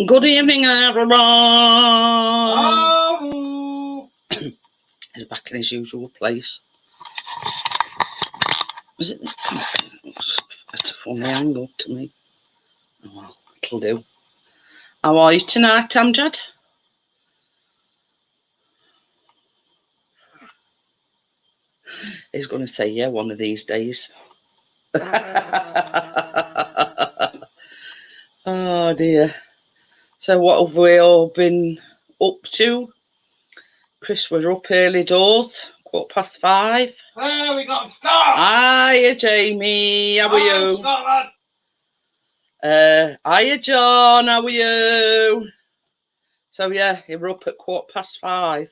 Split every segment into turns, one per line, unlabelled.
Good evening, everyone.
Oh.
He's back in his usual place. Was it this kind of thing? It's a funny angle to me. Oh well, it'll do. How are you tonight, Amjad? He's going to say, yeah, one of these days. Oh dear. So what have we all been up to? Chris, we're up early doors, 5:15.
Well, we got Scott.
Hiya, Jamie. How are you?
Scotland.
Hiya, John. How are you? So yeah, we're up at 5:15.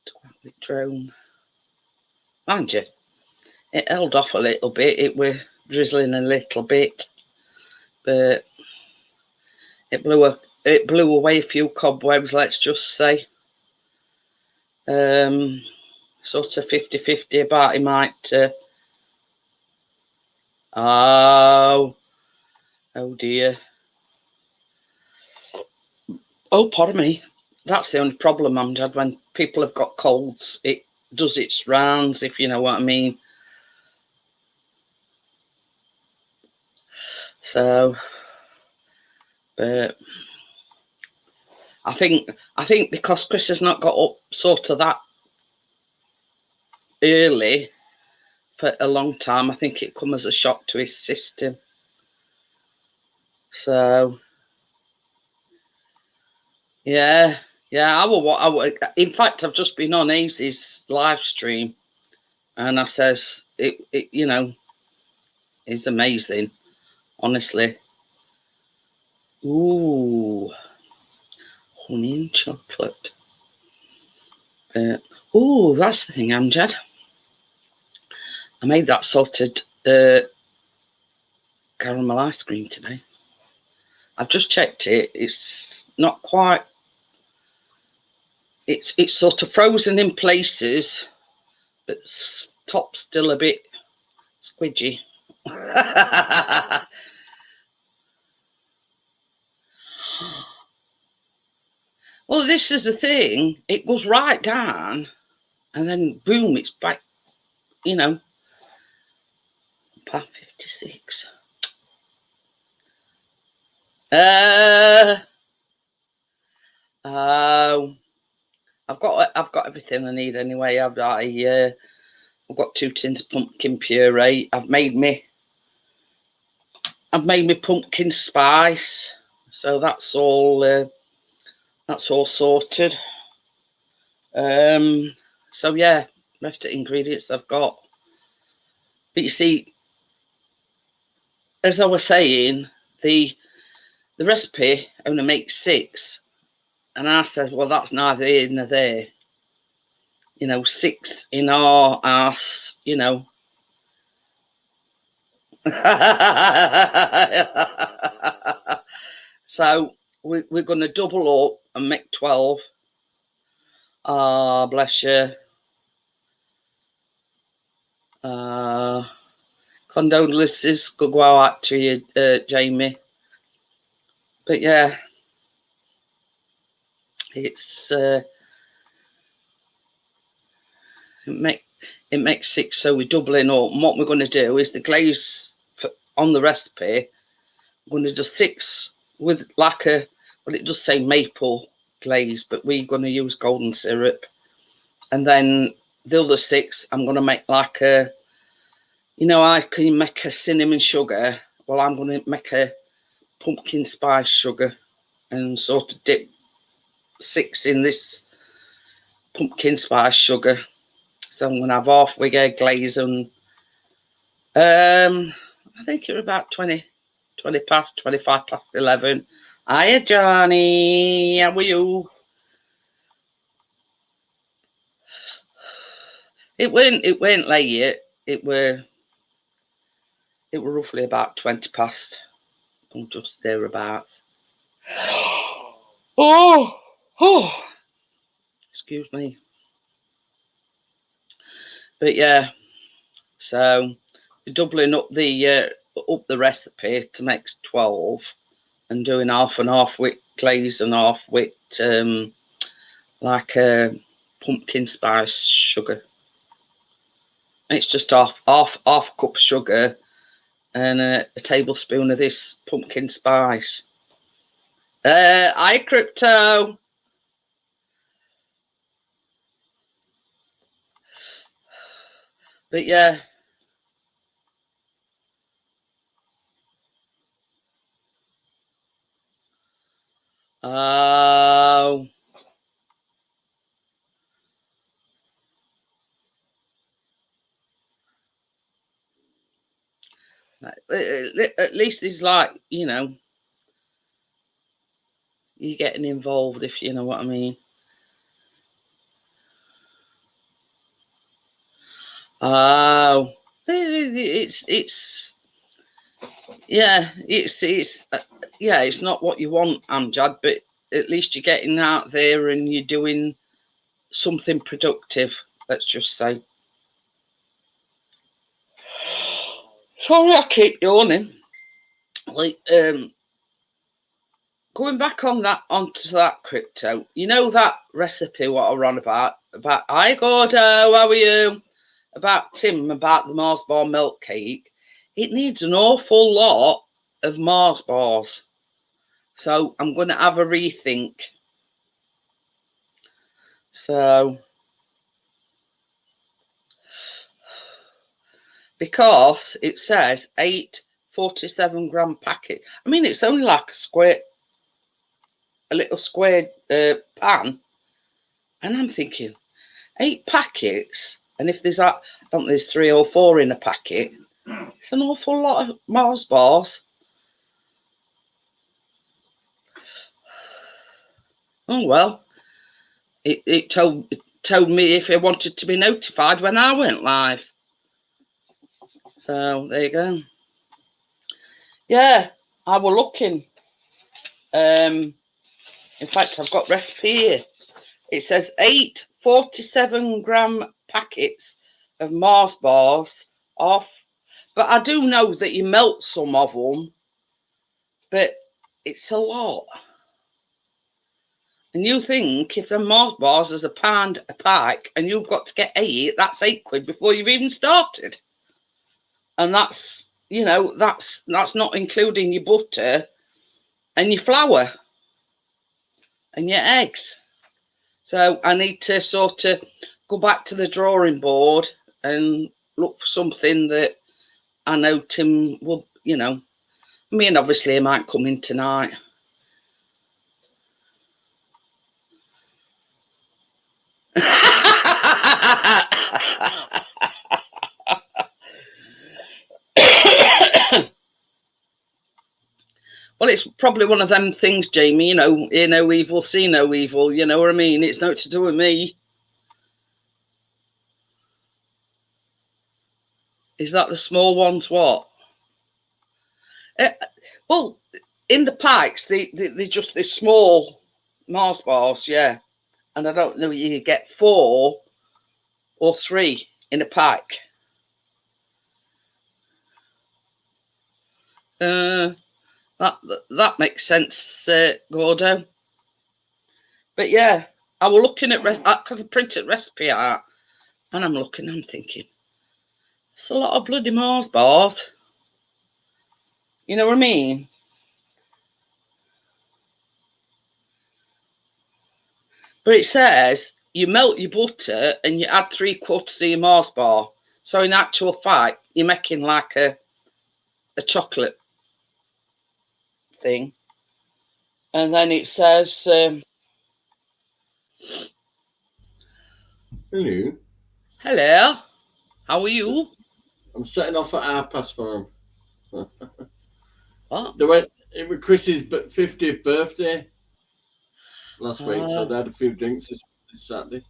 Twilight drone. Mind you, it held off a little bit. It were drizzling a little bit, but it blew away a few cobwebs. Let's just say. Sort of 50-50 about he might. Oh dear. Oh, pardon me. That's the only problem, Amjad. When people have got colds, it does its rounds, if you know what I mean. So, but I think because Chris has not got up sort of that early for a long time, I think it come as a shock to his system. So, yeah. In fact, I've just been on Easy's live stream, and I says it you know, it's amazing, honestly. Ooh, honey and chocolate. Ooh, that's the thing, Amjad. I made that salted caramel ice cream today. I've just checked it. It's not quite. It's sort of frozen in places, but top's still a bit squidgy. Well, this is the thing. It goes right down, and then boom, it's back. You know, part 56. I've got everything I need anyway. I've got 2 tins of pumpkin puree. I've made me pumpkin spice, so that's all sorted. So yeah, rest of the ingredients I've got. But you see, as I was saying, the recipe only makes 6, and I said, well, that's neither here nor there. You know, 6 in our ass, you know. So we're going to double up and make 12. Ah, bless you. Condolences could go out to you, Jamie. But yeah, it's it makes 6, so we're doubling up. And what we're going to do is the glaze on the recipe. We're going to do 6 with like it does say maple glaze, but we're going to use golden syrup, and then the other 6 I'm going to make like a, you know, I can make a cinnamon sugar. Well, I'm going to make a pumpkin spice sugar and sort of dip 6 in this pumpkin spice sugar. So I'm going to have half wig glaze, and I think it was about 25 past 11. Hiya, Johnny. How are you? It weren't late yet. It were roughly about 20 past, or just thereabouts. Oh, excuse me. But yeah, so doubling up the recipe to make 12, and doing half and half with glaze and half with like a pumpkin spice sugar. And it's just half a cup of sugar and a tablespoon of this pumpkin spice. Hi, Crypto. But yeah. Oh. At least it's like, you know, you're getting involved, if you know what I mean. Oh, it's yeah, it's not what you want, Amjad, but at least you're getting out there and you're doing something productive. Let's just say. Sorry, I keep yawning. Like, going back onto that Crypto. You know that recipe what I ran about hi Gordo, how are you? About Tim, about the Mars bar milk cake. It needs an awful lot of Mars bars. So I'm going to have a rethink. So, because it says 8 47-gram packet. I mean, it's only like a little square pan. And I'm thinking, 8 packets. And if there's that, I don't know, there's 3 or 4 in a packet. It's an awful lot of Mars bars. Oh well. It told me if I wanted to be notified when I went live. So there you go. Yeah, I was looking. In fact, I've got recipe here. It says 8 47-gram packets of Mars bars off. But I do know that you melt some of them, but it's a lot. And you think if the Mars bars is £1 a pack and you've got to get 8, that's £8 before you've even started. And that's, you know, that's not including your butter and your flour and your eggs. So I need to sort of go back to the drawing board and look for something that I know Tim will, you know. I mean, obviously he might come in tonight. Well, it's probably one of them things, Jamie, hear no evil, see no evil, you know what I mean? It's not to do with me. Is that the small ones, what? Well, in the packs, they're just the small Mars bars, yeah. And I don't know, you get 4 or 3 in a pack. That makes sense, Gordo. But yeah, I was looking at because I printed recipe out, and I'm thinking, it's a lot of bloody Mars bars. You know what I mean? But it says you melt your butter and you add 3/4 of your Mars bar. So in actual fact, you're making like a chocolate thing. And then it says,
Hello.
hello, how are you?
I'm setting off at 4:30 for him.
What?
It was Chris's 50th birthday last week, so they had a few drinks this Saturday.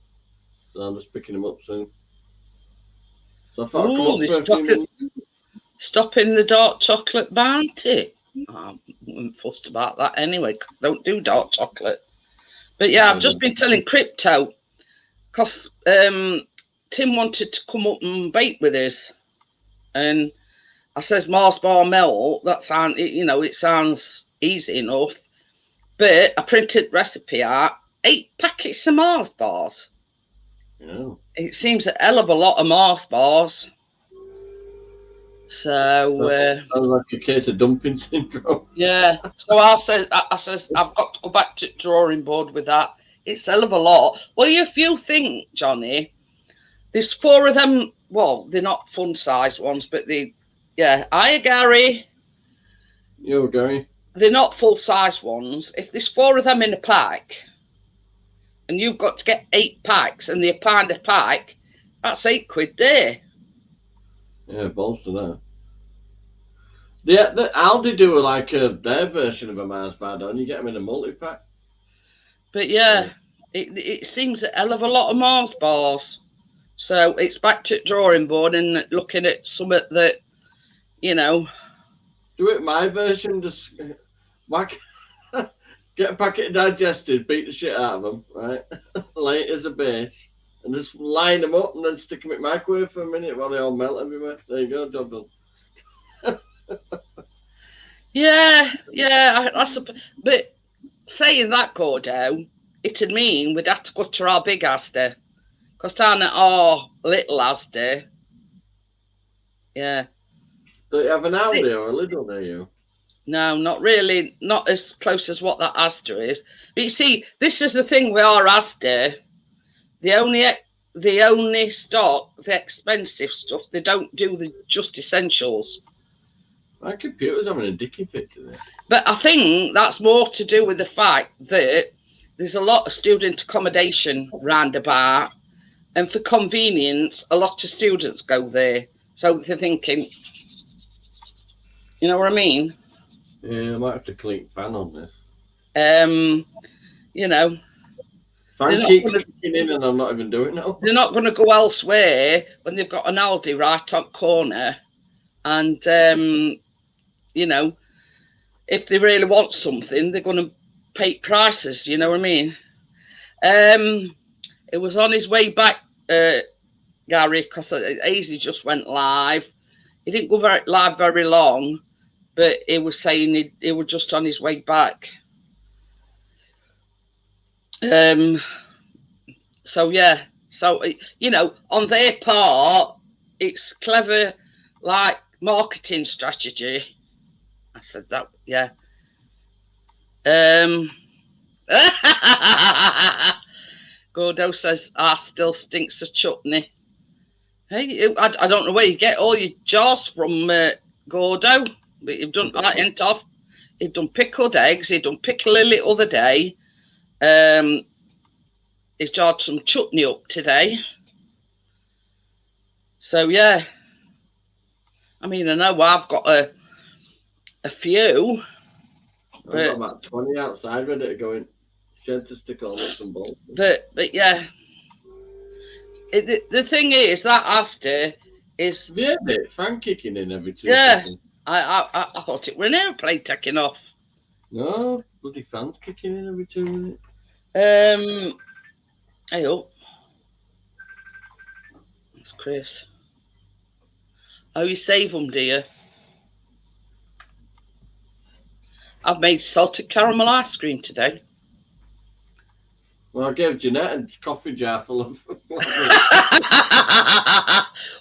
So I'm just picking them up soon. So I thought I'd come up for a few minutes.
Stopping the dark chocolate bounty. I wasn't fussed about that anyway, because I don't do dark chocolate. But yeah, I've just been telling Crypto, because Tim wanted to come up and bake with us. And I says Mars bar melt, that sounds, it sounds easy enough. But I printed recipe out, 8 packets of Mars bars.
Yeah.
It seems a hell of a lot of Mars bars. So
Sounds like a case of dumping syndrome.
yeah. So I says I've got to go back to the drawing board with that. It's a hell of a lot. Well, if you think, Johnny, there's 4 of them. Well, they're not fun size ones, but hiya Gary.
Yo, Gary.
They're not full size ones. If there's 4 of them in a pack, and you've got to get 8 packs, and they're £1 a pack, that's £8 there.
Yeah, balls to that. The Aldi do like their version of a Mars bar, don't you? Get them in a multi-pack.
But yeah, it seems a hell of a lot of Mars bars. So it's back to the drawing board and looking at some of the,
Do it my version, just whack, get a packet of digestives, beat the shit out of them, right? Lay it as a base, and just line them up and then stick them in the microwave for a minute while they all melt everywhere. There you go, job done.
Yeah. But saying that, Gordo, it'd mean we'd have to go to our big Asda, because down at our little Asda, yeah.
Do you have an Aldi or a Lidl near you?
No, not really. Not as close as what that Asda is. But you see, this is the thing with our Asda. They only stock the expensive stuff. They don't do the just essentials.
My computer's having a dicky fit today.
But I think that's more to do with the fact that there's a lot of student accommodation roundabout, and for convenience, a lot of students go there. So they're thinking, you know what I mean?
Yeah, I might have to clink fan on this. Fan keeps kicking in and I'm not even doing it.
They're not going to go elsewhere when they've got an Aldi right on corner. And, if they really want something, they're going to pay prices, you know what I mean? It was on his way back, Gary, because Easy just went live. He didn't go live very long, but he was saying he was just on his way back. So yeah, so on their part, it's clever, like marketing strategy. I said that, yeah. Gordo says, still stinks of chutney. Hey, I don't know where you get all your jars from, Gordo. But you've done that end off. You've done pickled eggs. You've done pickle lily the other day. He's jarred some chutney up today. So yeah. I mean, I know I've got a few.
I've got about 20 outside ready to go in shed to stick on with some bolts.
But yeah. The thing is that Asda is.
Yeah, fan kicking in every 2 seconds.
I thought it were an airplane taking off.
No, bloody fans kicking in every 2 minutes.
Hey up. That's Chris. Oh, you save them, do you? I've made salted caramel ice cream today.
Well, I gave Jeanette a coffee jar full of.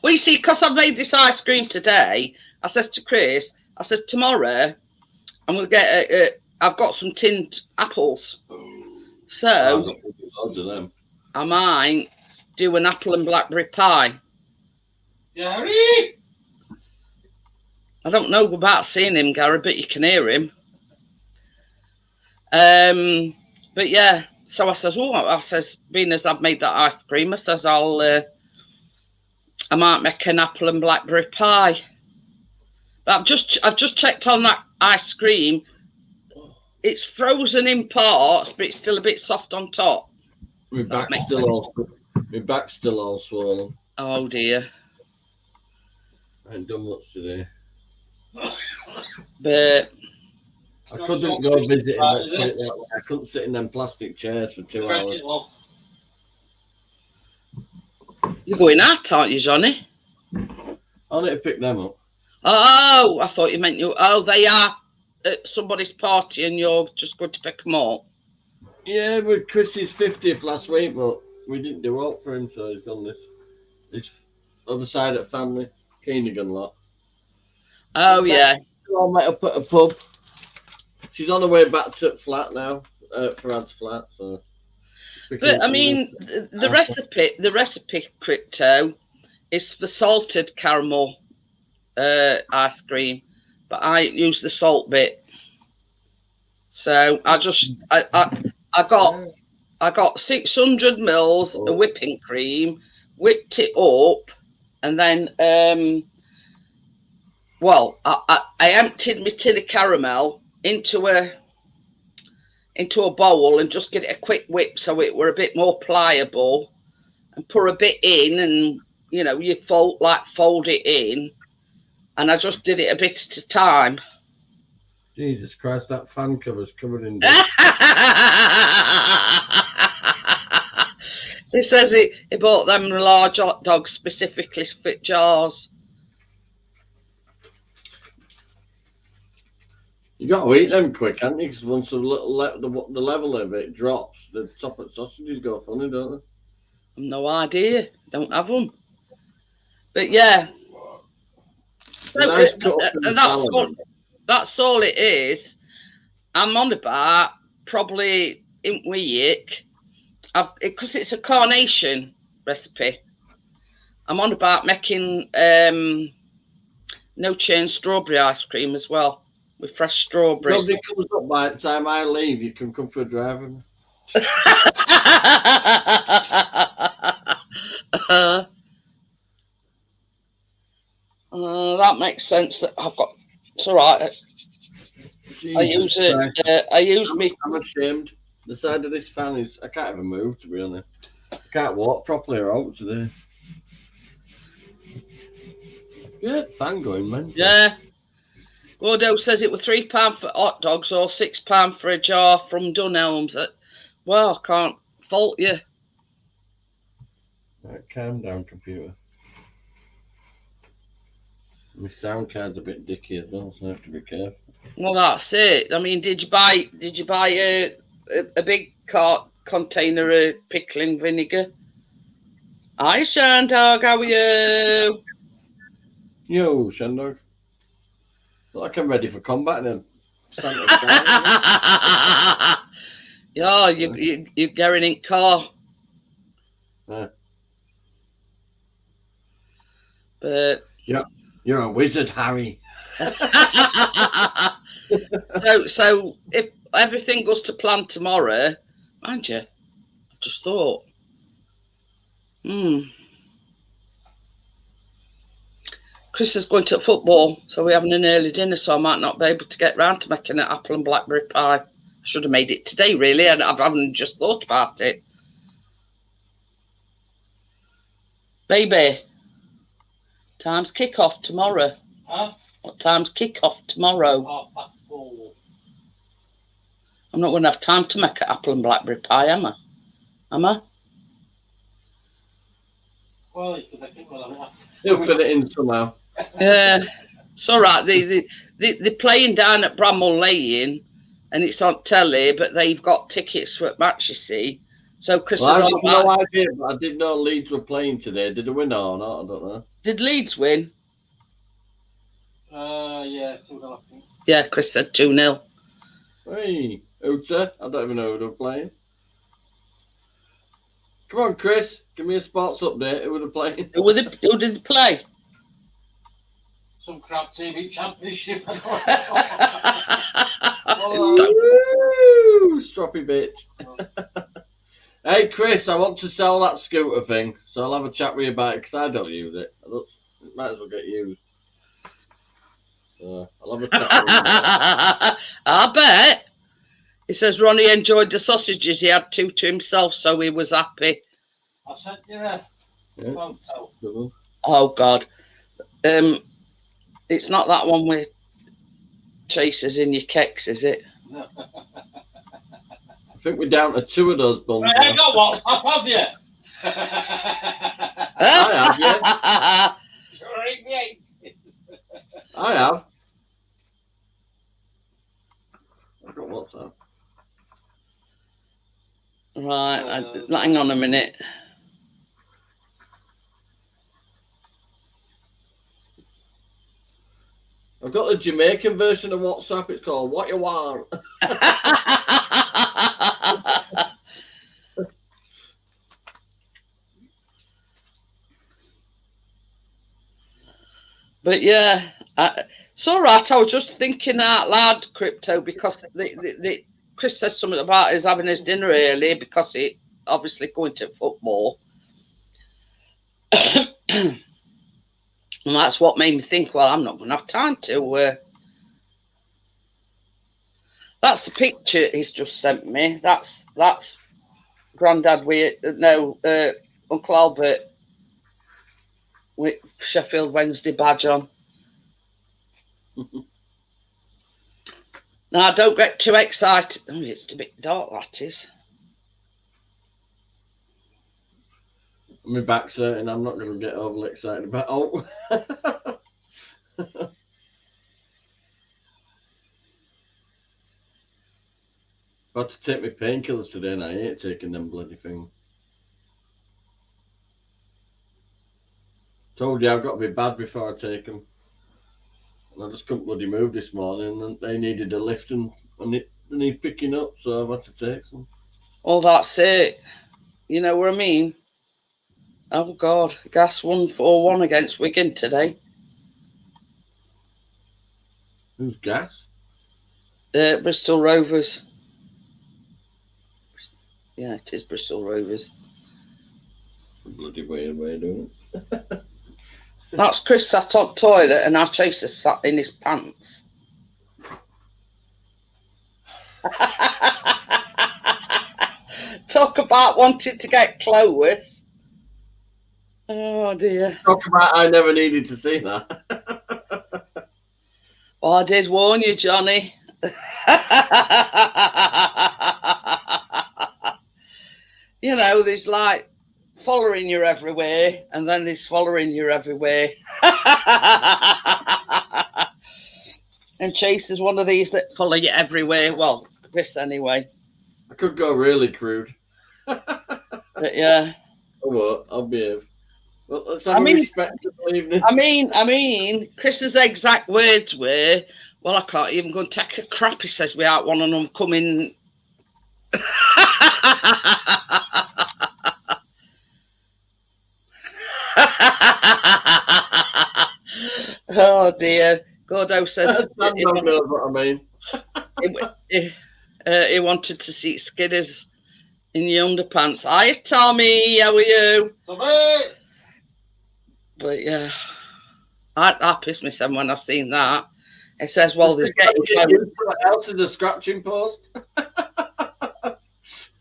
Well, you see, because I've made this ice cream today, I said to Chris, I said, tomorrow I'm going to get I've got some tinned apples. So
Loads of them.
I might do an apple and blackberry pie.
Gary!
I don't know about seeing him, Gary, but you can hear him. But yeah, so I says, being as I've made that ice cream, I says I might make an apple and blackberry pie. But I've just checked on that ice cream. It's frozen in parts, but it's still a bit soft on top.
My back's still all swollen.
Oh dear.
I ain't done much today.
But
I couldn't go visit him. I couldn't sit in them plastic chairs for 2 hours.
you're going out, aren't you, Johnny?
I'll need to pick them up.
Oh, I thought you meant you. Oh, they are at somebody's party and you're just going to pick them up?
Yeah, with Chris's 50th last week, but we didn't do out for him, so he's gone this other side of the family, Keenigan lot.
Oh, yeah.
We all met up at a pub. She's on her way back to flat now, Farad's flat. So.
But I mean, the recipe, Crypto, is for salted caramel ice cream, but I use the salt bit. So I got 600 mils of whipping cream, whipped it up, and then I emptied my tin of caramel into a bowl and just get it a quick whip so it were a bit more pliable, and pour a bit in, and you fold it in, and I just did it a bit at a time.
Jesus Christ, that fan cover's covered in.
He says he bought them large hot dogs specifically to fit jars.
You got to eat them quick, haven't you? Because once the level of it drops, the top of the sausages go funny, don't they?
No idea. Don't have them. But yeah.
Nice
That's all it is. I'm on about probably in week, because it's a carnation recipe. I'm on about making no change strawberry ice cream as well, with fresh strawberries.
Nobody comes up by the time I leave. You can come for a drive.
That makes sense. That I've got. It's all right. I use it. I use me.
I'm ashamed. The side of this fan is. I can't even move, to be honest. I can't walk properly or out today. Good fan going, man.
Yeah. Gordo says it was £3 for hot dogs or £6 for a jar from Dunelm's. Well, I can't fault you.
Right, calm down, computer. My sound card's a bit dicky as well, so I have to be careful.
Well, that's it. I mean, did you buy a big container of pickling vinegar? Hi, Shandog. How are you?
Yo, Shandog. Look like I'm ready for combat then.
Yeah, you're going in car.
Yeah.
But
yeah, you're a wizard, Harry.
So if everything goes to plan tomorrow, mind you, I just thought, Chris is going to football, so we're having an early dinner, so I might not be able to get round to making an apple and blackberry pie. I should have made it today, really, and I haven't just thought about it. Baby, time's kick-off tomorrow.
Huh?
What time's kick-off tomorrow?
4:30.
I'm not going to have time to make an apple and blackberry pie, am I? Am I?
Well, you can make it well.
He'll fit it in somehow.
Yeah, it's all right. They're playing down at Bramall Lane, and it's on telly, but they've got tickets for a match, you see. So Chris is
I have
on
no idea, but I didn't know Leeds were playing today. Did they win or not? I don't know.
Did Leeds win?
Yeah, 2-0, I think.
Yeah, Chris said 2-0.
Hey, Uta, I don't even know who they're playing. Come on, Chris, give me a sports update. Who were they playing?
Who did they play?
Some crap TV championship.
Woo, stroppy bitch. Hey, Chris, I want to sell that scooter thing, so I'll have a chat with you about it because I don't use it. It might as well get used. I'll have a chat with you.
I bet. He says Ronnie enjoyed the sausages. He had two to himself, so he was happy.
I sent you a photo.
Oh, God. It's not that one with chasers in your keks, is it?
I think we're down to 2 of those buns.
I ain't got WhatsApp, have you?
I have, yeah.
Sure ain't me.
I have.
Right, hang on a minute.
I've got the Jamaican version of WhatsApp. It's called What You Want.
But yeah, it's all right. I was just thinking out loud, Crypto, because Chris said something about us having his dinner early because he obviously going to football. And that's what made me think, well, I'm not going to have time to. That's the picture he's just sent me. That's Grandad Uncle Albert with Sheffield Wednesday badge on. Now, don't get too excited. Oh, it's a bit dark, that is.
My back's hurting. I'm not going to get overly excited about. Oh. I had to take my painkillers today, and I ain't taking them bloody thing. Told you I've got to be bad before I take them. And I just couldn't bloody move this morning, and they needed a lift, and they need picking up, so I've had to take some.
Oh, that's it. You know what I mean? Oh, God. Gas 1-4-1 against Wigan today.
Who's Gas?
Bristol Rovers. Yeah, it is Bristol Rovers.
Bloody weird way of doing it.
That's Chris sat on toilet and our chaser sat in his pants. Talk about wanting to get clothes. Oh dear.
Talk about I never needed to see that.
Well, I did warn you, Johnny. You know, there's like following you everywhere, and then there's following you everywhere. And Chase is one of these that follow you everywhere. Well, Chris anyway.
I could go really crude.
But yeah.
Oh well, I'll behave. Well, let's have a respectable evening.
I mean, Chris's exact words were, well, I can't even go and take a crap, he says, without one of them coming. Oh dear. Gordo says
Sam don't know what I mean.
He wanted to see Skidders in your underpants. Hi Tommy, how are you?
Tommy!
But yeah, I pissed myself when I seen that. It says, well, there's getting
what else is the scratching post?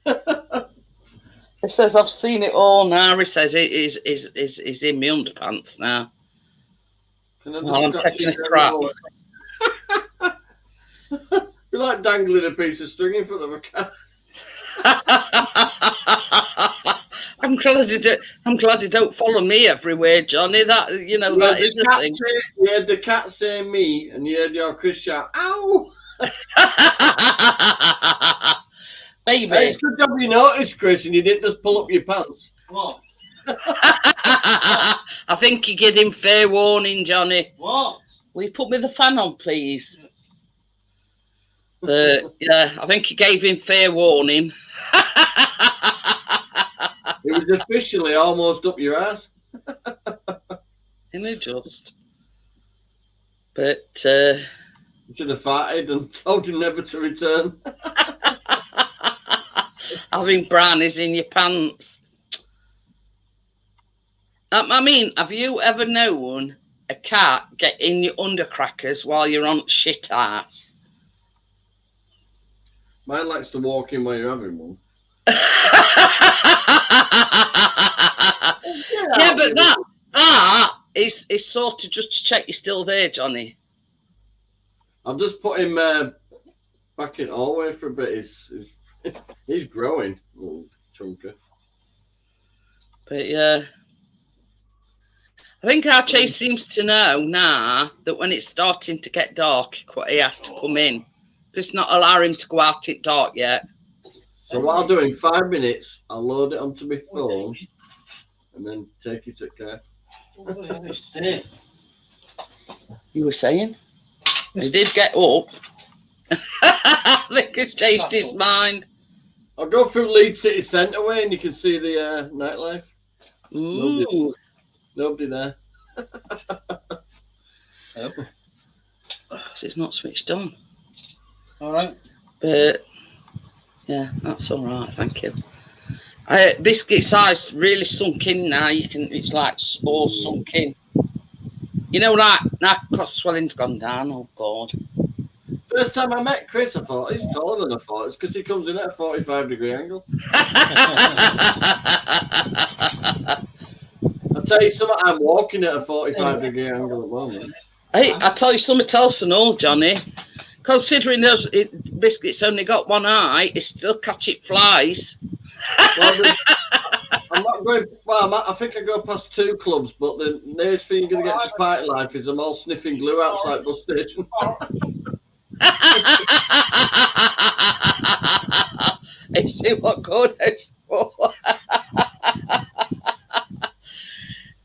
It says, I've seen it all now. He says it is in my underpants now. I'm taking a crap.
You're like dangling a piece of string in front of a cat.
I'm glad you don't follow me everywhere, Johnny. That that is the thing.
You heard the cat say me, and you heard your Chris shout, "Ow!"
Baby,
it's good job you noticed, Chris, and you didn't just pull up your pants.
What?
I think you give him fair warning, Johnny.
What?
Will you put me the fan on, please? Yeah, I think you gave him fair warning.
It was officially almost up your ass.
Isn't it just? But
you should have farted and told him never to return.
Having brownies in your pants. I mean, have you ever known a cat get in your undercrackers while you're on shit ass?
Mine likes to walk in while you're having one.
Yeah, but that is sort of just to check you're still there, Johnny.
I've just put him back in hallway for a bit. He's growing, little chunker.
But yeah, I think our Chase seems to know now that when it's starting to get dark, he has to come in. Just not allow him to go out at dark yet.
So what I'll do in 5 minutes, I'll load it onto my phone and then take it to care.
You were saying? He did get up. I think he's changed his mind.
I'll go through Leeds City Centre way and you can see the nightlife.
Ooh.
Nobody there.
It's not switched on.
All right.
But yeah, that's all right. Thank you. Biscuit's eyes really sunk in now. It's like all sunk in. You know, right now, because swelling's gone down. Oh God.
First time I met Chris, I thought he's taller than I thought. It's because he comes in at a 45-degree angle. I'll tell you something, I'm walking at a 45-degree angle at the moment.
Hey, I'll tell you something else and all, Johnny. Considering Biscuit's only got one eye, it's still catching flies.
Well, I'm not going. Well, I think I go past 2 clubs, but the nearest thing you're going to get to Party Life is I'm all sniffing glue outside bus station.
I see what good is for.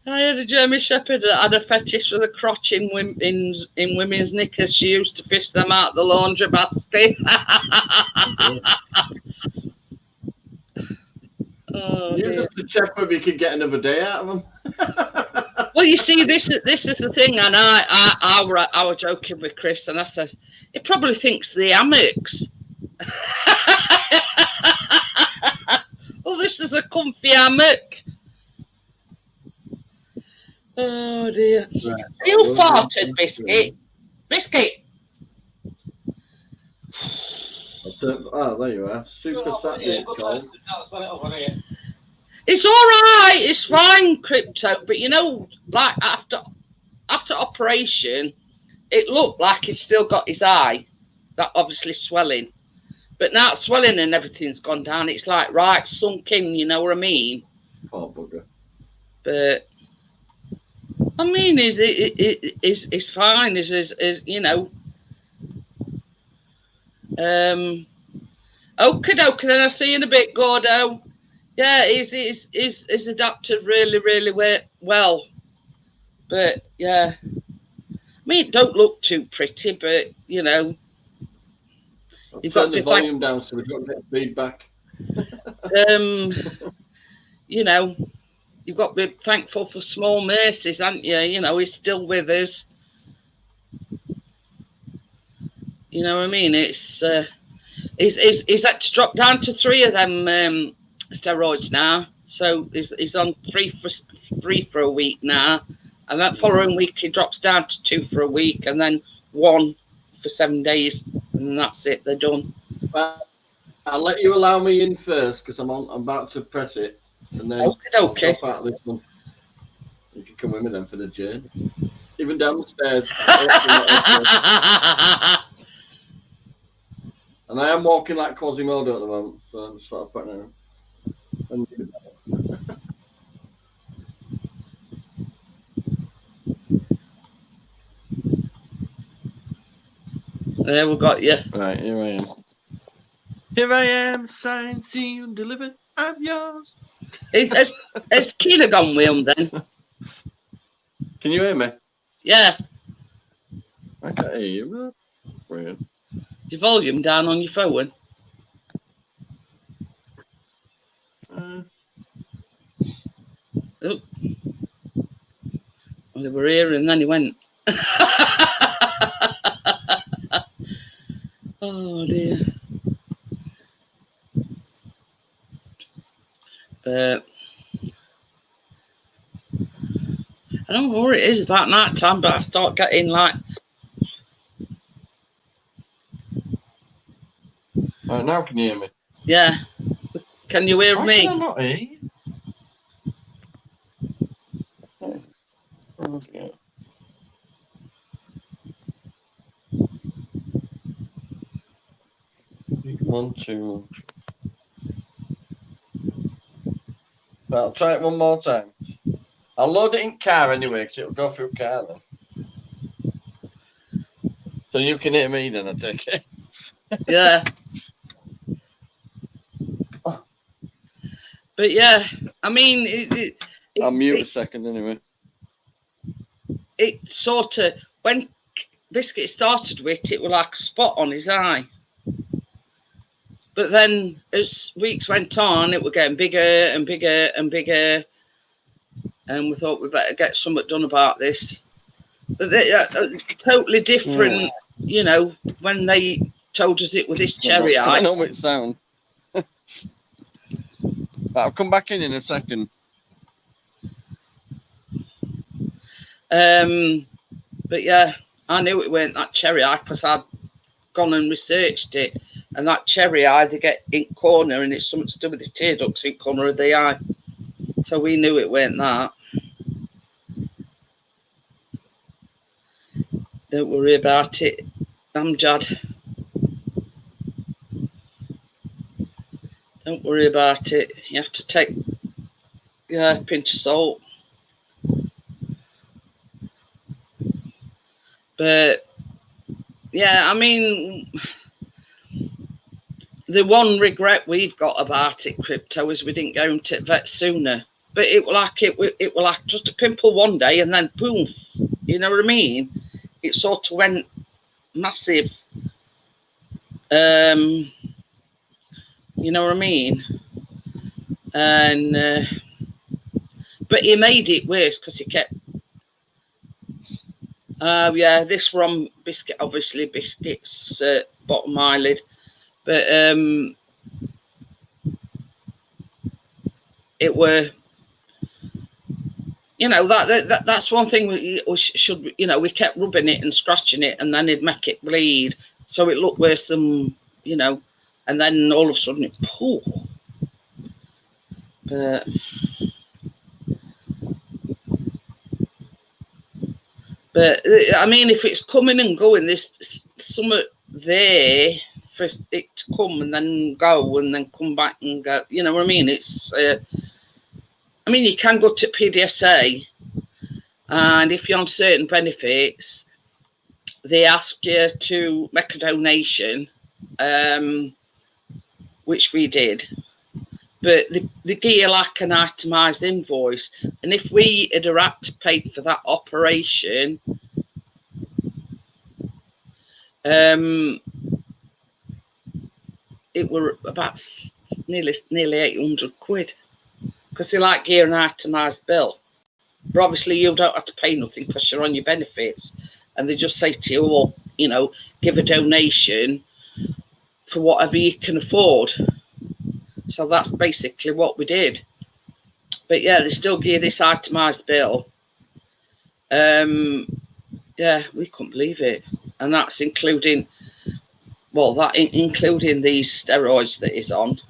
I had a German Shepherd that had a fetish for the crotch in women's knickers. She used to fish them out the laundry basket. Oh,
you have to check whether you can get another day out of them.
Well, you see, this is the thing, and I was joking with Chris, and I said, he probably thinks the hammocks. Well, this is a comfy hammock. Oh dear.
Right.
You farted, Biscuit. Biscuit.
Oh, there you are. Super Saturday it's called.
It's all right. It's fine, Crypto. But you know, like after operation, it looked like he's still got his eye. That obviously swelling. But now swelling and everything's gone down. It's like right sunk in. You know what I mean?
Oh bugger. But
I mean, it's fine. Is you know. Okie dokie. Then I'll see you in a bit, Gordo. Yeah, he's adapted really well. But yeah, I mean, it don't look too pretty, but you know,
you've got the volume down so we've got a bit of feedback.
You know, you've got to be thankful for small mercies, haven't you? You know, he's still with us. You know what I mean? It's he's had to drop down to 3 of them steroids now. So he's on 3 for a week now, and that following week he drops down to 2 for a week, and then 1 for 7 days, and that's it. They're done.
Well, I'll let you allow me in first because I'm about to press it, and then
okay.
I'll out of this one. You can come with me then for the journey, even down the stairs. And I am walking like Quasimodo at the moment, so I'm just sort of putting it.
There, we got you.
Right, here I am. Here I am, signed, sealed, delivered. I'm yours.
Has Keela gone with him then?
Can you hear me?
Yeah.
I can't hear you. Weird.
Your volume down on your phone. Oh. Well, they were here and then he went. Oh dear. But I don't know what it is about night time, but I start getting like.
Right, now can you hear me?
Yeah. Can you hear me?
Can I not hear you? Oh, yeah. One, two. Right, I'll try it one more time. I'll load it in car anyway, because it'll go through car then. So you can hear me then, I take it.
Yeah. But yeah, I mean,
I'll mute a second anyway.
It sort of, when Biscuit started with it was like a spot on his eye. But then as weeks went on, it was getting bigger and bigger and bigger. And we thought we better get something done about this. But totally different, you know, when they told us it was this cherry eye.
I know what it sounds. I'll come back in a second.
But yeah, I knew it weren't that cherry eye because I'd gone and researched it. And that cherry eye, they get in corner, and it's something to do with the tear ducts in corner of the eye. So we knew it weren't that. Don't worry about it, Amjad. Don't worry about it. You have to take a pinch of salt. But yeah, I mean, the one regret we've got about it, Crypto, is we didn't go into vet sooner. But it was like just a pimple one day, and then boom, you know what I mean? It sort of went massive. You know what I mean? And but he made it worse because he kept. Yeah, this from Biscuit, obviously Biscuit's bottom eyelid, but it were, you know, that's one thing we should, you know, we kept rubbing it and scratching it, and then it'd make it bleed, so it looked worse than, you know, and then all of a sudden it, pooh. But I mean, if it's coming and going, there's something there for it to come and then go and then come back and go. You know what I mean? It's. I mean, you can go to PDSA, and if you're on certain benefits, they ask you to make a donation, which we did. But they give you like an itemised invoice. And if we had had to pay for that operation, it were about nearly 800 quid. Because they like give an itemised bill. But obviously you don't have to pay nothing because you're on your benefits. And they just say to you, well, you know, give a donation for whatever you can afford. So that's basically what we did. But yeah, they still give this itemised bill. Yeah, we couldn't believe it. And that's including, well, that including these steroids that he's on.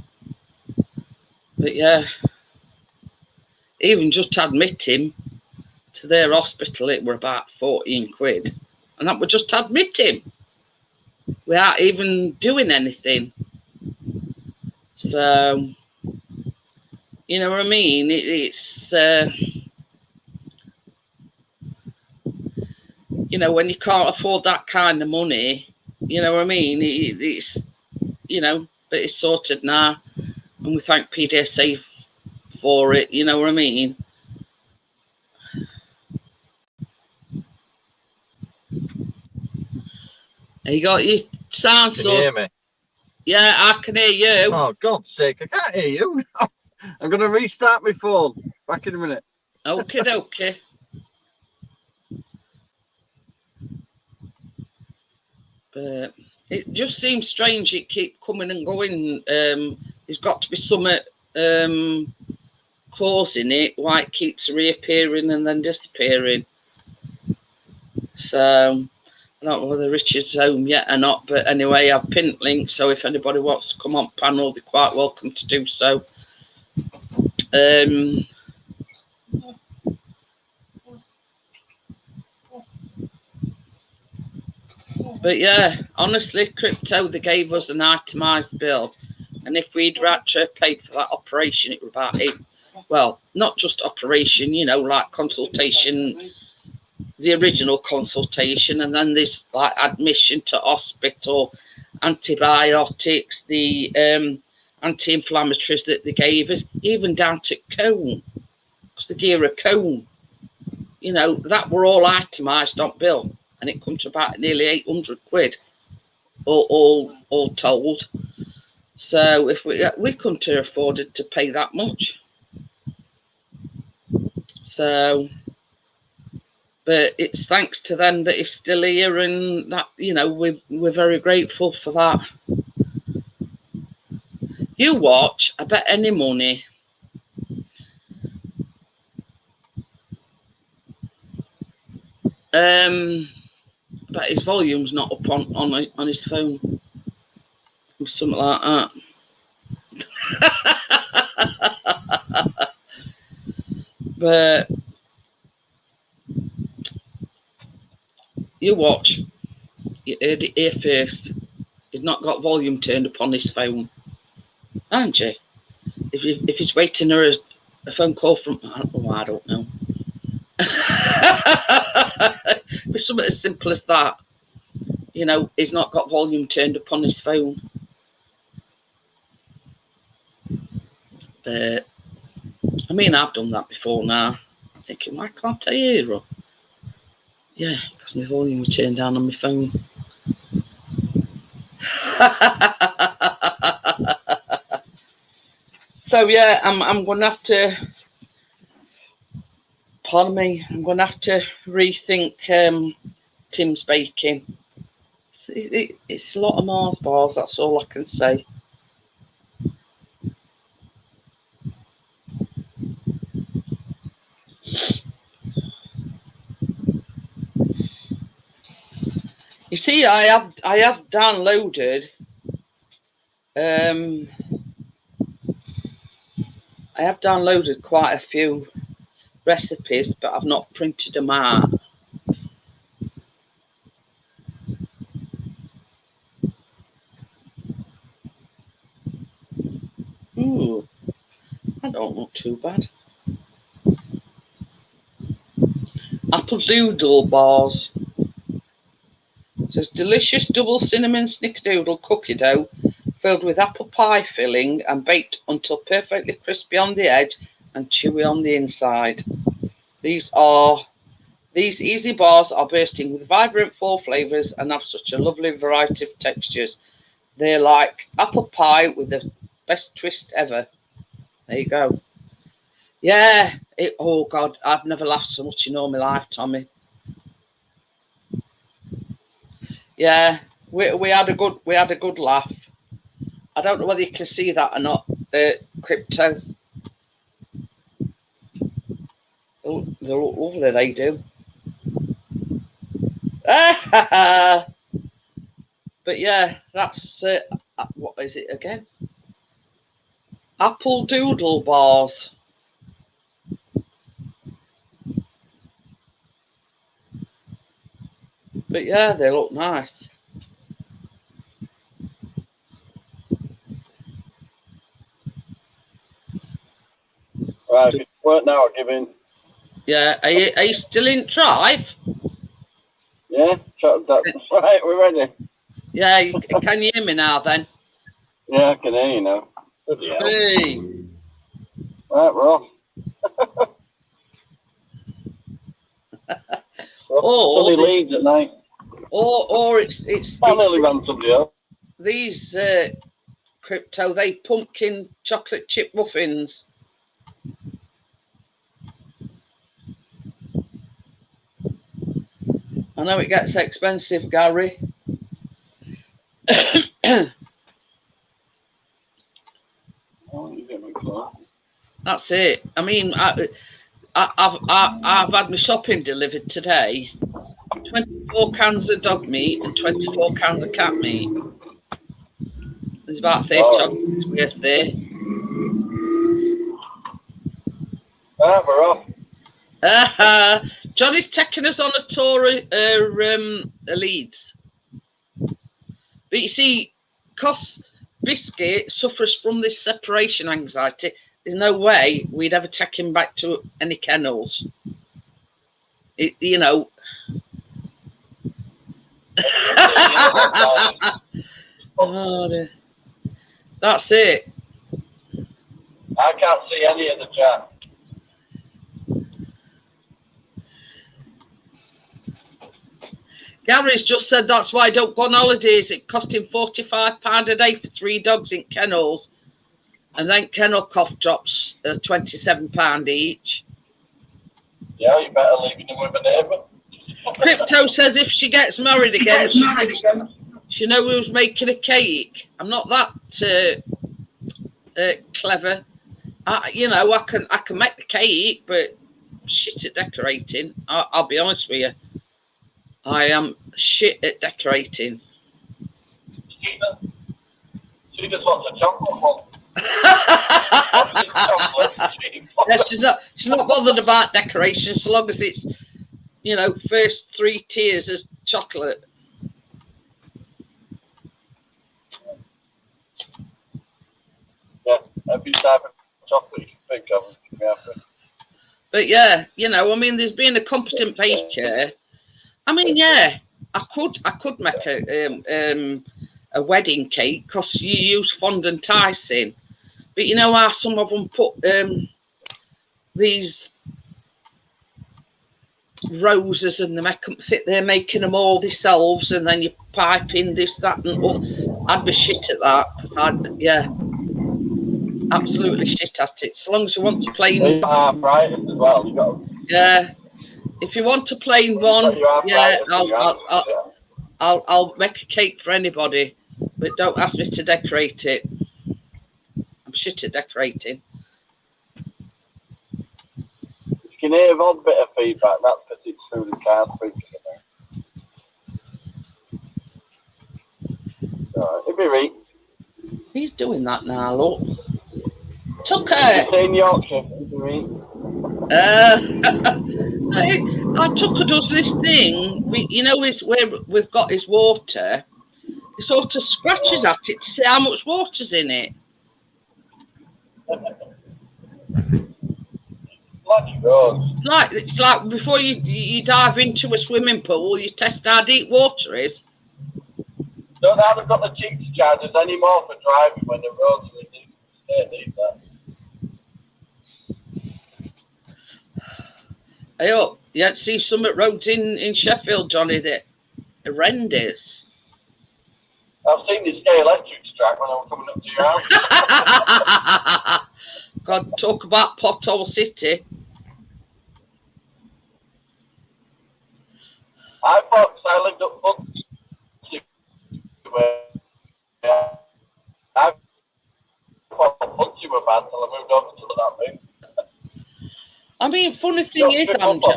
But yeah, even just to admit him to their hospital, it were about 14 quid. And that would just admit him without even doing anything. So, you know what I mean? It's, you know, when you can't afford that kind of money, you know what I mean? It's, you know, but it's sorted now. And we thank PDSA for it, you know what I mean? You got your sound
Can you hear me?
Yeah, I can hear you.
Oh, God's sake, I can't hear you. I'm going to restart my phone. Back in a minute.
Okay, okay. But it just seems strange it keep coming and going. There's got to be something causing it, why it keeps reappearing and then disappearing. So I don't know whether Richard's home yet or not, but anyway, I've pinned links, so if anybody wants to come on panel, they're quite welcome to do so. But yeah, honestly, Crypto, they gave us an itemised bill, and if we'd actually paid for that operation, it was about $8. Well, not just operation, you know, like consultation, the original consultation, and then this like admission to hospital, antibiotics, the anti-inflammatories that they gave us, even down to cone, because they gave a cone. You know, that were all itemised on bill, and it comes to about nearly 800 quid, all told. So if we couldn't have afforded to pay that much. So, but it's thanks to them that it's still here, and that, you know, we're very grateful for that. You watch, I bet any money. But his volume's not up on his phone. Something like that. But you watch. You heard it here first. He's not got volume turned up on his phone, aren't you? If he's waiting for a phone call from, I don't know. It's something as simple as that. You know, he's not got volume turned up on his phone. But I mean, I've done that before now. I'm thinking, why can't I hear her? Yeah, because my volume was turned down on my phone. So yeah, I'm going to have to. Pardon me. I'm going to have to rethink Tim's baking. It's a lot of Mars bars. That's all I can say. You see, I have downloaded. I have downloaded quite a few recipes, but I've not printed them out. Ooh, that don't look too bad. Apple doodle bars. It says delicious double cinnamon snickerdoodle cookie dough filled with apple pie filling and baked until perfectly crispy on the edge and chewy on the inside. These easy bars are bursting with vibrant fall flavours and have such a lovely variety of textures. They're like apple pie with the best twist ever. There you go. Yeah. Oh God, I've never laughed so much in all my life, Tommy. Yeah, we had a good laugh. I don't know whether you can see that or not. Crypto. Oh, they look lovely. They do. But yeah, that's what is it again? Apple doodle bars. But yeah, they look nice.
Right, if it work now, I'll give in.
Yeah, are you still in drive?
Yeah, that's right, we're ready.
Yeah, can you hear me now then?
Yeah, I can hear you now.
Hey.
Right, we're off. Sunny Leeds at night.
Or it's
I nearly ran somebody else.
These Crypto, they pumpkin chocolate chip muffins. I know it gets expensive, Gary. That's it. I mean, I've had my shopping delivered today. 24 cans of dog meat and 24 cans of cat meat. There's about 30 chocolates worth there.
Ah, we're off.
Johnny's taking us on a tour of Leeds. But you see, because Biscuit suffers from this separation anxiety, there's no way we'd ever take him back to any kennels. You know. Oh, dear. That's it.
I can't see any of the chat.
Gary's just said that's why I don't go on holidays. It cost him £45 a day for 3 dogs in kennels. And then kennel cough drops £27 each.
Yeah, you better leave them with a neighbour.
Crypto says if she gets married again, she know who's making a cake. I'm not that clever. I can make the cake, but shit at decorating. I'll be honest with you. I am shit at decorating.
She just wants a chocolate one.
Yeah, she's not bothered about decoration so long as it's, first 3 tiers of chocolate.
Yeah, every type of chocolate you can think of.
But yeah, there's been a competent baker. I could make a wedding cake because you use fondant icing. But you know how some of them put these roses and they make them sit there making them all themselves, and then you pipe in this, that, and all. I'd be shit at that because absolutely shit at it. So long as you want to plain,
arthritis as well. You got.
Yeah, if you want a plain one, yeah, I'll make a cake for anybody, but don't ask me to decorate it. I'm shit at decorating.
You can hear one bit of feedback. That's because it's through the car speaker. It'd be right.
He's doing that now, look. Tucker!
In Yorkshire, it'd be right.
Tucker does this thing. Is where we've got his water. He sort of scratches at it to see how much water's in it. It's like before you dive into a swimming pool, you test how deep water is.
Don't know how they've got the cheek to charge us anymore for driving when the roads are in the state need that.
Hey up, you had to see some roads in Sheffield, Johnny, that are horrendous.
I've seen the Sky Electrics track when I was coming up to your house.
God, talk about Pothole City.
I thought I lived up Bunsey where I thought Bunsey were bad until I moved over to that thing.
Funny thing is, Amjad.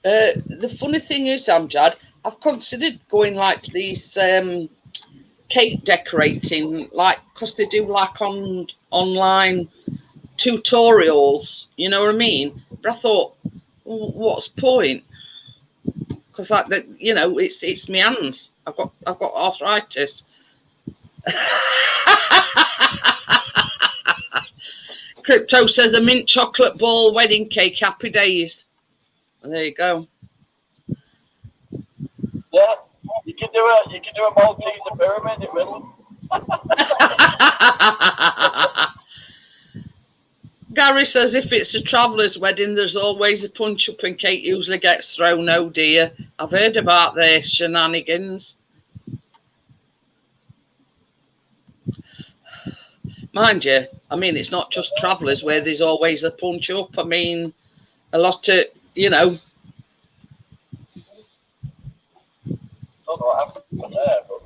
The funny thing is, Amjad, I've considered going like to these cake decorating, like, because they do like online tutorials, you know what I mean? But I thought, well, what's the point? Because it's my hands. I've got arthritis. Crypto says a mint chocolate ball wedding cake, happy days. And there you go.
Yeah, you can do a Malteser pyramid in the middle.
Gary says if it's a traveller's wedding, there's always a punch up and cake usually gets thrown. Oh dear, I've heard about their shenanigans. Mind you, it's not just travellers where there's always a punch up. A lot of,
Don't know what happened there, but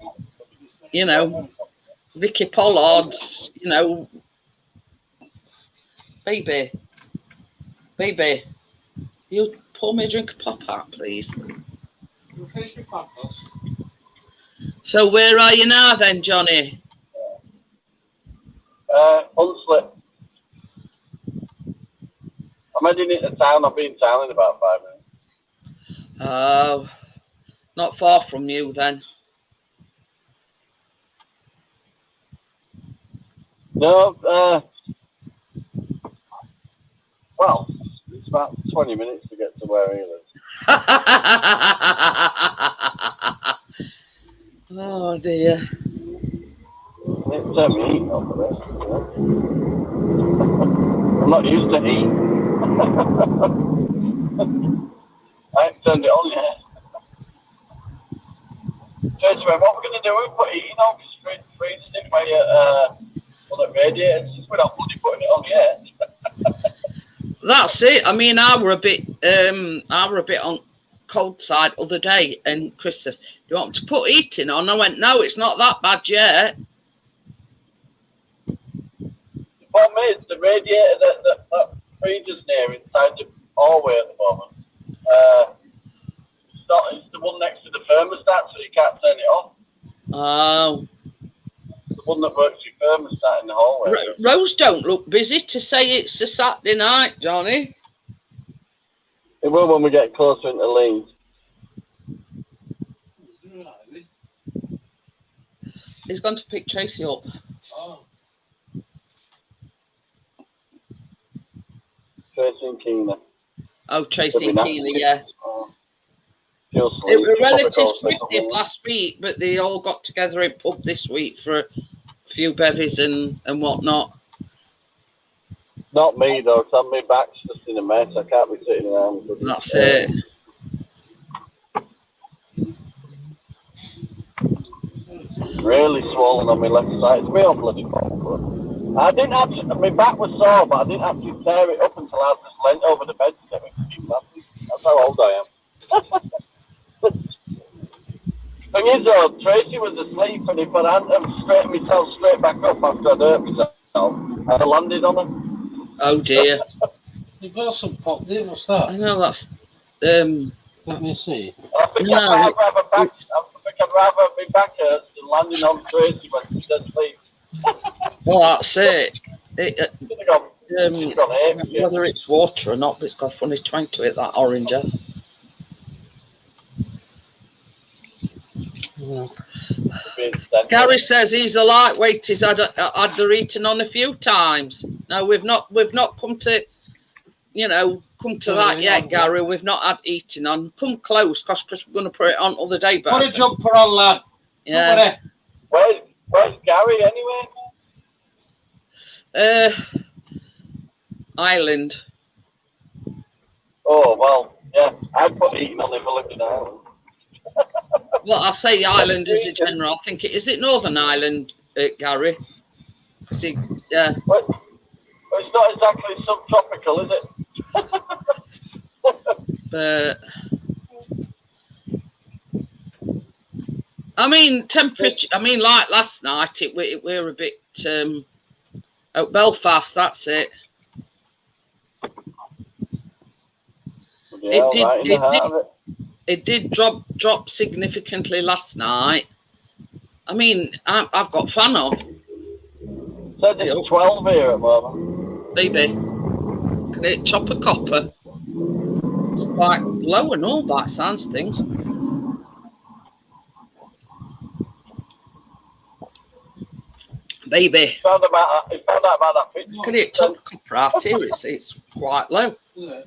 Vicky Pollard's, baby, you pour me a drink of pop-up, please. So where are you now then, Johnny?
Unslip. I'm heading into town. I'll be in town in about 5 minutes.
Oh, not far from you then.
No, well, it's about 20 minutes to get to where he lives.
Oh dear.
It turned me eating off of it. I'm not used to heat. I haven't turned it on yet. Tracy went, what we're going to do is put heating on because freezing it by the radiator. We're not bloody putting it on yet.
That's it. I mean, I were a bit on cold side other day, and Chris says, "Do you want to put heating on?" I went, "No, it's not that bad yet."
The problem is the radiator that freezes near inside the hallway at the moment. It's the one next to the thermostat, so you can't turn it off.
Oh.
The one that works with thermostat in the hallway.
Rose don't look busy to say it's a Saturday night, Johnny.
It will when we get closer into Leeds.
He's gone to pick Tracy up.
Oh.
Tracy and Keener.
Oh, Tracy and Keener, yeah. It
It
was relative swiftly last week, but they all got together in pub this week for a few bevies and whatnot.
Not me though, because my back's just in a mess. I can't be sitting around.
That's it.
Really swollen on my left side. It's my own bloody fault. I didn't actually, my back was sore, but I didn't actually tear it up until I was just leant over the bed to get me to keep laughing. That's how old I am. Thing is though, Tracy was asleep and if I hadn't straightened myself straight back up after I'd hurt myself, I'd have landed on her.
Oh dear.
You've got some pop there, what's that?
I know that's
Let me see.
I think I'd rather my back hurts than landing on Tracy when she's asleep.
well, that's it.
Got
Whether it's water or not, but it's got a funny twang to it, that orange has.
Yeah.
Gary says he's a lightweight. He's had the eaten on a few times. No, we've not come to, come to that yet, Gary. We've not had eating on. Come close, because we're going to put it on other day. But
Put a jumper on, lad.
yeah.
Where's Gary anyway?
Ireland.
Oh well, yeah. I'd put eating on if I lived in Ireland.
Well, I say Ireland as a general. I think is it Northern Ireland, Gary? Yeah.
Well, it's not exactly subtropical, is it?
But I mean, temperature. I mean, like last night, we're a bit. At Belfast, that's it.
Yeah,
it did drop significantly last night. I mean, I've got fan on.
Said it's 12 here at the moment.
Baby, can it chop a copper? It's quite low and all that sounds things. Baby,
Found out about that picture.
can it chop a copper out here? It's quite low.
Yeah.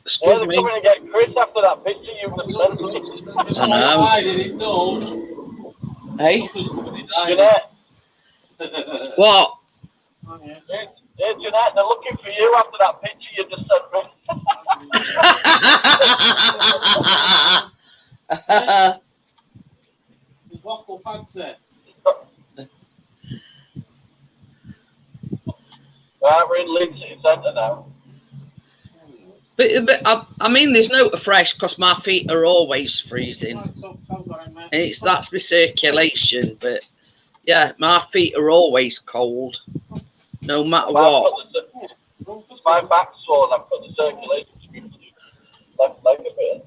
Excuse
They're
me.
coming to get Chris after that picture you just sent me.
I know. Hey,
Jeanette,
what?
hey, Jeanette, they're looking for you after that picture you just sent me.
Waffle fancy.
Right, we're in Leeds City Centre now.
But I mean, there's no fresh because my feet are always freezing. That's my circulation, but yeah, my feet are always cold, no matter what.
My back's swollen. I've got the circulation to the left leg a bit.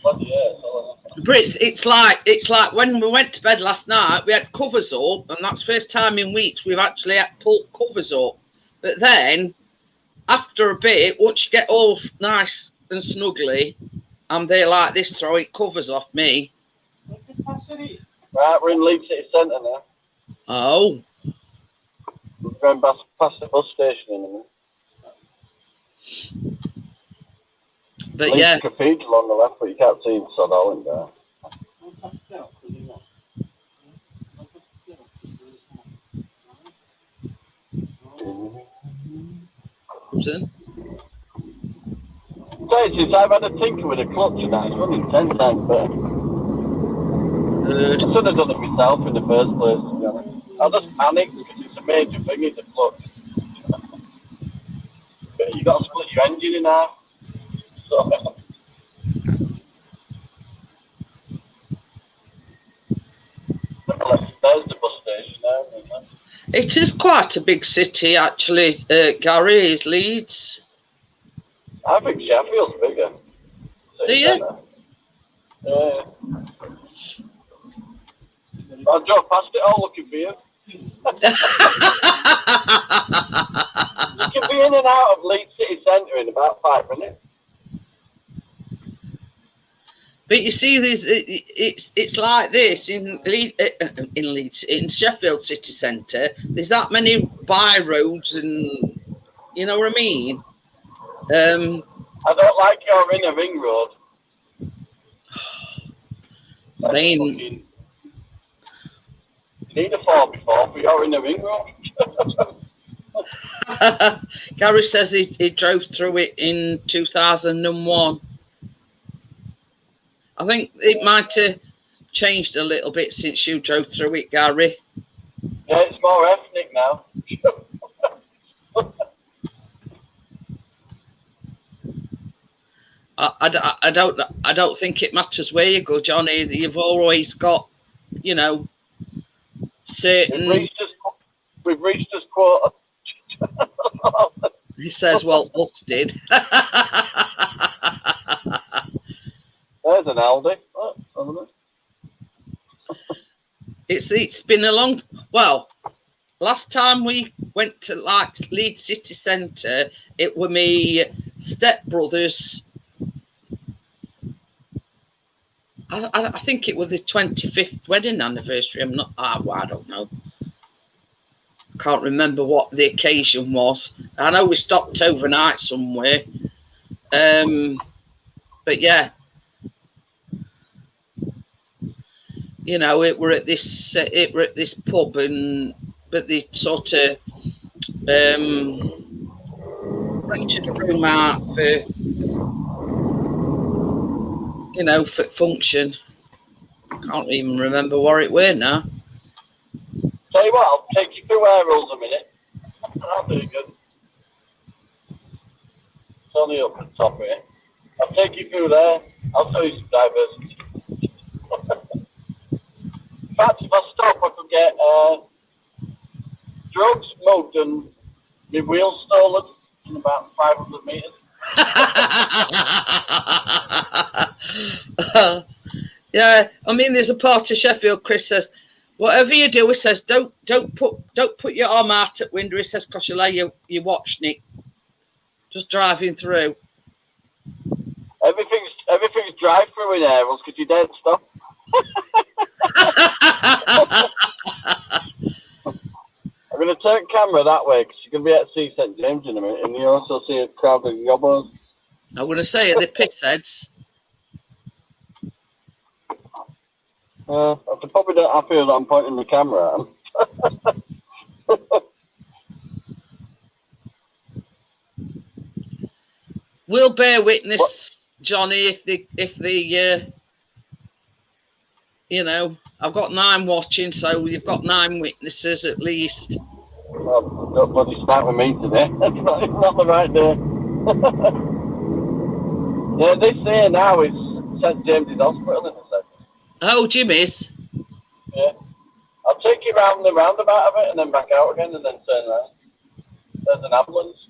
Bloody hell.
But it's like when we went to bed last night, we had covers up, and that's the first time in weeks we've actually had pulled covers up. But then, after a bit, once you get all nice and snuggly, I'm there like this, throwing covers off me.
Right, we're in Leeds City Centre now.
Oh.
We're going past the bus station in a minute.
But
Leeds
yeah.
Cathedral on the left, but you can't see Sod Holland there.
5,000.
Since I've had a tinker with a clutch and that, it's running 10 times better.
Good.
I should have done it myself in the first place, to be honest. I just panicked because it's a major thing, it's a clutch. But you got to split your engine in half. So, there's the bus station now, isn't it?
It is quite a big city, actually, Gary, is Leeds.
I think Sheffield's bigger.
Do you?
Yeah. I drove past it all looking for you. You can be in and out of Leeds City Centre in about 5 minutes.
But you see, it's like this in Leeds, in Sheffield city centre. There's that many by roads, and you know what I mean.
I don't like your inner ring road.
Main.
You need a 4x4 for your inner ring road.
Gary says he drove through it in 2001. I think it might have changed a little bit since you drove through it, Gary.
Yeah, it's more ethnic now.
I don't think it matters where you go, Johnny. You've always got, you know, certain.
We've reached this quota.
He says, "Well, busted."
There's an Aldi. Oh,
It's been a long. Well, last time we went to like Leeds City Centre, it were me stepbrothers. I think it was the 25th wedding anniversary. I don't know. Can't remember what the occasion was. I know we stopped overnight somewhere. But yeah, you know, it were at this pub, but they sort of rented a room out for, you know, for function. Can't even remember where it were now.
Tell you what, I'll take you through air rules a minute. That'll do good. It's only up at the top here. I'll take you through there. I'll show you some diversity. In fact, if I stop, I could get drugs, mugged, and my wheels stolen in about 500 metres.
Yeah, I mean, there's a part of Sheffield. Chris says, whatever you do, he says, don't put your arm out at window. He says, because you'll lay your watch, Nick. Just driving through.
Everything's drive-through in Airels because you don't stop. I'm going to turn camera that way because you're going to be able to see St James in a minute, and you also see a crowd of yobbos.
I'm going to say it, the piss heads.
I probably don't. I feel that I'm pointing the camera at them.
We'll bear witness, Johnny, if the you know, I've got 9 watching, so you've got 9 witnesses at least.
Well, don't bloody start with me today. It's not the right day. Yeah, this here now is St James's Hospital in a second.
Oh, Jimmy's.
Yeah. I'll take you round the roundabout of it and then back out again and then turn around. There's an ambulance.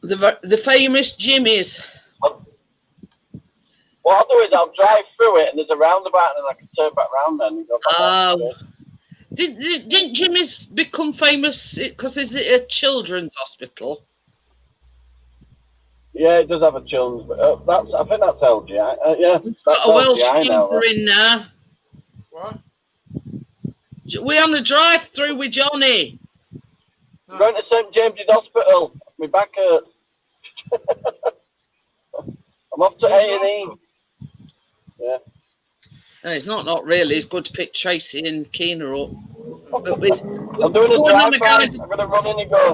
The famous Jimmy's.
What I'll do is I'll drive through it and there's a roundabout and then I can turn back round then and go back out.
Didn't Jimmy's become famous because is it a children's hospital?
Yeah, it does have a children's, but I think that's LGI. Yeah,
We've got a Welsh geezer in there.
What?
We're on a drive through with Johnny.
I'm going to St James's Hospital. My back hurts. I'm off to A&E. Yeah.
No, it's not really. It's good to pick Tracy and Keena up. But
I'm doing a
going on a
drive by.
guided,
I'm gonna run in and go.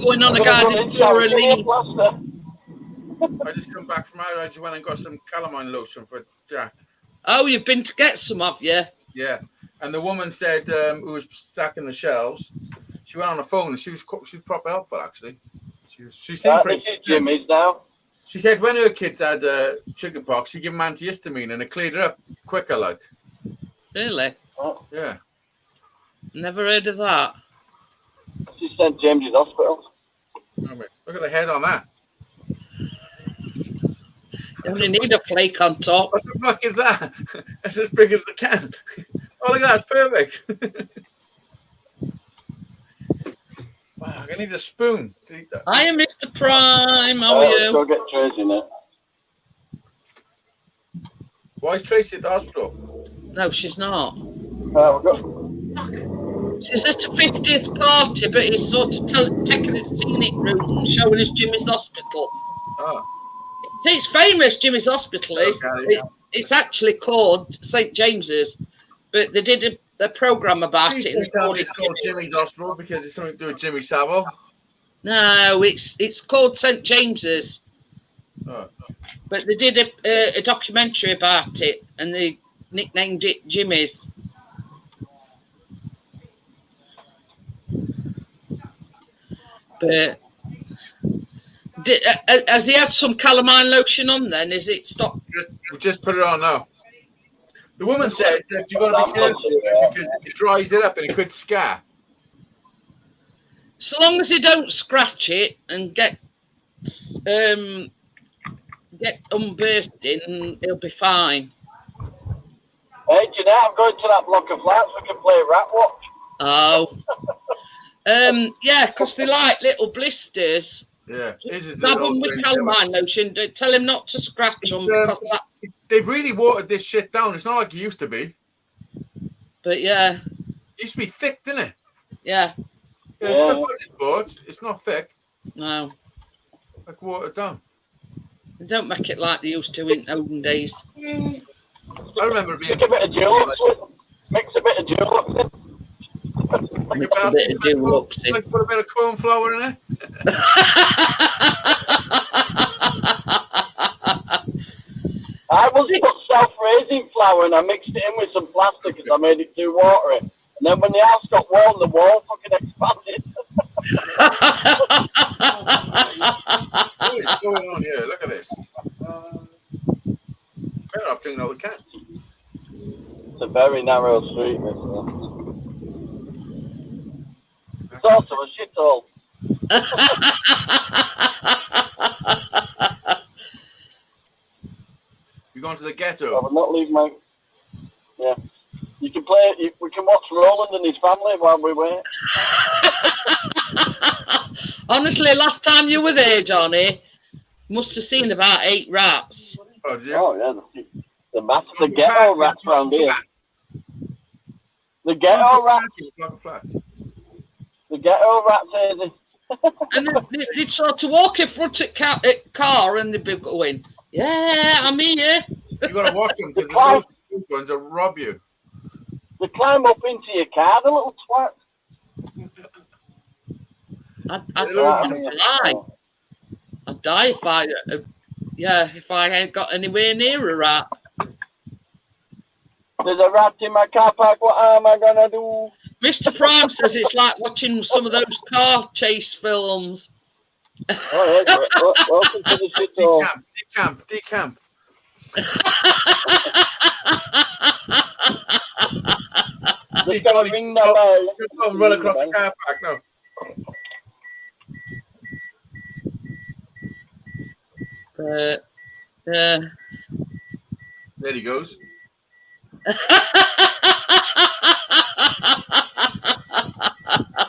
going on
I'm
a
gonna run
guided
into
tour of
Give me a
Lee.
plaster.
I just come back from out. I just went and got some calamine lotion for Jack.
Oh, you've been to get some, have you?
Yeah, and the woman said who was stacking the shelves. She went on the phone and she was proper helpful actually. She seemed
This
pretty.
is Jimmy's now.
She said when her kids had chicken pox, she gave them antihistamine and it cleared it up quicker. Like,
Really?
Oh,
yeah.
Never heard of that.
she sent James's hospital.
Look at the head on that.
You only need a flake on top.
What the fuck is that? That's as big as the can. Oh, look at that. It's perfect. Fuck, I need a spoon to eat that.
Hiya, Mr. Prime. How are
Let's go
you?
get Tracy now.
Why is Tracy at the hospital?
No, she's not.
We've got
She's at a 50th party, but he's sort of taking a scenic route and showing us Jimmy's hospital.
Oh,
See, it's famous, Jimmy's hospital is.
Okay,
It's actually called St. James's, but they did a programme about
please
it.
don't
And
tell me it's called Jimmy's Hospital because it's something to do with Jimmy Savile.
No, it's called St. James's,
Oh.
but they did a documentary about it and they nicknamed it Jimmy's. But has he had some calamine lotion on then? Is it stopped?
Just put it on now. The woman said that you've got to be careful because it dries it up and it could scar.
So long as you don't scratch it and get unbursting, it'll be fine.
Hey, do you know, I'm going to that block of flats. We can play Rat Watch.
Oh. Yeah, because they like little blisters.
Yeah. His is
Dab
an old
them with
green
calamine lotion. Tell him not to scratch them because that.
They've really watered this shit down. It's not like it used to be.
But yeah,
It used to be thick, didn't it?
yeah,
Yeah, the stuff I just bought, it's not thick.
no,
Like watered down.
they don't make it like they used to in olden days.
I remember it being
Mix a bit of Dulux. Mix a bit of Dulux in.
like
Mix a bit of Dulux in.
Like put a bit of corn flour in it.
I once put self-raising flour and I mixed it in with some plastic because I made it too watery. And then when the house got warm, the wall fucking expanded.
What is going on here? Look at this. Better off drinking all the can.
It's a very narrow street, this one. It's also a shithole.
You're going to the
I
ghetto.
would not leave my... Yeah. You can play... We can watch Roland and his family while we wait.
Honestly, last time you were there, Johnny, must have seen about 8 rats.
Oh, did you?
Oh, yeah. The ghetto rats round here. The ghetto rats.
Block of flats.
The ghetto rats here.
And they'd sort of walk in front of car and they'd be going, yeah, I'm here.
You got to watch them because
Climb.
those ones will rob you.
They climb up into your car, the little twat.
I'd die if I had got anywhere near a rat.
There's a rat in my car park. What am I gonna do?
Mr. Prime says it's like watching some of those car chase films.
Oh, yeah, welcome to the shithole.
Decamp.
Just gotta ring the bell.
Don't run across the car park now.
Yeah.
There he goes.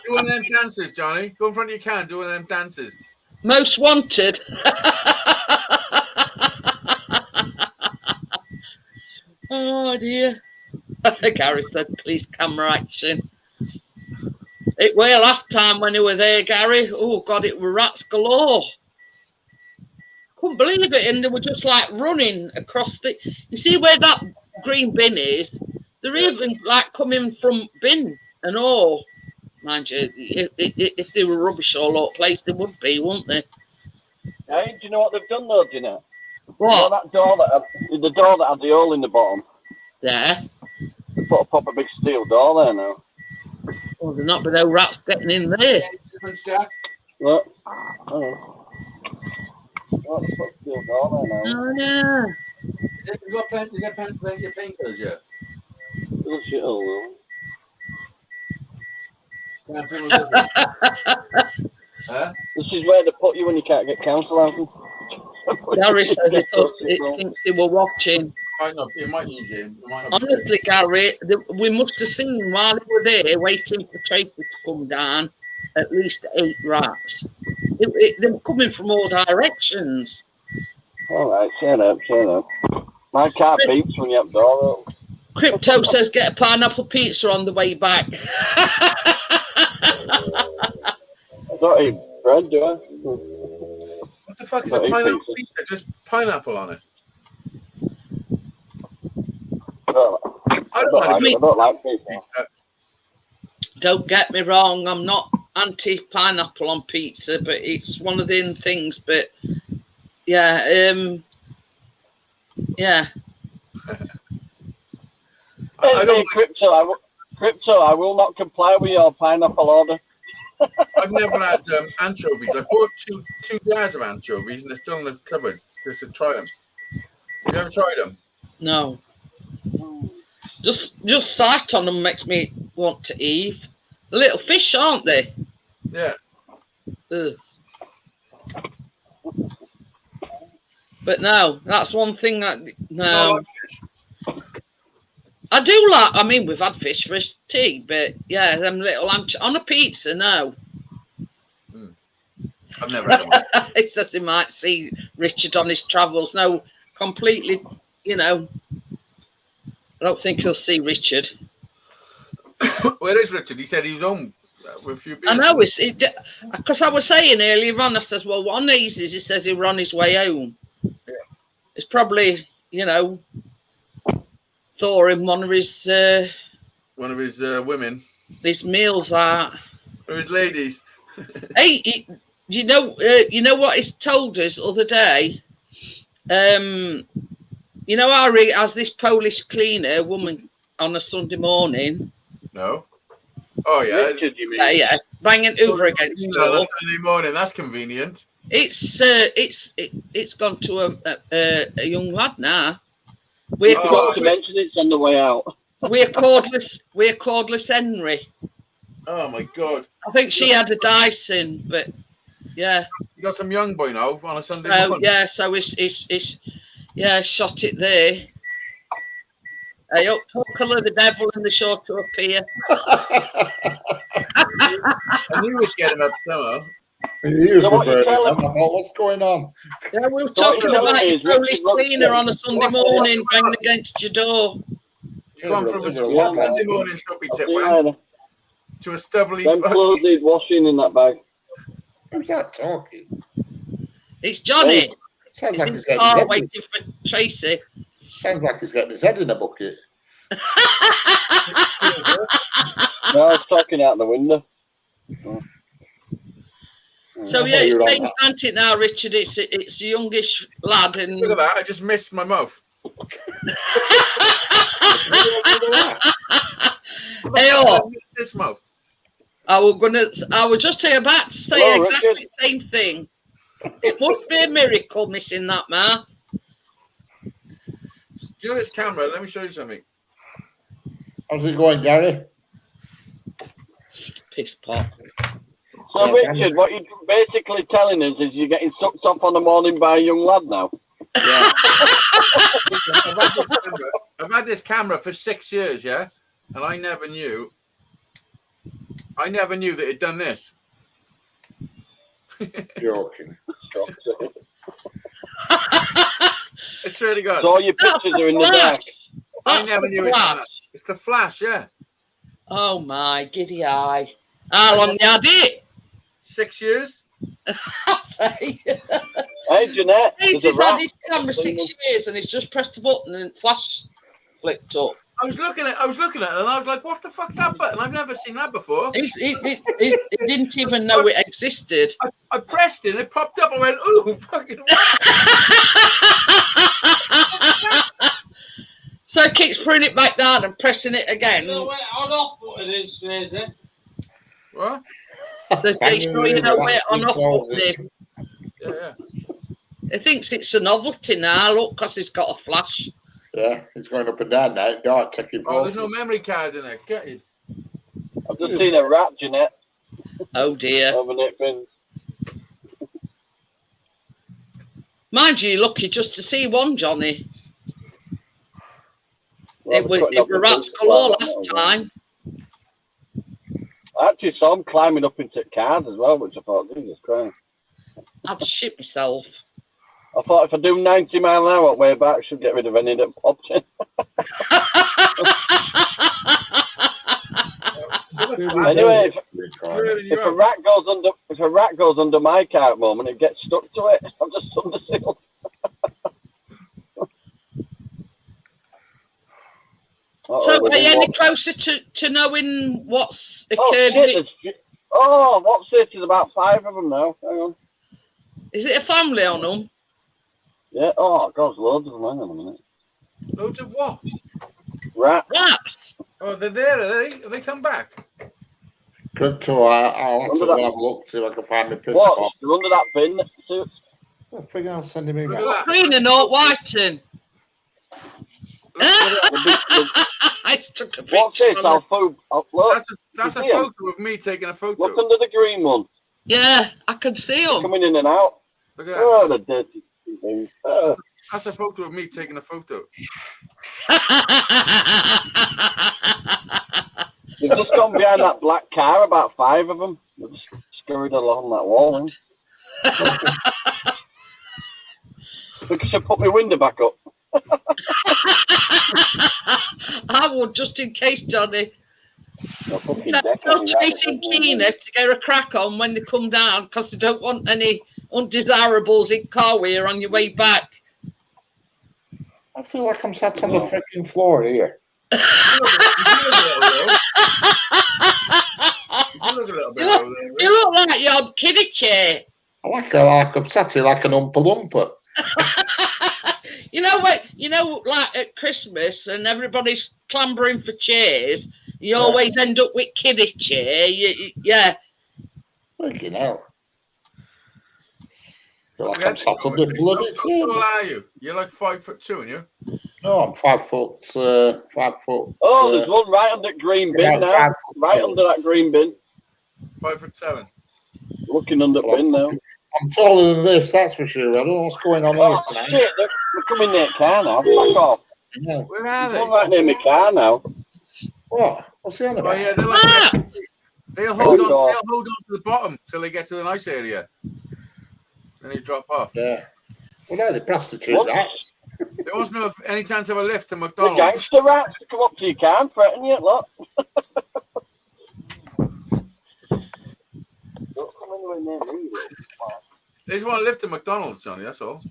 Do one of them dances, Johnny. Go in front of your car and do one of them dances.
Most wanted. Oh dear. Gary said, please camera action. It were last time when you were there, Gary. Oh God, it were rats galore. Couldn't believe it, and they were just like running across the. You see where that green bin is, they're even like coming from bin and all. Mind you, if they were rubbish all over the place, they would be, wouldn't they?
Hey, do you know what they've done though, do you know? You know
What?
that door the door that had the hole in the bottom?
There.
They put a proper big steel door there now.
Oh, there's not been no rats getting in there.
Difference, Jack.
Look. Oh. Look, they put a steel door there now.
Oh, yeah.
Is there plenty of painkillers yet?
Little shit hole
Can't feel no difference. Huh?
This is where they put you when you can't get council housing.
Gary says he thinks they were watching.
I know, it might ease you. It might not be
Honestly, Gary, we must have seen while they were there waiting for Tracy to come down at least 8 rats. They were coming from all directions.
All right, shut up. My car beeps when you have door open.
Crypto says get a pineapple pizza on the way back.
I don't eat bread, do I?
What the fuck is a
Don't eat
pineapple
pizza.
pizza? Just pineapple on it.
I don't like pizza.
Pizza.
Don't get me wrong, I'm not anti-pineapple on pizza, but it's one of them things. But yeah, yeah.
I don't like,
Crypto, I will not comply with your pineapple order.
I've never had anchovies. I bought two jars of anchovies and they're still in the cupboard just to try them. Have you ever tried them?
No. Just sight on them makes me want to eat. The little fish, aren't they?
Yeah.
Ugh. But no, that's one thing that no. I do like. I mean, we've had fish for tea, but yeah, them little on a pizza. No,
I've never had one.
he says he might see Richard on his travels. No, completely. You know, I don't think he'll see Richard.
Where is Richard? He said he was home with a few beers.
I know it's because I was saying earlier on. I says, well, one of these is he says he were on his way home.
Yeah.
It's probably throwing one of his
women.
His meals out.
Or his ladies.
Hey, you know what he's told us the other day. You know how he has this Polish cleaner woman on a Sunday morning.
No. Oh yeah.
Richard, you mean?
Yeah, banging over against the door.
Sunday morning. That's convenient.
It's gone to a young lad now. We're
To mention it's on the way out.
We're cordless Henry.
Oh my god.
I think she had a Dyson, but yeah.
You got some young boy now on a Sunday morning.
Yeah, so it's shot it there. Hey, up Huckle of the devil and the shore to appear.
I knew we'd get him up somehow.
He is
So
the
what you're
burning
telling-
man. I thought, what's going on?
Yeah, we were
So what
talking
you're
about
telling me
your
is Richard
Polish
looks
cleaner on a
good.
Sunday morning banging against your door.
You've gone from a
Yeah,
Sunday morning shopping
I'll
tip
see you later.
to a stubbly
Them clothes need washing in that bag.
Who's that talking?
It's Johnny.
Sounds
He's
like
in
he's
the
getting his
car
head.
waiting for Tracy.
Sounds like he's getting his head in a bucket.
No, I was talking out the window.
So
I
yeah,
thought
it's
you were on
changed, hasn't it now, Richard? It's a youngish lad, and
Look at that, I just missed my mouth.
hey, oh,
This mouth.
I was just about to say
Hello,
exactly
Richard.
the same thing. It must be a miracle missing that man.
Do you know this camera? Let me show you something.
How's it going, Gary?
Piss pot.
So,
Yeah,
Richard, what you're basically telling us is you're getting sucked off on the morning by a young lad now.
Yeah. I've had this camera for 6 years, yeah? And I never knew that it'd done this.
Joking.
It's really good.
So all your pictures are in the dark.
I
That's
never
the
knew it.
flash.
It's the flash, yeah.
Oh my giddy eye. How long you had it?
6 years.
Hey, Jeanette,
He's
there's a
had
rat.
his camera 6 years and he's just pressed a button and flashed flipped up.
I was looking at it, and I was like, "What the fuck's that button? I've never seen that before."
It didn't even know it existed.
I pressed it, and it popped up. I went, "Ooh, fucking!"
So it keeps putting it back down and pressing it again.
No, wait, on off button is Fraser.
What?
So it's showing a way on off button.
Yeah.
It thinks it's a novelty now, look, because it's got a flash.
Yeah, it's going up and down now. Dark taking
Oh, there's no
photos.
memory card in it. Get it.
I've just seen a rat, Jeanette,
Oh dear.
over it bins.
Mind you, you're lucky just to see one, Johnny.
Well,
It was rats galore last time.
I actually saw him climbing up into cars as well, which I thought, Jesus Christ.
I'd shit myself.
I thought if I do 90 mile an hour way back, I should get rid of any that popped in. Anyway, if a rat goes under my car at the moment, it gets stuck to it. I'm just under seal.
So are you any closer to knowing what's occurred?
What's this? There's about 5 of them now. Hang on.
Is it a family on them?
Yeah. Oh, God, there's loads of them. Hang on a minute.
Loads of what?
Rats.
Oh, they're there. Are they? Have they come back?
Good to I'll have to go and have a look, see if I can find my piss
What?
pot.
They're under that bin. Suits.
I think I'll send him in.
Look at that.
Green and not whiten.
The
I took a picture.
What's this?
on
Look.
That's a
You see 'em?
photo of me taking a photo.
Look under the green one.
Yeah, I can see them.
Coming in and out.
Look at that.
Oh, the dirty things.
That's a photo of me taking a photo.
They've just gone behind that black car, about 5 of them. They've just scurried along that wall. Because I put my window back up.
I would, just in case, Johnny.
No, fucking
Tell
definitely
Tracy and Keena to get a crack on when they come down, because they don't want any undesirables in car wear on your way back.
I feel like I'm sat on the freaking floor here.
You look a little bit over there.
You look like you're on kiddie chair.
Like I've sat here like an Oompa Loompa.
You know what? You know, like at Christmas, and everybody's clambering for chairs. You always end up with kiddie chair. Yeah.
Freaking hell. Feel like
Yeah,
I'm sat on the bloody
How tall
table.
are you? You're like 5'2", aren't you?
No, I'm 5 foot. 5 foot.
Oh, there's one right under the green bin
about
now.
5 foot
Right
tall.
under that green bin.
5'7".
Looking under the bin now.
I'm taller than this, that's for sure. I don't know what's going on here
Oh,
tonight.
shit. They're coming near the car now. Fuck off.
Yeah.
Where are they?
They're right near my car now.
What? What's he on
Oh
about?
yeah, they're
Ah!
like, they'll hold on.
God.
They'll hold on to the bottom till they get to the nice area. Then they drop off.
Yeah. Well, no, they prostitute
What?
rats.
There was no any chance of a lift to
The
McDonald's.
gangster rats come up to your car and threaten you, look. Don't come anywhere near me.
They just want to lift to McDonald's, Johnny. That's all.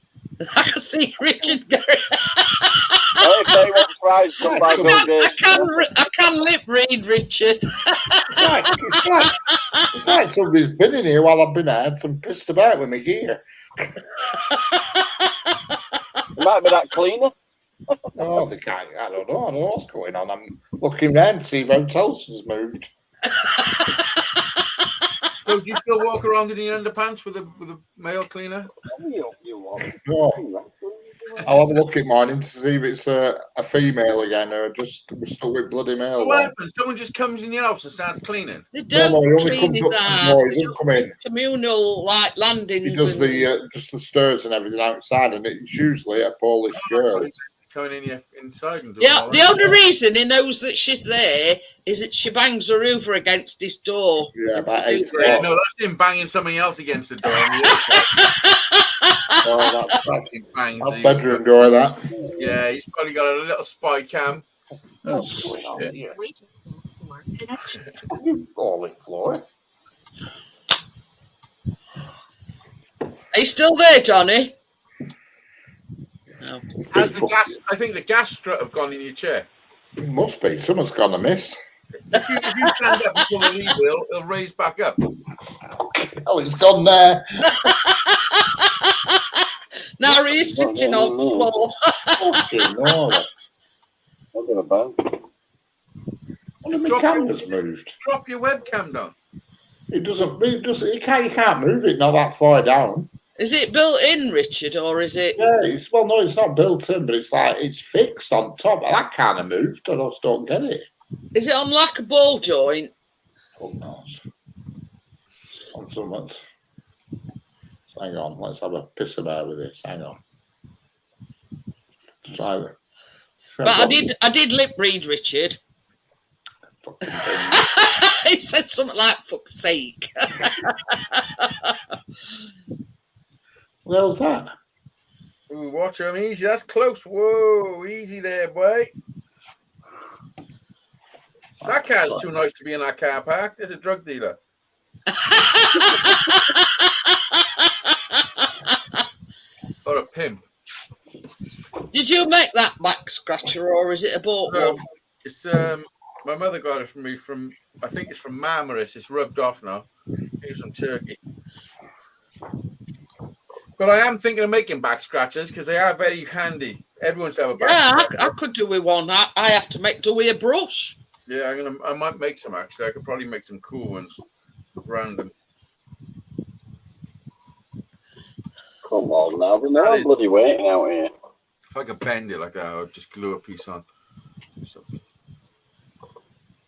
I can see Richard going.
Hey, if they want fries, come by Bill Gates.
I can lip read, Richard.
It's like somebody's been in here while I've been out and pissed about with my gear.
It might be that cleaner.
Oh, they can't. I don't know what's going on. I'm looking round to see if hotels has moved.
So do you still walk around in your underpants with a male cleaner?
You want.
No, I'll have a look at mine to see if it's a female again or just we're still with bloody male.
What
one.
happens? Someone just comes in your house and starts cleaning.
They
No,
don't
he only
clean
comes
his
up to the
ass.
door. He
They
doesn't
just
come in.
communal like landings.
He does
and-
just the stairs and everything outside, and it's usually a Polish girl.
Coming in your inside and doing
Yeah,
all
the
that.
only reason he knows that she's there is that she bangs her over against his door.
Yeah, about 8
Great.
o'clock.
No, that's him banging something else against the door. On the other side.
Oh, that's
He bangs
that's
the-
bedroom door. That.
Yeah, he's probably got a little spy cam.
What's going on here? Falling floor.
Are you still there, Johnny? No.
It's been
Has the gas? I think the gas strut have gone in your chair.
It must be. Someone's gone amiss.
If you stand up and pull the lever, it'll raise back up.
Oh, it's gone there.
Now he's sitting on the floor.
Fucking hell.
I'll give a bang.
One of my cameras moved.
Drop your webcam down.
It doesn't. You can't move it. Not that far down.
Is it built in, Richard, or is it?
Yeah. No, it's not built in, but it's like it's fixed on top. That kind of moved. I just don't get it.
Is it on like a ball joint?
Who knows? On something. Hang on. Let's have a piss about with this. Hang on. Try it.
But I did lip read, Richard.
Fucking thing.
He said something like "fuck's sake."
What the hell's that?
Ooh, watch him easy. That's close. Whoa, easy there, boy. That car's too nice to be in that car park. There's a drug dealer. Or a pimp.
Did you make that back scratcher, or is it a bought one?
It's my mother got it from me from, I think it's from Marmaris. It's rubbed off now. It's from Turkey. But I am thinking of making back scratchers because they are very handy. Everyone's have a back scratcher.
I could do with one. I have to do with a brush.
Yeah, I might make some actually. I could probably make some cool ones. Random.
Come on now, but now I'm bloody waiting out here.
If I could bend it like that, I would just glue a piece on.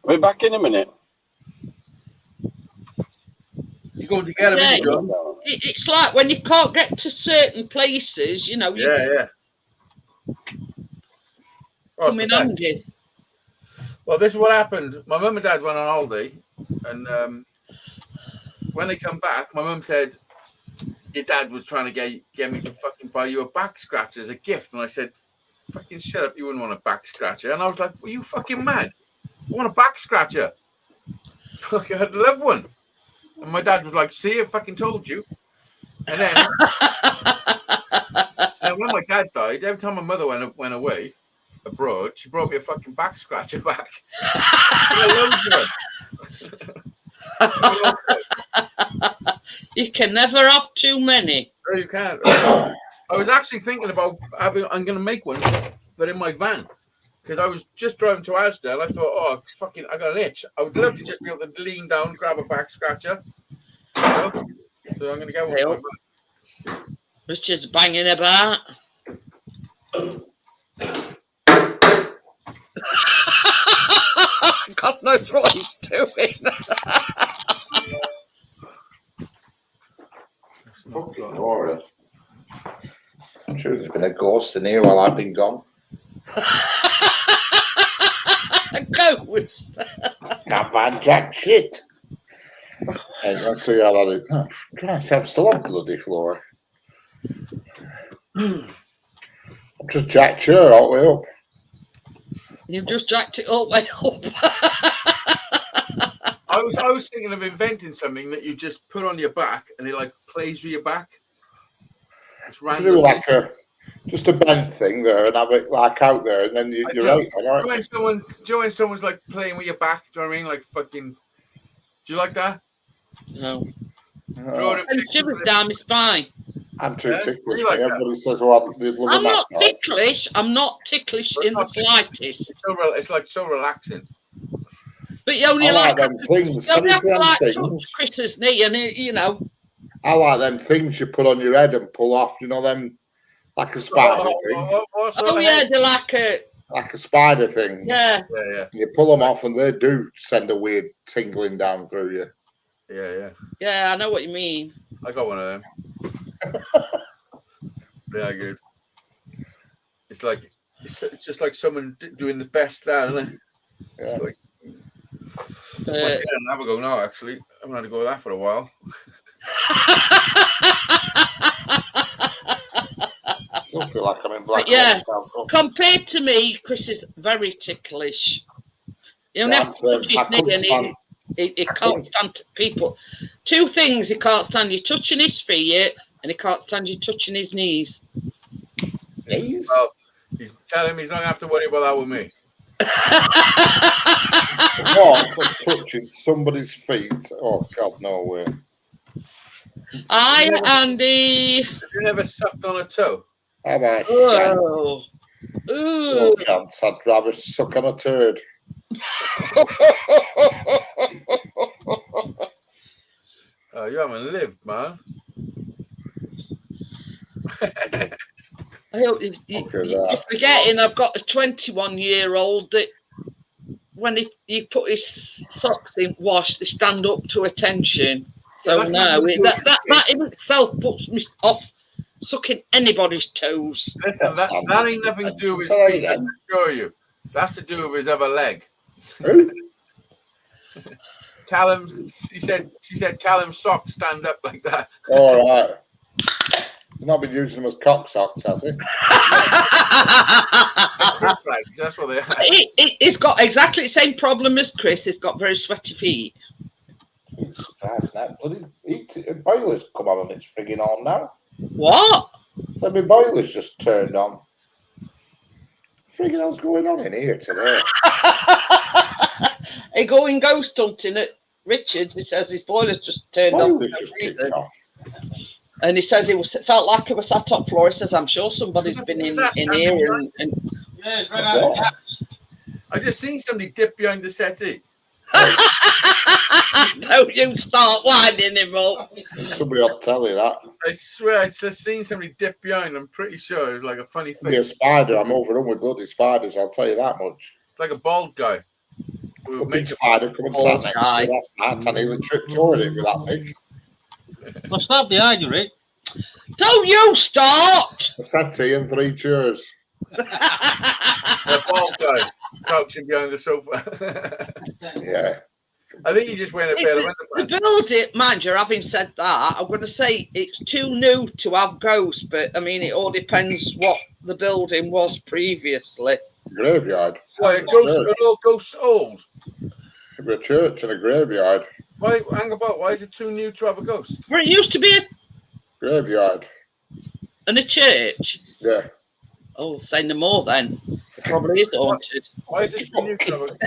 We're back in a minute.
You're going to get them,
Yeah.
John?
It's like when you can't get to certain places, you know.
Yeah.
Come in handy.
Well, this is what happened. My mum and dad went on holiday, and when they come back, my mum said, your dad was trying to get me to fucking buy you a back scratcher as a gift. And I said, fucking shut up, you wouldn't want a back scratcher. And I was like, were you fucking mad? I want a back scratcher. Fuck, I'd love one. And my dad was like, see, I fucking told you. And then and when my dad died, every time my mother went away abroad, she brought me a fucking back scratcher back.
You can never have too many.
No, you can't. I was actually thinking about I'm going to make one for in my van. Because I was just driving to Asda and I thought, oh, fucking, I got an itch. I would love to just be able to lean down, grab a back scratcher. You know? So I'm going to get one.
Yep. Richard's banging about. God knows what he's doing.
Fucking horror. I'm sure there's been a ghost in here while I've been gone.
Ghost.
Can't find jack shit. And let's see how that is. Oh, Christ, I'm still on bloody floor. I've just jacked her all the way up.
You've just jacked it all the way up.
I was thinking of inventing something that you just put on your back and it like plays with your back. It's random.
Do like just a bent thing there and have it like out there, and then you're right.
Do you know when someone's like playing with your back? Do you know what I mean? Like fucking. Do you like that?
No.
No,
And shivers down my spine.
I'm too ticklish.
Like
everybody says, "Well, they'd love
I'm
a
not
massage."
ticklish. I'm not ticklish in the slightest.
It's like so relaxing.
But you only
I like
like
them things.
you only have to like
Things.
touch Chris's knee, and you know.
I like them things you put on your head and pull off. You know them, like a spider thing.
Oh yeah, they're
Like a spider thing.
yeah.
Yeah.
You pull them off, and they do send a weird tingling down through you.
Yeah.
Yeah, I know what you mean.
I got one of them. Yeah, good. It's like it's just like someone doing the best there, isn't it?
Yeah.
It's like, I can't have a go now. Actually, I'm gonna go with that for a while.
I still feel like I'm in black.
But yeah, compared to me, Chris is very ticklish. You only have to touch his knee, and he can't stand people. Two things he can't stand: you touching his feet, and he can't stand you touching his knees.
Knees?
Well, Tell him he's not going to have to worry about that with me.
What for touching somebody's feet? Oh God, no way.
Hi, Andy.
Have you never sucked on a toe?
How about
Oh.
no
Ooh.
chance? I'd rather suck on a turd.
Oh, you haven't lived, man.
I hope you're forgetting I've got a 21-year-old that when he put his socks in wash, they stand up to attention. So
That's
no,
what you do.
that in itself puts me off sucking anybody's toes.
Listen, that ain't nothing to do with his
Sorry,
feet, I
then.
can assure you. That's to do with his other leg.
Who?
Callum, she said Callum's socks stand up like that.
All right. He's not been using them as cock socks, has he?
His legs, that's what they are.
He's got exactly the same problem as Chris. He's got very sweaty feet.
Christ, that bloody boiler's come on and it's frigging on now.
What?
So my boiler's just turned on. Frigging hell's going on in here today?
He going ghost hunting at Richard's. He says his boiler's just turned on.
Boiler's just kicked off.
And he says felt like it was sat top floor. He says, I'm sure somebody's been in here. And
Yeah, it's right
What's
out of
that?
caps.
I just seen somebody dip behind the settee.
don't you start winding him up.
Somebody will tell you that.
I swear, I just seen somebody dip behind. I'm pretty sure it was like a funny
Be a
face,
spider. I'm overrun with bloody spiders. I'll tell you that much.
like a bald guy.
A big spider come and sat next to me last night. I nearly tripped over it with that big.
What's that behind you, Rick?
Don't you start.
A settee and 3 chairs.
A bald guy crouching behind the sofa.
Yeah.
I think he just went a bit of
The building, mind you, having said that, I'm going to say it's too new to have ghosts, but I mean, it all depends what the building was previously.
Graveyard.
Why, a ghost, are all ghosts old?
It'd be a church and a graveyard.
Why, hang about, why is it too new to have a ghost?
Where it used to be
Graveyard.
a church.
Yeah.
Oh, say no more then. It probably is haunted.
Why is it too new to have a ghost?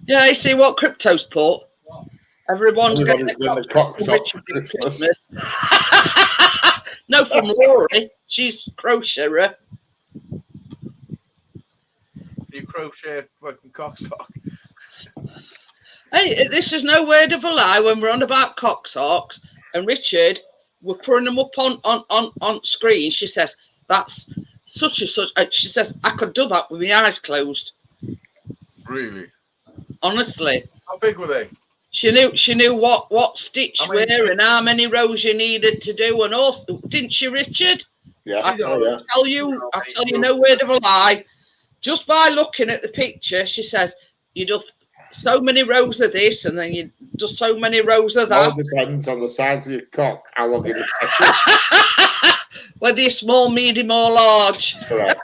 Yeah, you see what Crypto's put? Everyone's getting
Everybody's getting a cock sock
Richard
for
this
Christmas.
No, from Laurie. She's crocheter.
You crochet a fucking cocksock.
Hey, this is no word of a lie when we're on about cocksocks and Richard, we're putting them up on screen. She says, that's such and such. She says, I could do that with my eyes closed.
Really?
Honestly.
How big were they?
She knew what stitch
How many
where and how many rows you needed to do and all. Didn't she, Richard?
Yeah.
I
Oh, yeah.
tell you no word of a lie. Just by looking at the picture, she says, you do so many rows of this and then you do so many rows of
All
that.
depends on the size of your cock, how long it takes.
Whether you're small, medium or large
Correct.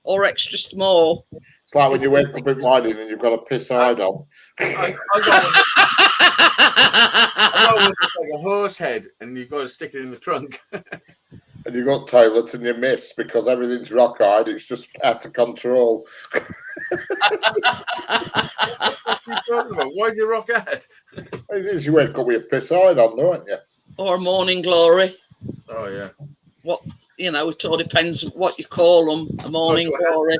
or extra small.
It's like when you wake up in the morning and you've got a piss hide on.
I got one that's like a horse head and you've got to stick it in the trunk.
And you've got toilets and you miss because everything's rock hard. It's just out of control.
What are you talking about? Why is it rock head?
It is, you wake up with a piss hide on, don't you?
Or morning glory.
Oh, yeah.
What, it all depends what you call them. A morning glory.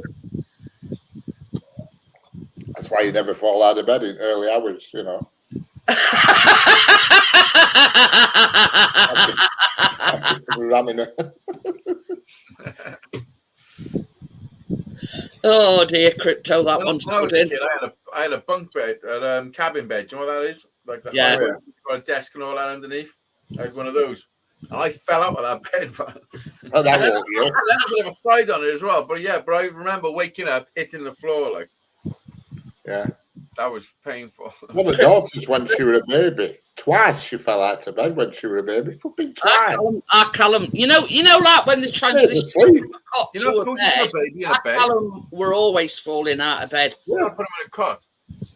That's why you never fall out of bed in early hours, Running.
Oh dear, Crypto, that one's
When I was
good
a
in.
kid, I had a bunk bed, cabin bed. Do you know what that is? Like the
Yeah.
got a desk and all that underneath. I had one of those. And I fell out of that bed.
Oh, that won't you.
I had a bit of a slide on it as well. But I remember waking up, hitting the floor. Like,
Yeah.
that was painful.
One of the daughters, when she was a baby, twice she fell out of bed when she was a baby. Fucking twice.
Our Callum, you know, like when they
Stayed
transition
asleep.
from a cot
You're not
to a
supposed to put
bed,
a baby in a
our
bed.
Callum were always falling out of bed.
You gotta put him in a cot.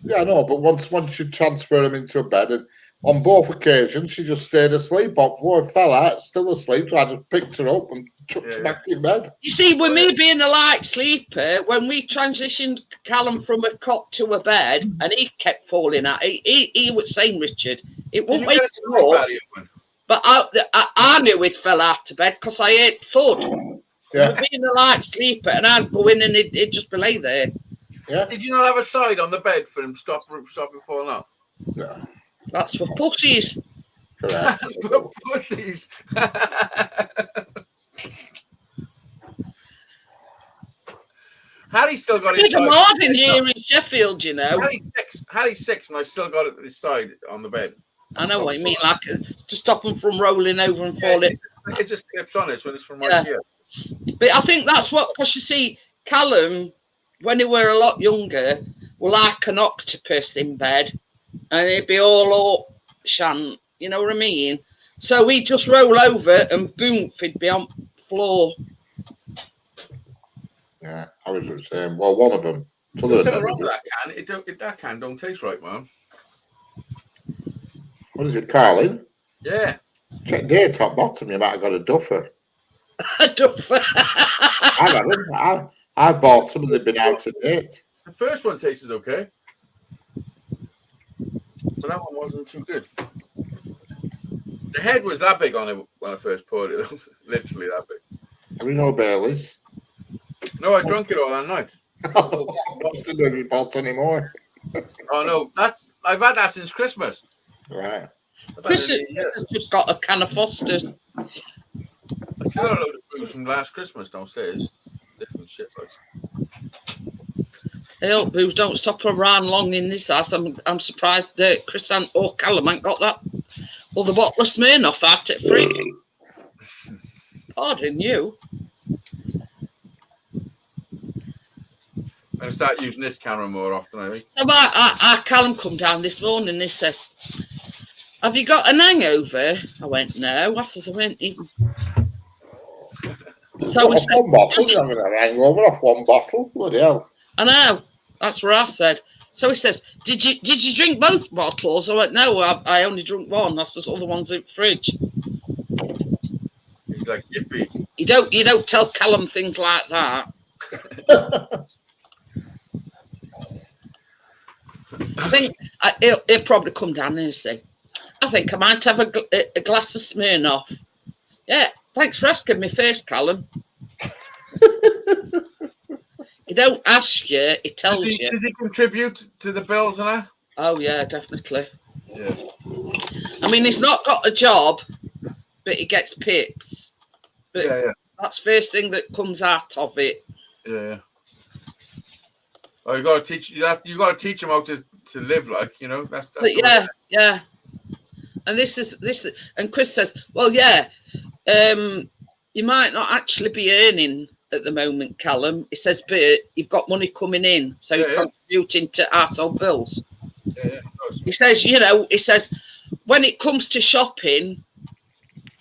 Yeah, I know, but once you transfer him into a bed, and on both occasions she just stayed asleep on the floor, fell out, still asleep. So I just picked her up and chucked her back in bed.
You see, with me being a light sleeper, when we transitioned Callum from a cot to a bed, and he kept falling out, he was saying, Richard, it
Did
won't
you
wake
get a
him
sleep
up,
out of you?
but I knew he'd fell out of bed because I heard thud.
Yeah,
With being a light sleeper, and I'd go in and he'd just be lay there.
yeah.
Did you not have a side on the bed for him stopping falling off?
No,
That's for pussies.
correct.
That's for pussies. Harry's still got his
Big
side.
Marvin here in Sheffield, you know.
Harry's 6, and I still got it this side on the bed.
I know what you mean, like to stop him from rolling over and
Yeah,
falling.
it just clips on it when it's from right
Yeah.
here.
But I think that's what, because you see, Callum, when he were a lot younger, were like an octopus in bed, and he'd be all up, shan't, you know what I mean? So he'd just roll over and boom, he'd be on the floor.
Yeah, I was just saying. Well, one of them.
There's something wrong with that can. That can don't taste right, man.
What is it, Carlin?
Yeah.
Check their top bottom. You might have got a duffer.
I don't-
I haven't. I bought some and they've been out of date.
The first one tasted okay, but that one wasn't too good. The head was that big on it when I first poured it, though. Literally that big.
Have you no Baileys?
No, I drank it all that night.
What's the dirty pots anymore?
Oh no, I've had that since Christmas.
Right.
I've had
Chris
it in a year.
has just got a can of Foster's.
I still got a load of booze from last Christmas downstairs. Different shit, like.
Hey, up, booze don't stop around long in this house. I'm surprised that Chris or Callum ain't got that. Well, the bottle of Smirnoff out at fridge. Pardon you.
I'm gonna start using this camera more often, I think.
So I Callum come down this morning and he says, "Have you got an hangover?" I went, "No." I says, "I went even." So we
Off
said,
one bottle, you're having a hangover off one bottle. Bloody hell.
"I know." That's what I said. So he says, "Did you drink both bottles?" I went, "No, I only drunk one." That's the other one's in the fridge.
He's like, yippee.
You don't tell Callum things like that. I think he'll probably come down and say, "I think I might have a glass of Smirnoff." Yeah, thanks for asking me first, Callum. He don't ask you, he tells you.
Does he contribute to the bills and that?
Oh yeah, definitely.
Yeah.
I mean, he's not got a job, but he gets pips. But
Yeah.
that's the first thing that comes out of it.
Yeah. Oh, you got to teach. You got to teach them how to live, like, you know. That's
But yeah. And this is, and Chris says, "Well, yeah, you might not actually be earning at the moment, Callum." He says, "But you've got money coming in, so you're contributing to household bills."
Yeah.
He says, you know, when it comes to shopping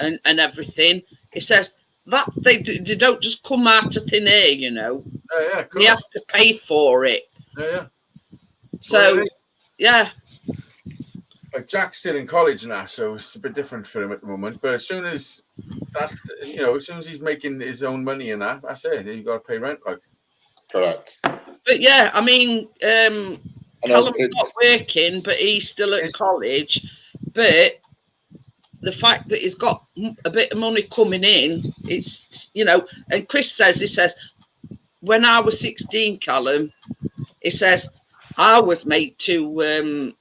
and everything, he says that they don't just come out of thin air, you know.
Yeah. Of course.
You have to pay for it.
Yeah.
So, yeah.
Like Jack's still in college now, so it's a bit different for him at the moment. But as soon as he's making his own money and that's it. You got to pay rent, like.
Correct.
But yeah, I mean, Callum's
kids.
not working, but he's still at college. But the fact that he's got a bit of money coming in, it's, you know, and Chris says, he says, when I was 16, Callum, he says, I was made to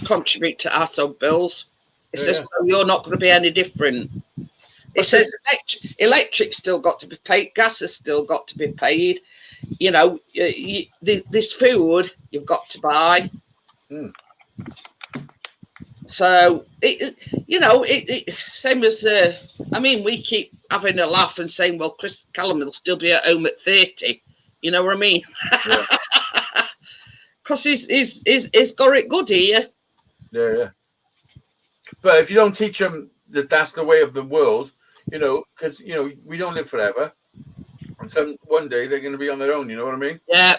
contribute to household bills. He says, "So you're not going to be any different." He says, electric's still got to be paid, gas has still got to be paid. You know, this food you've got to buy. So it same as I mean, we keep having a laugh and saying, "Well, Callum will still be at home at 30." You know what I mean? Because he's got it good here.
Yeah. But if you don't teach them that that's the way of the world, you know, because, you know, we don't live forever. some one day they're going to be on their own. You know what I mean?
Yeah,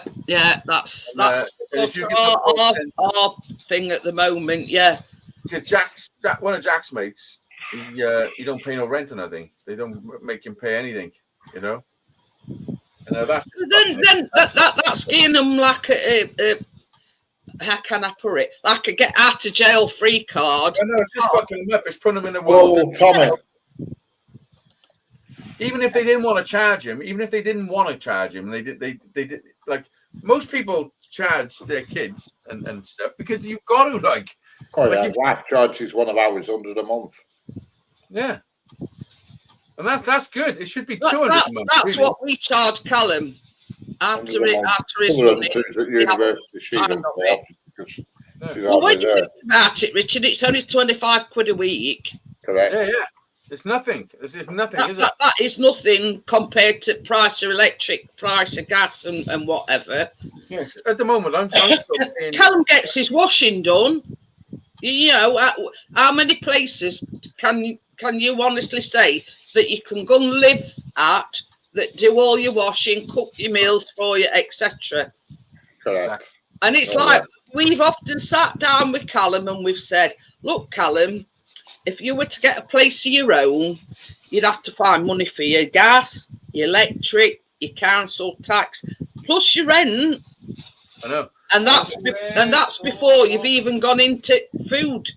that's
And if you get the
our thing at the moment. Yeah,
because one of Jack's mates, he don't pay no rent or nothing. They don't make him pay anything. You know. And
then that's giving them like a how can I put it? Like a get out of jail free card.
No, it's just fucking them up. It's putting them in the world.
Oh, Tommy.
Even if they didn't want to charge him, they did like most people charge their kids and stuff because you've got to like.
Oh yeah, wife charges one of ours $100 a month.
Yeah, and that's good. It should be 200 a month.
That's
really.
what we charge Callum after his money.
At university, she don't pay off because she's
Well, when
already
you
there.
think about it, Richard, it's only 25 quid a week.
Correct.
Yeah. It's nothing. It's nothing, is it?
That is nothing compared to price of electric, price of gas, and whatever.
Yeah. At the moment, I'm still paying.
Callum gets his washing done. You know, how many places can you honestly say that you can go and live at that do all your washing, cook your meals for you, etc.
Correct.
And it's like we've often sat down with Callum and we've said, look, Callum, if you were to get a place of your own, you'd have to find money for your gas, your electric, your council tax, plus your rent.
I know.
And that's before you've even gone into food.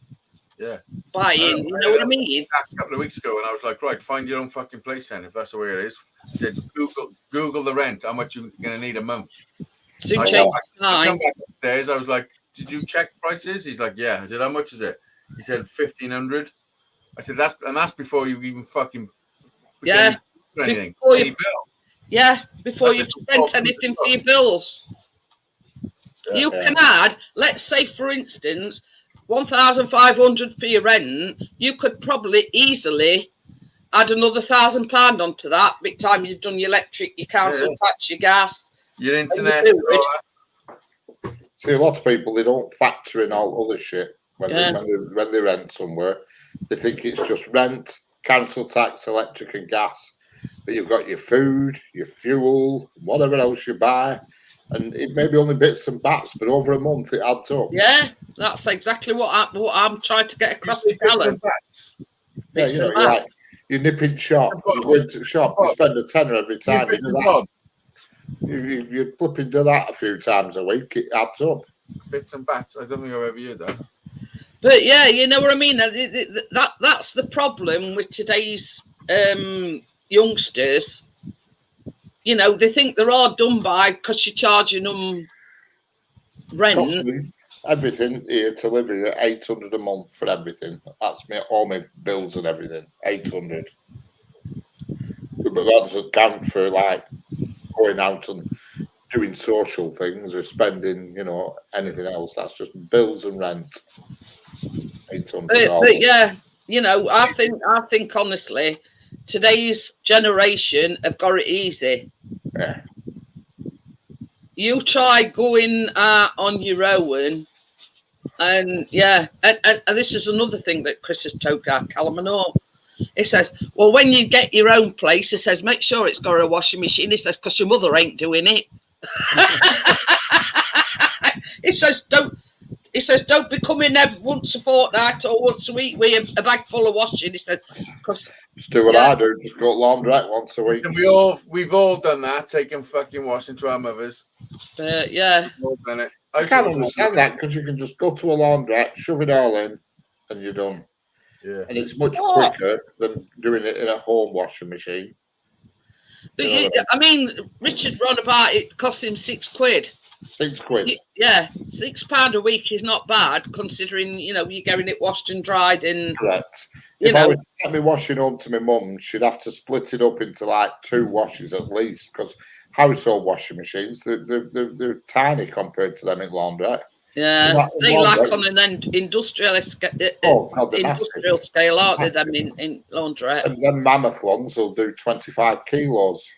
Yeah.
Buying, you know what I mean?
A couple of weeks ago, and I was like, right, find your own fucking place then, if that's the way it is. I said, Google the rent, how much you're going to need a month.
Soon
I
change
come back upstairs, I was like, did you check prices? He's like, yeah. I said, how much is it? He said, 1,500. I said, that's before you even fucking
yeah.
anything.
Before
any
you,
bills.
yeah, before
That's
you've
just
spent anything for your bills.
Yeah.
You can add, let's say, for instance, 1,500 for your rent. You could probably easily add another £1,000 onto that. Big time you've done your electric, your council tax, your gas,
your internet.
See, a lot of people, they don't factor in all other shit when they rent somewhere. They think it's just rent, council tax, electric and gas. But you've got your food, your fuel, whatever else you buy. And it may be only bits and bats, but over a month it adds up.
Yeah, that's exactly what I'm trying to get across to Callum.
Yeah, you know, like you nip in shop, you go into the shop, you spend a tenner every time. You flip into that a few times a week, it adds up.
Bits and bats. I don't think I've ever heard that.
But yeah, you know what I mean? That's the problem with today's youngsters. You know, they think they're all done by because you're charging them rent.
Everything here to live here, 800 a month for everything. That's me, all my bills and everything, 800. But that doesn't count for like going out and doing social things or spending, you know, anything else. That's just bills and rent. 800.
But yeah, you know, I think honestly, today's generation have got it easy.
Yeah.
You try going on your own, and yeah, and this is another thing that Chris has told Callum and all. He says, well, when you get your own place, he says, make sure it's got a washing machine. He says, because your mother ain't doing it. He says, don't be coming once a fortnight or once a week with a bag full of washing. He said, because
just do what I do, just go to laundrette once a week.
And we've all done that, taking fucking washing to our mothers.
Yeah.
We've all done it.
I can't understand that because you can just go to a laundrette, shove it all in, and you're done.
Yeah.
And it's much quicker than doing it in a home washing machine.
But I mean, Richard ran about it cost him £6.
£6.
Yeah, £6 a week is not bad considering, you know, you're getting it washed and dried and
correct. If I was to take my washing home to my mum, she'd have to split it up into like 2 washes at least because household washing machines, they're tiny compared to them in laundrette.
Yeah, they like on an industrial scale, aren't they? Them in laundrette.
And then mammoth ones will do 25 kilos.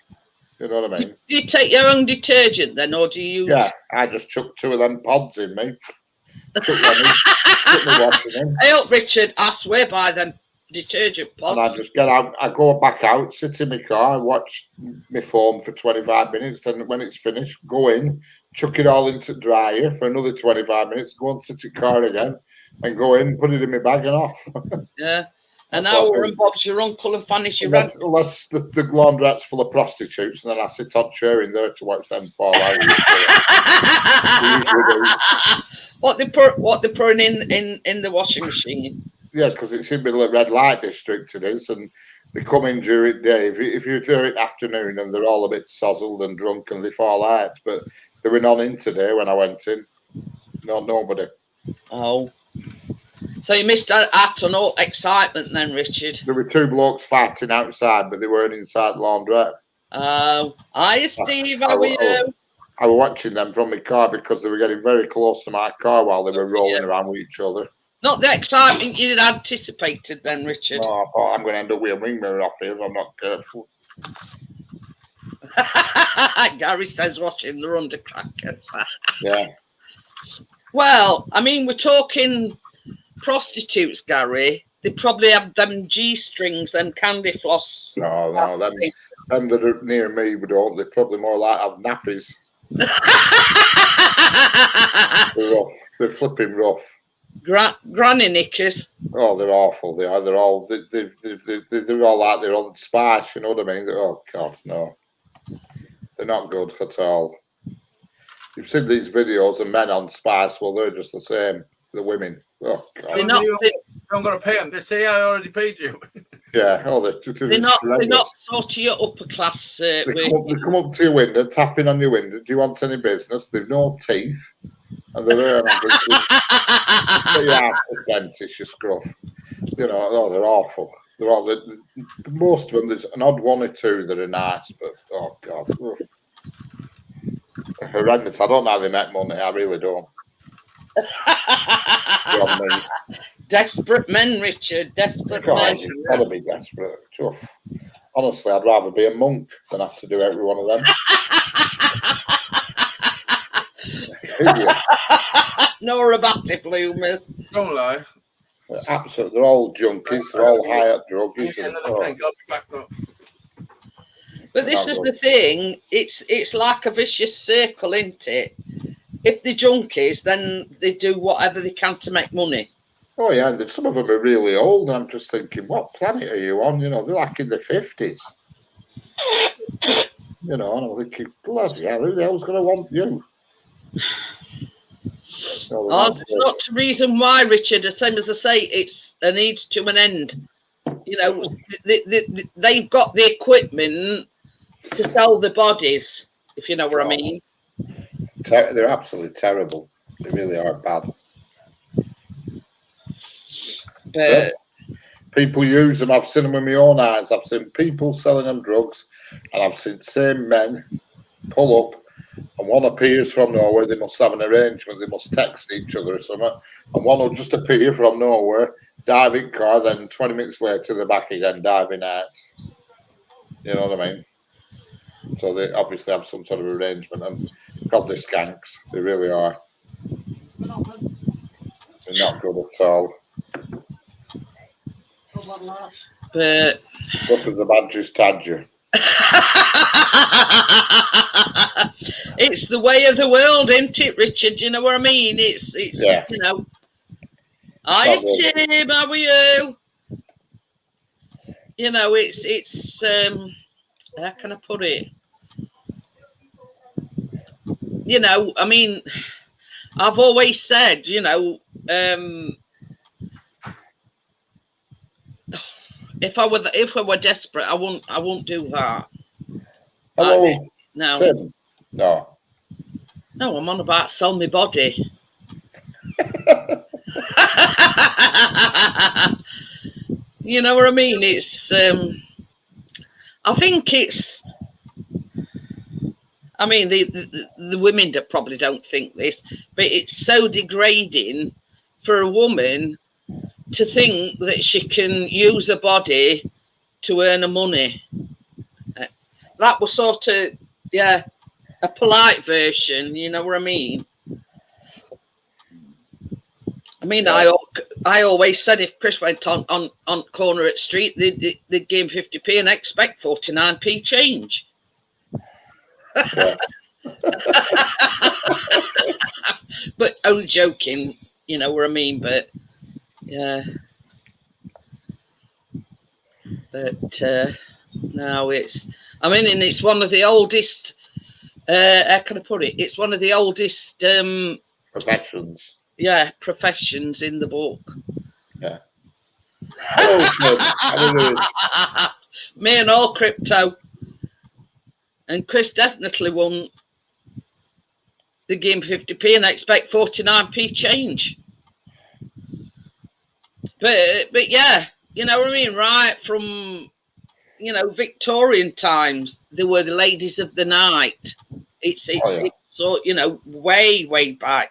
You know what I mean?
Do you take your own detergent then, or do you use...
Yeah, I just chuck 2 of them pods in, mate. Chuck them in, put my washing in.
Hey, up, Richard, I swear by them detergent
And I
pots.
just get out, I go back out, sit in my car, watch my phone for 25 minutes. Then when it's finished, go in, chuck it all into the dryer for another 25 minutes, go and sit in the car again, and go in, put it in my bag and off.
Yeah. An
That's what I
hour
do.
and Bob's your uncle and Fanny's your aunt.
Unless the laundrette's full of prostitutes, and then I sit on chair in there to watch them fall out.
What they putting in the washing machine?
Yeah, because it's in the middle of red light district, it is, and they come in during the day. If you're there in the afternoon and they're all a bit sozzled and drunk and they fall out, but there were none in today when I went in. No, nobody.
Oh. So you missed out on all excitement then, Richard.
There were two blokes fighting outside, but they weren't inside the laundrette.
Oh. Hiya, Steve. How are you?
I was watching them from my car because they were getting very close to my car while they were rolling around with each other.
Not the excitement you'd anticipated then, Richard.
No, I thought I'm going to end up with a wing mirror off here if I'm not careful.
Gary says watching the undercrackers.
Yeah.
Well, I mean, we're talking prostitutes, Gary. They probably have them G-strings, them candy floss.
No, them that are near me don't. They're probably more like have nappies. They're rough. They're flipping rough.
Granny knickers.
Oh, they're awful. They are. They're all. They're all like they're on spice. You know what I mean? Oh God, no. They're not good at all. You've seen these videos of men on spice. Well, they're just the same. The women. Oh God.
They're not.
I'm going to pay them. They say I already paid you.
Yeah. Oh,
They're not sort of your upper class.
They come up to your window, tapping on your window. Do you want any business? They've no teeth, and they're there. And I'm thinking, you ask the dentist, you scruff. You know, oh, they're awful. They're all. Most of them. There's an odd one or two that are nice, but oh God, horrendous. I don't know how they make money. I really don't.
Desperate men, Richard. Desperate men.
You've got to be desperate. Tough. Honestly, I'd rather be a monk than have to do every one of them.
No rabbati bloomers.
Don't lie.
Absolutely, they're all junkies. They're all high up druggies.
Yeah, I'll be back up.
But this is the thing. It's like a vicious circle, isn't it? If they're junkies, then they do whatever they can to make money.
Oh yeah, and some of them are really old, and I'm just thinking, what planet are you on? You know, they're like in their 50s. You know, and I'm thinking, bloody hell, who the hell's going to want you?
It's not the reason why, Richard. The same as I say, it's a needs to an end. You know, they've got the equipment to sell the bodies, if you know what I mean.
They're absolutely terrible. They really are bad.
But
people use them. I've seen them with my own eyes. I've seen people selling them drugs, and I've seen same men pull up, and one appears from nowhere. They must have an arrangement. They must text each other or something, and one will just appear from nowhere, dive in car, then 20 minutes later they're back again, diving out. You know what I mean? So they obviously have some sort of arrangement, and God, they're skanks. They really are. They're not good at all.
But
What was the badger's tadger?
it's the way of the world, isn't it, Richard? You know what I mean? It's
Yeah.
You know. Hi, Tim. How are you? You know, it's how can I put it? You know, I mean, I've always said, you know, if I were desperate, I wouldn't do that.
Hello,
No,
Tim. No.
no, I'm on about sell my body. You know what I mean? It's I think it's. I mean, the women that probably don't think this, but it's so degrading for a woman to think that she can use her body to earn her money. That was sort of, yeah, a polite version, you know what I mean? I mean, I always said if Chris went on corner at street, they'd give him 50p and expect 49p change.
Yeah.
But only joking, you know what I mean? But yeah. But no, it's, I mean, and it's one of the oldest, how can I put it? It's one of the oldest
Professions.
yeah, professions in the book.
Yeah. Hello, Tim. How are you doing?
Me and all crypto. And Chris definitely won the game 50p and I expect 49p change. But yeah, you know what I mean? Right from, you know, Victorian times, there were the ladies of the night. It's so, you know, way back.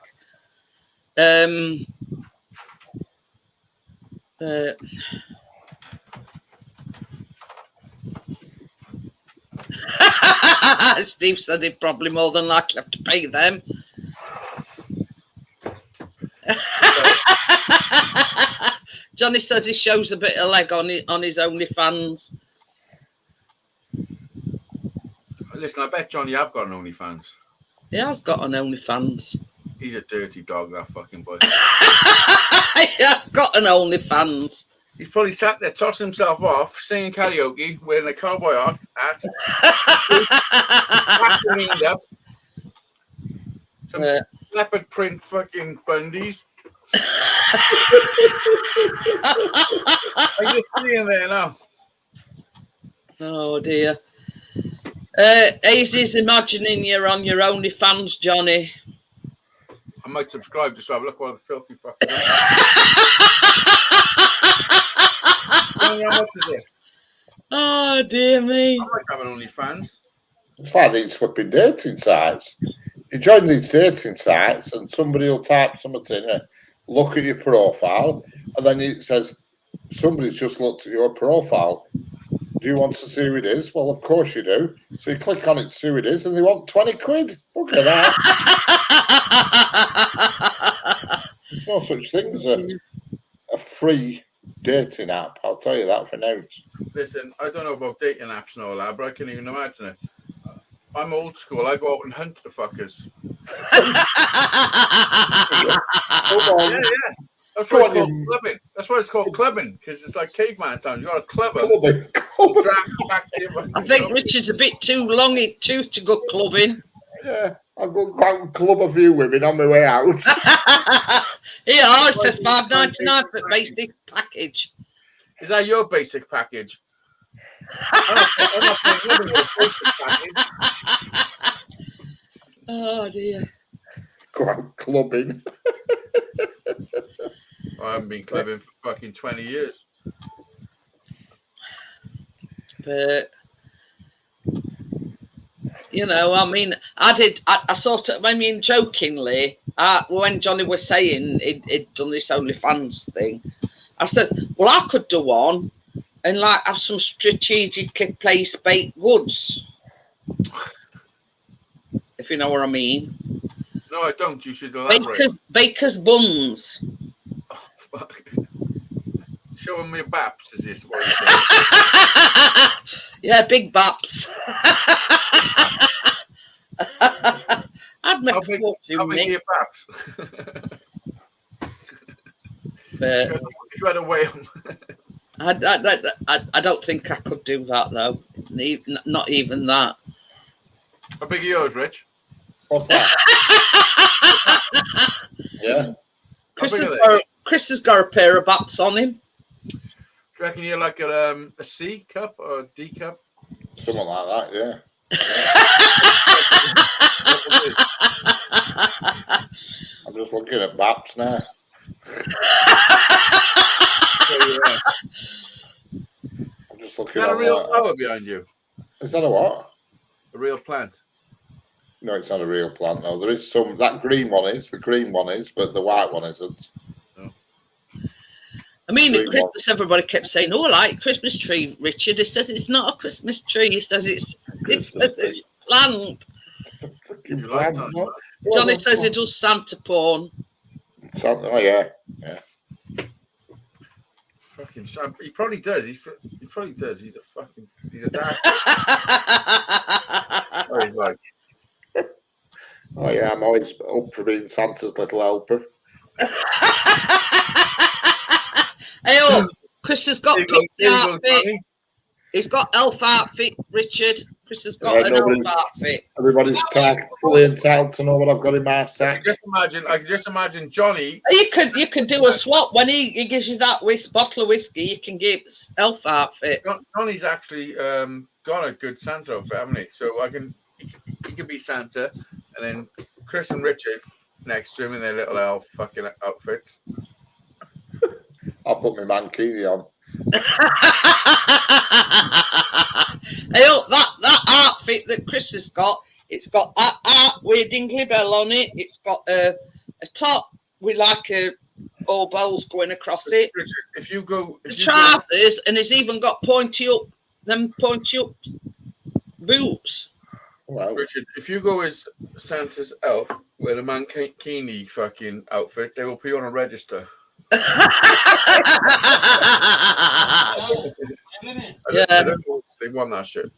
Steve said he'd probably more than likely have to pay them. Johnny says he shows a bit of leg on his OnlyFans.
Listen, I bet Johnny have got an OnlyFans.
He has got an OnlyFans.
He's a dirty dog, that fucking boy.
He has got an OnlyFans.
He's probably sat there tossing himself off, singing karaoke, wearing a cowboy hat, cleaned up, some leopard print fucking bundies. I just see him there now.
Oh dear. Aisy's imagining you're on your OnlyFans, Johnny.
I might subscribe just to have a look at all the filthy fucking. How much is it?
Oh dear me.
I like having OnlyFans.
It's like these flipping dating sites. You join these dating sites and somebody will type something in it, look at your profile, and then it says, somebody's just looked at your profile. Do you want to see who it is? Well, of course you do. So you click on it to see who it is, and they want 20 quid. Look at that. There's no such thing as a free dating app. I'll tell you that for now.
Listen, I don't know about dating apps and all that, but I can even imagine it. I'm old school. I go out and hunt the fuckers.
Come on.
Yeah. That's why it's called clubbing. That's why it's called clubbing, because it's like caveman times. You got a clubber.
Clubbing.
I think Richard's a bit too long in tooth to go clubbing.
Yeah, I'm going to club a few women on my way out.
Yeah, it says $5.99 for basic package.
Is that your basic package? I'm not paying nothing for the basic package.
Oh dear.
Go out clubbing.
I haven't been clubbing for fucking 20 years.
But you know, I mean, I sort of, I mean, jokingly, when Johnny was saying he'd done this OnlyFans thing, I said, well, I could do one and like have some strategically placed baked goods, if you know what I mean.
No, I don't. You should elaborate.
Baker's buns.
Oh, fuck. Showing me baps, is this what you're saying?
Yeah, big baps. I'd make
How
a
big
fortune,
are your baps?
But
If you had a whale.
I don't think I could do that though. Not even that.
How big are yours, Rich?
What's that? Yeah.
Chris has got a pair of baps on him.
Do you reckon you're like a C cup or a D cup?
Something like that, yeah. I'm just looking at Baps now. I'm just looking
Is that
at
a real flower behind you?
Is that a what?
A real plant?
No, it's not a real plant. No, there is some. That green one is. The green one is, but the white one isn't.
I mean,
Green
at Christmas, everybody kept saying, "Oh, I like Christmas tree, Richard." He says it's not a Christmas tree. He says it's plant.
You like that?
Johnny says he does Santa porn.
Oh yeah.
Fucking he probably does. He probably does. He's a dad. Oh, he's like,
Oh yeah, I'm always up for being Santa's little helper.
Hey, oh, Chris has got
here you
pixie
go,
outfit.
Tommy.
He's got elf outfit, Richard. Chris has got
Yeah,
an elf
nobody's-
outfit.
Everybody's fully entitled to know what I've got in my
I
sack.
can just imagine Johnny.
You could do a swap when he gives you that bottle of whiskey. You can give elf outfit.
Johnny's actually got a good Santa outfit, haven't he? So he could be Santa, and then Chris and Richard next to him in their little elf fucking outfits.
I'll put my mankini on.
Hey, oh, that outfit that Chris has got, it's got art with a dingley bell on it. It's got a top with like all bells going across it.
Richard, if you go,
Trousers, and it's even got pointy up boots.
Well,
Richard, if you go as Santa's elf with a mankini fucking outfit, they will put you on a register.
Yeah.
I don't know if they want that shit.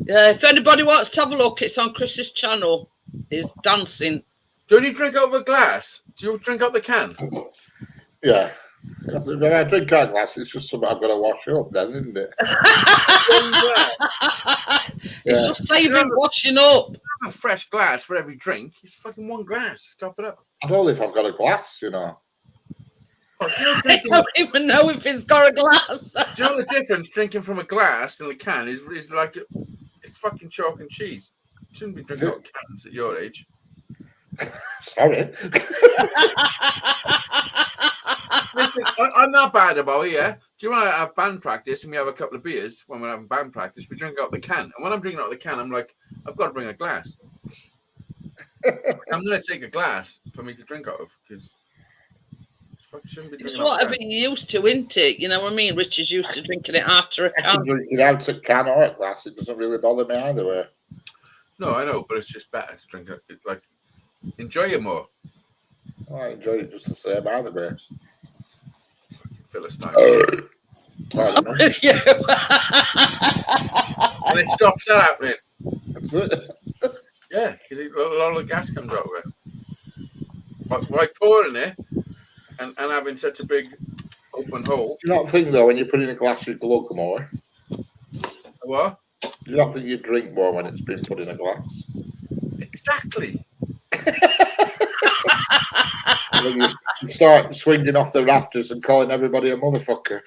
Yeah, if anybody wants to have a look, it's on Chris's channel. He's dancing.
Don't you drink out of a glass? Do you drink out the can?
yeah. When I drink out glass, it's just something I've got to wash up then, isn't it?
It's
Yeah.
just saving washing up.
A fresh glass for every drink. It's fucking one glass. Top it up.
I don't know if I've got a glass, you know.
Oh, do you know
I
drinking-
don't even know if it's got a glass.
Do you know the difference? Drinking from a glass and a can is like it's fucking chalk and cheese. You shouldn't be drinking out of cans at your age.
Sorry.
Listen, I'm not bad about it, yeah. Do you want to have band practice and we have a couple of beers when we're having band practice? We drink out the can, and when I'm drinking out the can, I'm like, I've got to bring a glass. I'm gonna take a glass for me to drink out of because shouldn't be
It's
drinking out of
whatever
the can.
you're used to, isn't it? You know what I mean? Richard's used to drinking it after a
I can
can.
drink it out of can or a glass. It doesn't really bother me either way.
No, I know, but it's just better to drink it. Like, enjoy it more.
I enjoy it just the same either way.
Philistine.
Pardon me.
And it stops that happening.
That's it.
Yeah, because a lot of the gas comes out of it. But by pouring it and having such a big open hole,
Do you not think though when you put in a glass you glug more?
what?
Do you not think you drink more when it's been put in a glass?
Exactly.
And then you start swinging off the rafters and calling everybody a motherfucker.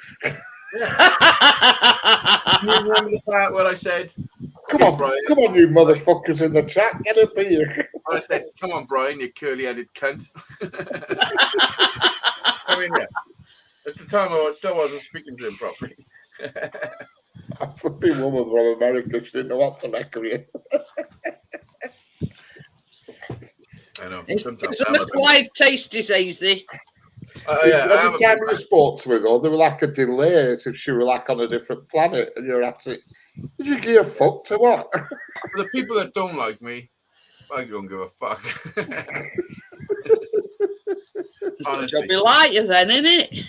You remember the part where I said,
Come on,
Brian.
come on, you motherfuckers in the chat, get a beer.
I said, come on, Brian, you curly-headed cunt. I mean, yeah. At the time, I still wasn't speaking to him properly.
A flipping woman from America, she didn't know what to make of you.
I know.
It's
Sometimes
an acquired taste disease.
yeah, I am
Every
a
time
big
you
fan.
spoke to her, though, there was like a delay as if she were like on a different planet and you're at it. Did you give a fuck to what?
For the people that don't like me, I don't give a fuck. Honestly.
It'll be like you then, innit?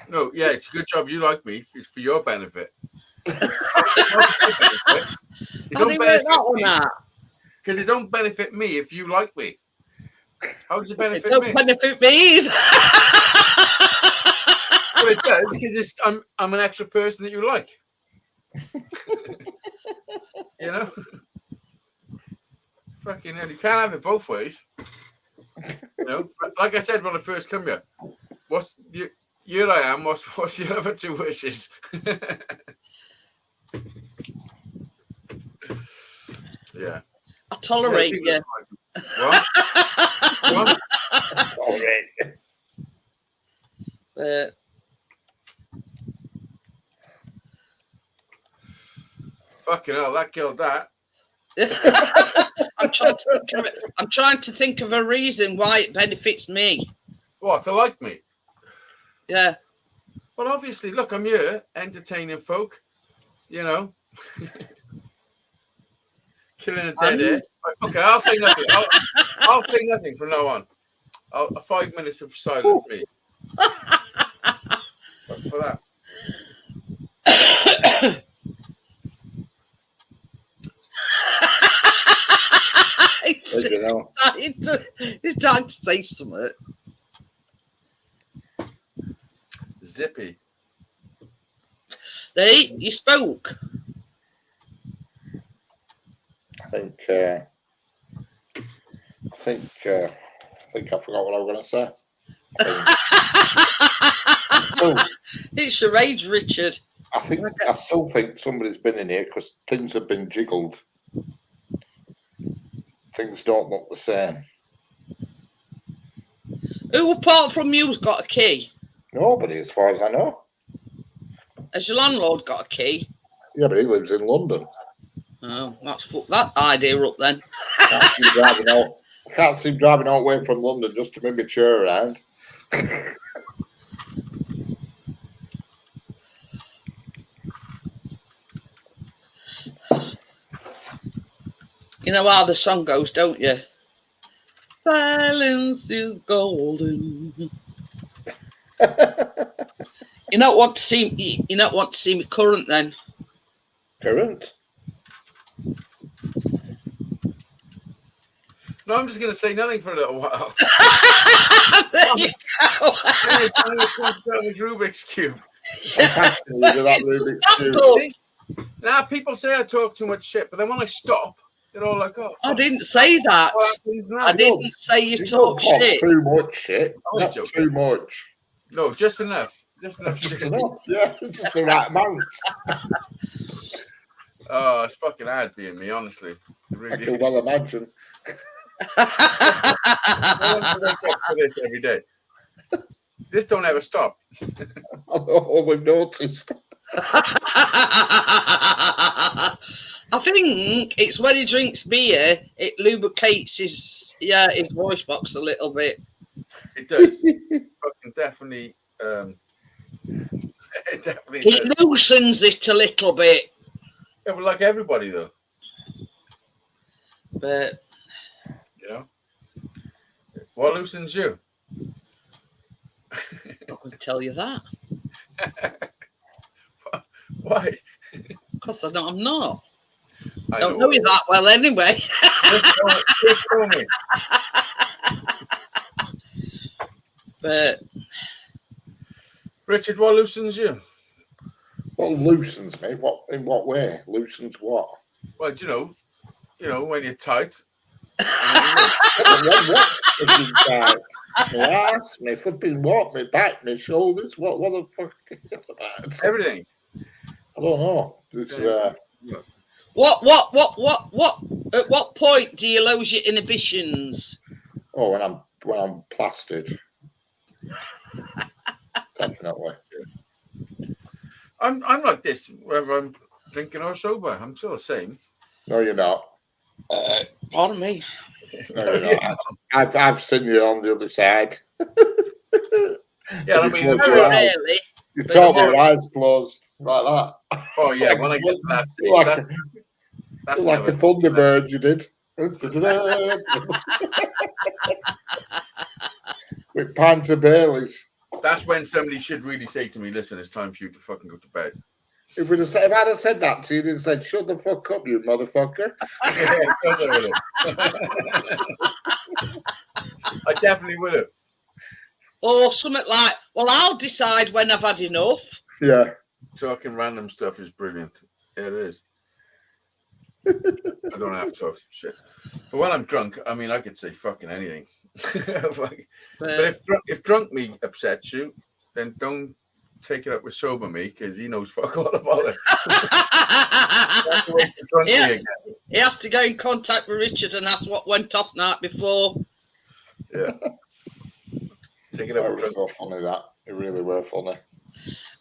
No, yeah, it's a good job you like me. It's for your benefit. You
How do
don't
you work that
benefit
one
me
out?
because it don't benefit me if you like me. How does it
It
benefit
don't
me?
benefit me either.
Well, it does because I'm an extra person that you like. You know, fucking hell, you can't have it both ways. You know, but like I said when I first come here, here I am. What's your other two wishes? Yeah.
I tolerate you.
What? What?
Sorry.
Fucking hell, that killed that.
I'm trying to think of a reason why it benefits me.
What, to like me?
Yeah.
Well, obviously, look, I'm here entertaining folk, you know. Killing a dead air. Okay, I'll say nothing. I'll say nothing from now on. 5 minutes of silent me. For that.
As you know.
He's trying to say something.
Zippy.
Hey, you spoke.
I think I forgot what I was going to say.
It's your age, Richard.
I still think somebody's been in here because things have been jiggled. Things don't look the same.
Who apart from you's got a key?
Nobody, as far as I know.
Has your landlord got a key?
Yeah, but he lives in London.
Oh, that's fuck that idea up then.
Can't see him driving all the way from London just to move my chair around.
You know how the song goes, don't you? Silence is golden. You don't want to see me current then.
Current?
No, I'm just going to say nothing for a little while.
There you go.
Rubik's Cube. Now, people say I talk too much shit, but then when I stop, they're all like, oh,
I didn't say that.
what happens now?
I didn't say you
You
talk
don't talk
shit.
too much shit.
Only
Not
joking.
too much.
No, just enough. Just enough
Just
shit.
enough. Yeah, just the right amount.
Oh, it's fucking hard being me, honestly. It
I
really
can
is.
well imagine.
No one wakes up for this every day. This don't ever stop.
I know, we've noticed.
I think it's when he drinks beer, it lubricates his voice box a little bit.
It does. Fucking definitely. It definitely
It
does.
loosens it a little bit.
Yeah, but like everybody, though.
But
You know? What loosens you?
I can tell you that.
Why?
Because I'm not.
I
Don't know you that well anyway.
Just tell me.
But
Richard, what loosens you?
What loosens me? What in what way? Loosens what?
Well, you know, when you're tight.
What's flipping tight? My ass, my flipping what? My back, my shoulders. What the fuck are you about?
Everything.
I don't know. It's
what? At what point do you lose your inhibitions?
oh, when I'm plastered. Definitely.
I'm like this whether I'm drinking or sober. I'm still the same.
No, you're not.
Pardon me.
No, you're not. I've seen you on the other side.
Yeah, I
You
mean,
close your
Very
eyes.
rarely.
You talk with your eyes closed like that.
oh yeah, when I get to that,
You're
that's
like
never-
a Thunderbird, you did. With pint of Baileys.
That's when somebody should really say to me, "Listen, it's time for you to fucking go to bed."
If I'd have said that to you, you'd have said, "Shut the fuck up, you motherfucker."
Yeah, of course I would have. I definitely would have.
Or something like, well, I'll decide when I've had enough.
Yeah.
Talking random stuff is brilliant. Yeah, it is. I don't have to talk some shit. But when I'm drunk, I mean, I could say fucking anything. But if drunk me upsets you, then don't take it up with sober me because he knows fuck all about it. That's the way to drunk me again.
He has to go in contact with Richard and ask what went off night before.
Yeah. Take it
That
up with
was
drunk.
so funny, that. It really were funny.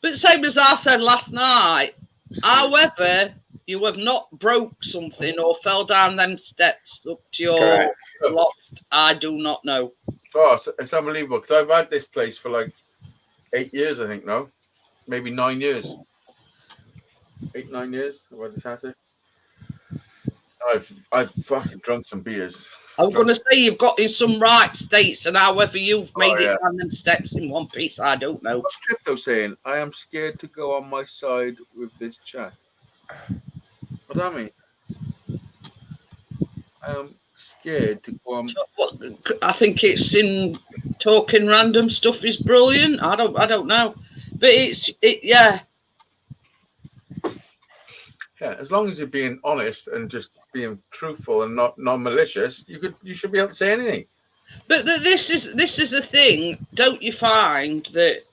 But same as I said last night, however, you have not broke something or fell down them steps up to your
Correct.
loft, I do not know.
Oh, it's unbelievable because I've had this place for like 8 years, I think. No, maybe 9 years. 8, 9 years. I've had this attic. I've fucking drunk some beers.
I was going to say you've got in some right states, and however you've made
yeah.
it random steps in one piece, I don't know.
What's Crypto saying? I am scared to go on my side with this chat. What does that mean? I am scared to go on.
I think it's in talking random stuff is brilliant. I don't know, but yeah.
Yeah, as long as you're being honest and just being truthful and not non-malicious, you should be able to say anything.
But this is the thing, don't you find that?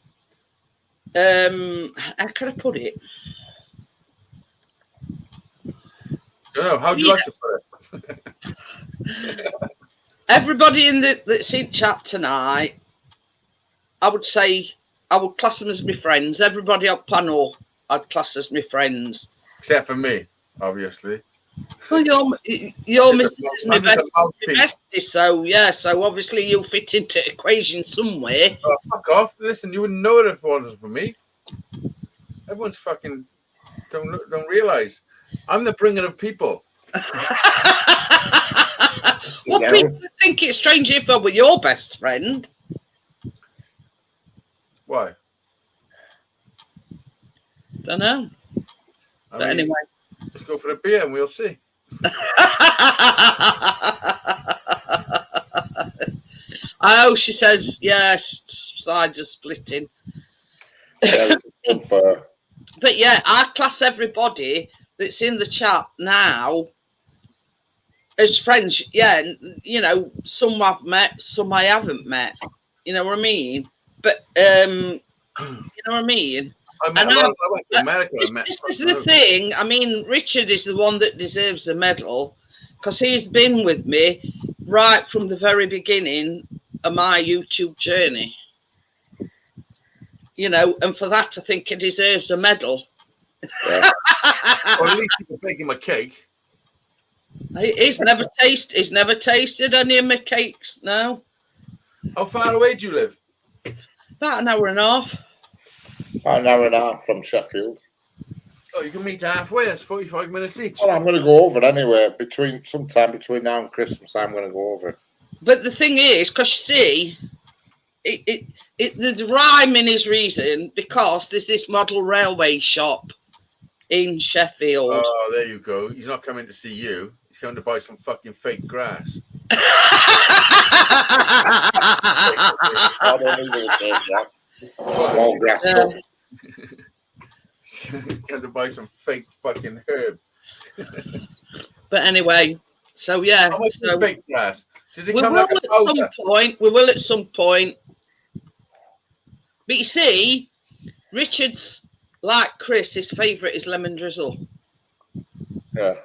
How can I put it?
I don't know. How do you like to put it?
Everybody that's in chat tonight, I would say I would class them as my friends. Everybody on panel, I'd class as my friends.
Except for me, obviously.
Well, your missus is my bestie, so yeah. So obviously you fit into the equation somewhere.
Oh, fuck off! Listen, you wouldn't know it if it wasn't for me. Everyone's fucking don't realize I'm the bringer of people.
Well, people think it's strange if I were your best friend.
Why?
Don't know. But anyway,
let's go for a beer and we'll see.
Oh, she says yes. Sides are splitting. But yeah, I class everybody that's in the chat now as friends. Yeah, you know, some I've met, some I haven't met. You know what I mean? But you know what I mean?
I went to America.
This is the thing. I mean, Richard is the one that deserves the medal because he's been with me right from the very beginning of my YouTube journey. You know, and for that, I think he deserves a medal.
Yeah. Or at least you can bake him a cake.
He's never tasted any of my cakes now.
How far away do you live?
About an hour and a half.
About an hour and a half from Sheffield.
Oh, you can meet halfway. That's 45 minutes each.
Well, I'm going to go over anyway. Sometime between now and Christmas, I'm going to go over.
But the thing is, because you see, there's rhyme in his reason because there's this model railway shop in Sheffield.
Oh, there you go. He's not coming to see you. He's coming to buy some fucking fake grass.
I don't need to take that. All grass stuff.
He's going to buy some fake fucking herb.
But anyway, so yeah.
How much is fake grass? Does it
we
come
will
like a powder?
We will at some point. But you see, Richard's like Chris, his favourite is lemon drizzle.
Yeah.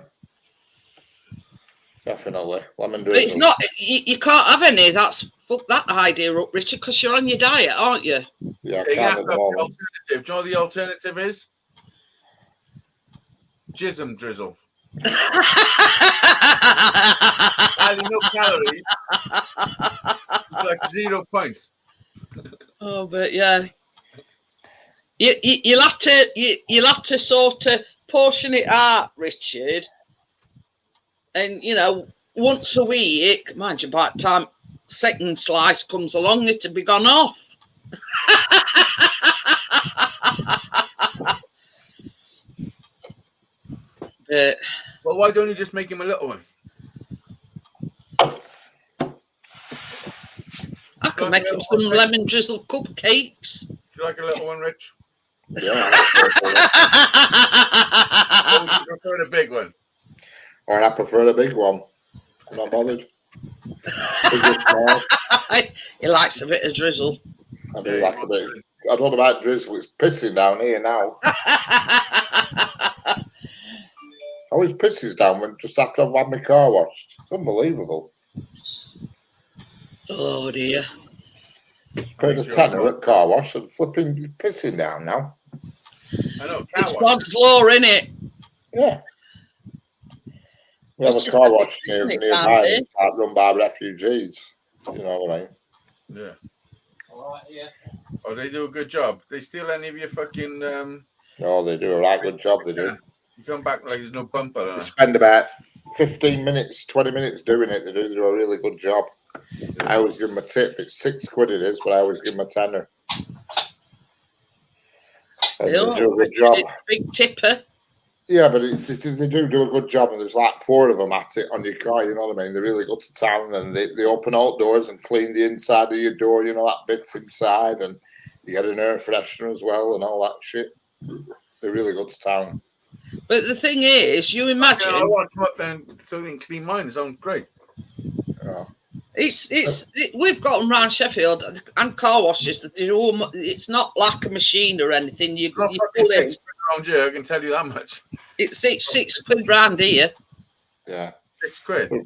Definitely. Lemon drizzle.
But it's not, you can't have any. Fuck that idea up, Richard, because you're on your diet, aren't you?
Yeah, I
You have
can't
to
at
have
the
the
moment.
alternative. Do you know what the alternative is? Jism drizzle. Highly no calories. It's like 0 points.
Oh, but yeah. You'll have to sort of portion it out, Richard. And you know, once a week, mind you, by the time second slice comes along, it'll be gone off. But
Well, why don't you just make him a little one?
I can make him some lemon drizzle cupcakes.
Do you like a little one, Rich?
Yeah.
Or would you prefer the big one?
Or I prefer the big one. I'm not bothered. Big or small.
He likes a bit of drizzle.
I do like a bit. I don't know about drizzle. It's pissing down here now. Always pisses down when just after I've had my car washed. It's unbelievable.
Oh dear.
Paid a tenner at car wash and flipping pissing down now.
I know.
It's God's law, innit?
Yeah. We have a car wash nearby that's like run by refugees. You know what I mean?
Yeah.
All right, yeah.
Oh, they do a good job. They steal any of your fucking.
No, they do a right good job. They do.
You come back like there's no bumper.
They spend about 15 minutes, 20 minutes doing it. They do a really good job. I always give them a tip. It's £6 it is, but I always give them a tenner. And they do a good job.
It's a big tipper.
Yeah, but they do a good job, and there's like 4 of them at it on your car. You know what I mean? They really go to town, and they open all doors and clean the inside of your door. You know, that bit inside, and you get an air freshener as well, and all that shit. They really go to town.
But the thing is, you imagine
I want to come up there and so they can clean mine. It sounds great.
Yeah.
we've got them around Sheffield and car washes that do all. It's not like a machine or anything. You
Not
pull
fucking
in.
£6 around here, I can tell you that much.
It's £6 round here.
Yeah.
£6.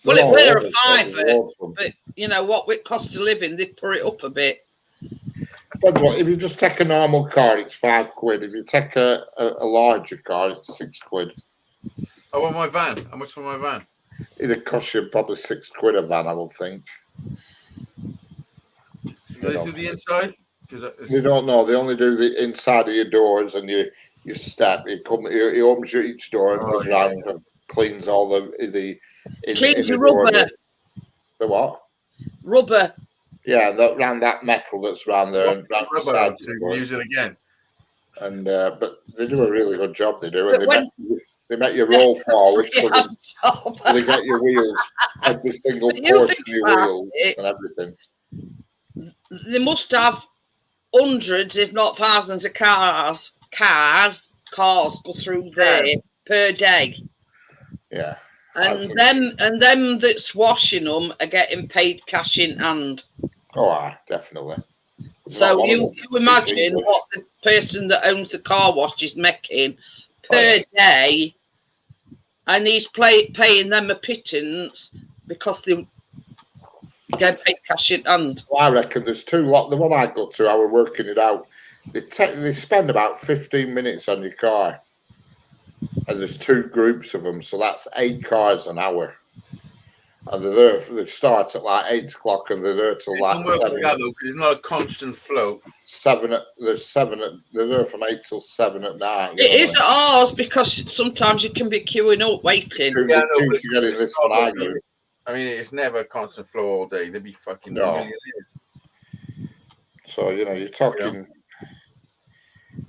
Well,
No,
it were a
there's
fiver,
loads of them.
but you know what? With cost of living, they put it up a bit.
Depends what, if you just take a normal car, it's £5. If you take a larger car, it's £6.
I want my van. How much for my van?
It'd cost you probably £6 a van, I would think.
Do they do the inside?
They don't know. They only do the inside of your doors and your step. He opens each door and goes round and cleans all the
Cleans
the
your
door.
rubber.
The what?
Rubber.
Yeah, round that metal that's round there and round the
Rubber,
sides
so
of
you
the
can
doors.
use it again.
And but they do a really good job. They do,
But
and they make you roll forward, so
Yeah,
they get your wheels, every single
When you
portion
think
of your
about
wheels
it,
and everything.
they must have hundreds, if not thousands, of cars go through there per day.
Yeah.
And them that's washing them are getting paid cash in hand.
Oh, definitely.
So you imagine
English.
what the person that owns the car wash is making per
Oh, yeah.
day, and he's paying them a pittance because they get paid cash in hand.
Well, I reckon there's 2 lot. The one I go to, I was working it out. They spend about 15 minutes on your car, and there's 2 groups of them, so that's 8 cars an hour. And they're there. They start at like 8 o'clock, and they're there till
It
like
don't work
7.
like that though, because it's not a constant flow.
7. There's 7. They're there from 8 till 7 at night.
It is at ours because sometimes you can be queuing up waiting.
Yeah, I know, but
to get in this one, I do.
I mean, it's never a constant flow all day. They'd be fucking
No.
millionaires.
So you're talking. Yeah.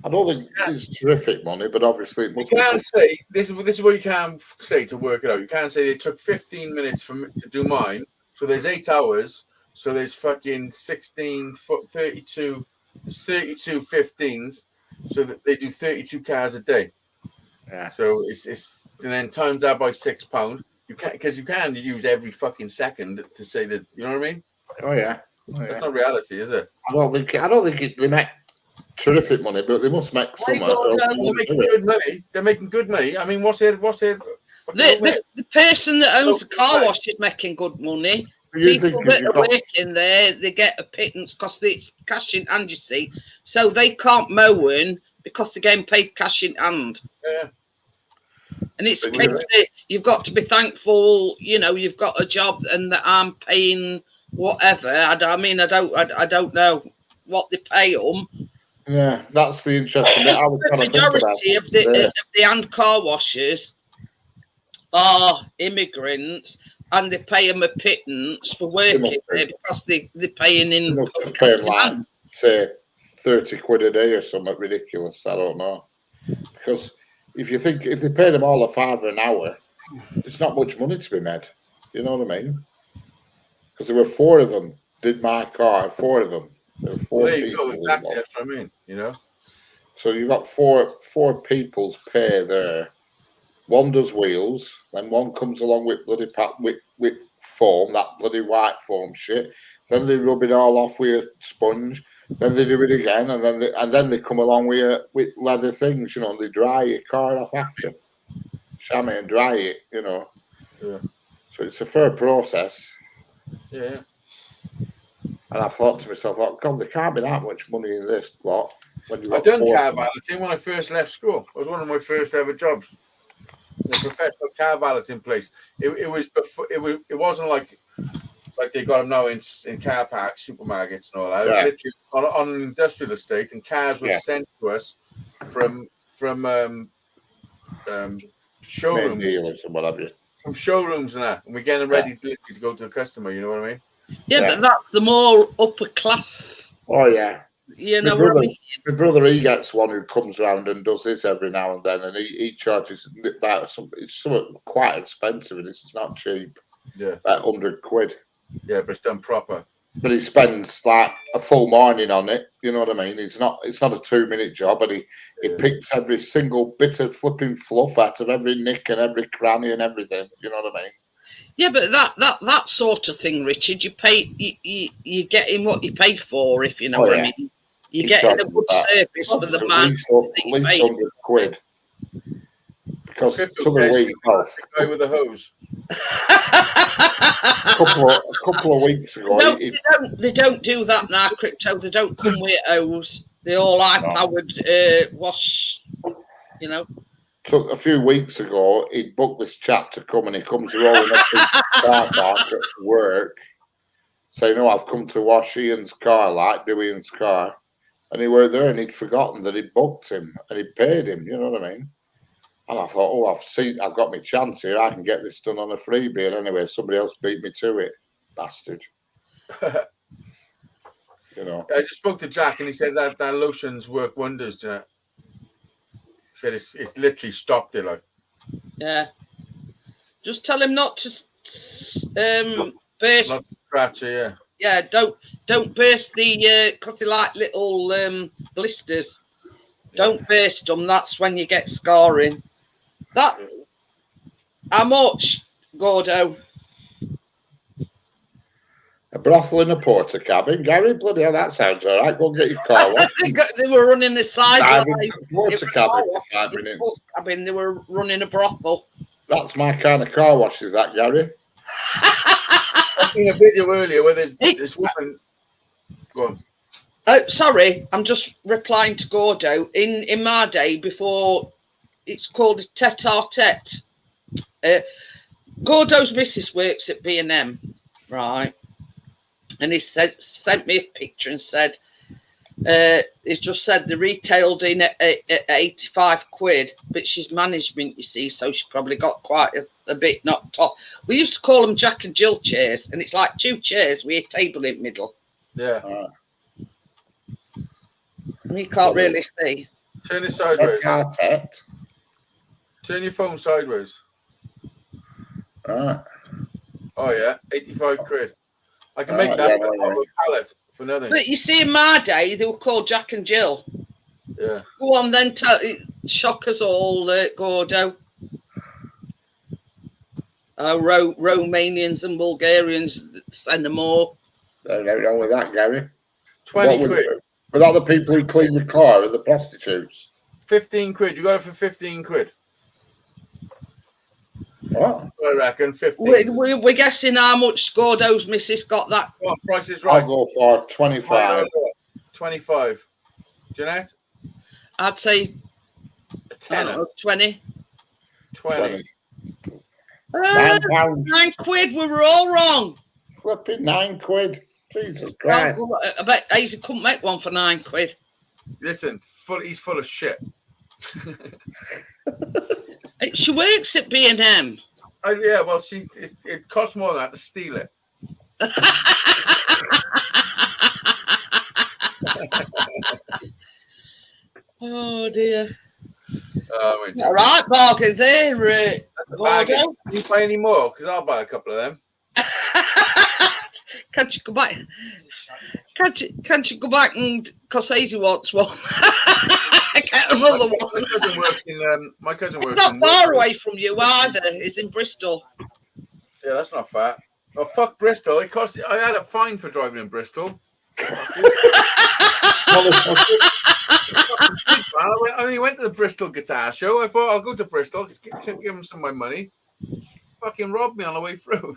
I don't think it's terrific money, but obviously it must.
You can't say this is what you can say to work it out. You can't say they took 15 minutes to do mine. So there's 8 hours. So there's fucking 32. There's 32 15s. So that they do 32 cars a day.
Yeah.
So it's and then times that by £6. You can't because you can use every fucking second to say that, you know what I mean?
Oh yeah.
That's not reality, is it?
I don't think they make terrific money, but they must make some.
They're making good money. They're making good money. I mean, what's it?
The person that owns the car wash is making good money. People that are working there, they get a pittance because it's cash in hand, you see. So they can't mow because they're getting paid cash in hand.
Yeah.
And it's a case that you've got to be thankful, you've got a job and that I'm paying whatever. I don't know what they pay them.
Yeah, that's the interesting bit. I was trying to think about
majority of the hand car washers are immigrants, and they pay them a pittance for working there because they're paying in.
They must be paying like, say, £30 a day or something ridiculous. I don't know, because if they paid them all a £5 an hour, it's not much money to be made. You know what I mean? Because there were 4 of them did my car. 4 of them. There were 4
there you
people.
go. Exactly. That's what I mean.
So you got four people's pay there. One does wheels, then one comes along with bloody with foam, that bloody white foam shit. Then they rub it all off with a sponge. Then they do it again, and then they come along with leather things. And they dry your car off after, chamois and dry it. Yeah. So it's a fair process.
Yeah.
And I thought to myself, oh, God, there can't be that much money in this lot.
I've done car valeting when I first left school. It was one of my first ever jobs. The professional car valeting place. It was before. It wasn't like they got them now in car parks, supermarkets, and all that. It was literally on an industrial estate, and cars were sent to us from showrooms,
dealers and what have you.
from showrooms and that, and we're getting them ready literally to go to the customer. You know what I mean?
Yeah,
Yeah.
but that's the more upper class.
Oh yeah.
You
My
know what I
brother,
mean?
my brother, he gets one who comes around and does this every now and then, and he charges about it's something quite expensive, and it's not cheap.
Yeah.
About £100.
Yeah, but it's done proper.
But he spends like a full morning on it. You know what I mean? It's not a 2-minute job, and he picks every single bit of flipping fluff out of every nick and every cranny and everything. You know what I mean?
Yeah, but that sort of thing, Richard, you getting what you pay for, if you know what I mean. You're getting a good service for the man.
At least £100. Because to the week,
the guy with the hose.
a couple of weeks ago,
they don't do that now, Crypto. They don't come with hose. They all high-powered wash. You know.
Took a few weeks ago, he'd booked this chap to come, and he comes rolling up his car park at work, saying, "Oh, I've come to wash Ian's car, like do Ian's car," and he were there, and he'd forgotten that he'd booked him, and he'd paid him. You know what I mean? And I thought, oh, I've got my chance here. I can get this done on a freebie. And anyway, somebody else beat me to it, bastard. You know.
I just spoke to Jack, and he said that lotions work wonders. You know? He said it's literally stopped it. Like,
yeah. Just tell him not to burst.
not scratchy, yeah.
Yeah, don't burst the because they like little blisters. Don't burst them. That's when you get scarring. That how much, Gordo?
A brothel in a porter cabin, Gary. Bloody hell, that sounds all right. Go and get your car washed.
They were running the side.
Porter cabin for 5 minutes.
Cabin, they were running a brothel.
That's my kind of car wash, is that, Gary?
I seen a video earlier where there's this woman. Go on.
Sorry, I'm just replying to Gordo. In my day, before it's called a tete-a-tete. Gordo's missus works at B&M, right? And he sent me a picture and said, he just said they retailed in at 85 quid, but she's management, you see, so she probably got quite a bit knocked off. We used to call them Jack and Jill chairs, and it's like 2 chairs with a table in the middle.
Yeah.
And you can't really see.
Turn it sideways.
Tete.
Turn your phone sideways.
Right.
Oh yeah, 85 quid. I can make that out of a pallet for nothing.
But you see, in my day, they were called Jack and Jill.
Yeah.
Go on then, shock us all, Gordo. Romanians and Bulgarians, send them more.
There's nothing wrong with that, Gary.
20 quid.
Without the people who clean your car and the prostitutes.
15 quid. You got it for 15 quid.
What?
I reckon 15.
We're guessing how much Gordo's missus got that.
What price is right?
I'll go for 25.
25. Jeanette?
I'd say
A tenner.
20.
20.
£9.
9 quid. We were all wrong.
Flipping 9 quid. Jesus Christ.
I bet Hazy couldn't make one for 9 quid.
Listen, he's full of shit.
She works at B&M.
Yeah, well, it costs more than that to steal it.
Oh dear.
All
right, bargain there.
That's a bargain. Can you buy any more? Because I'll buy a couple of them.
Can't you go back? Can't you go back and because Hazy wants one? Get another one.
My cousin works in. My cousin works.
It's not far away from you either. It's in Bristol.
Yeah, that's not far. Oh fuck Bristol! It cost. I had a fine for driving in Bristol. I only went to the Bristol Guitar Show. I thought I'll go to Bristol, give them some of my money. Fucking robbed me on the way through.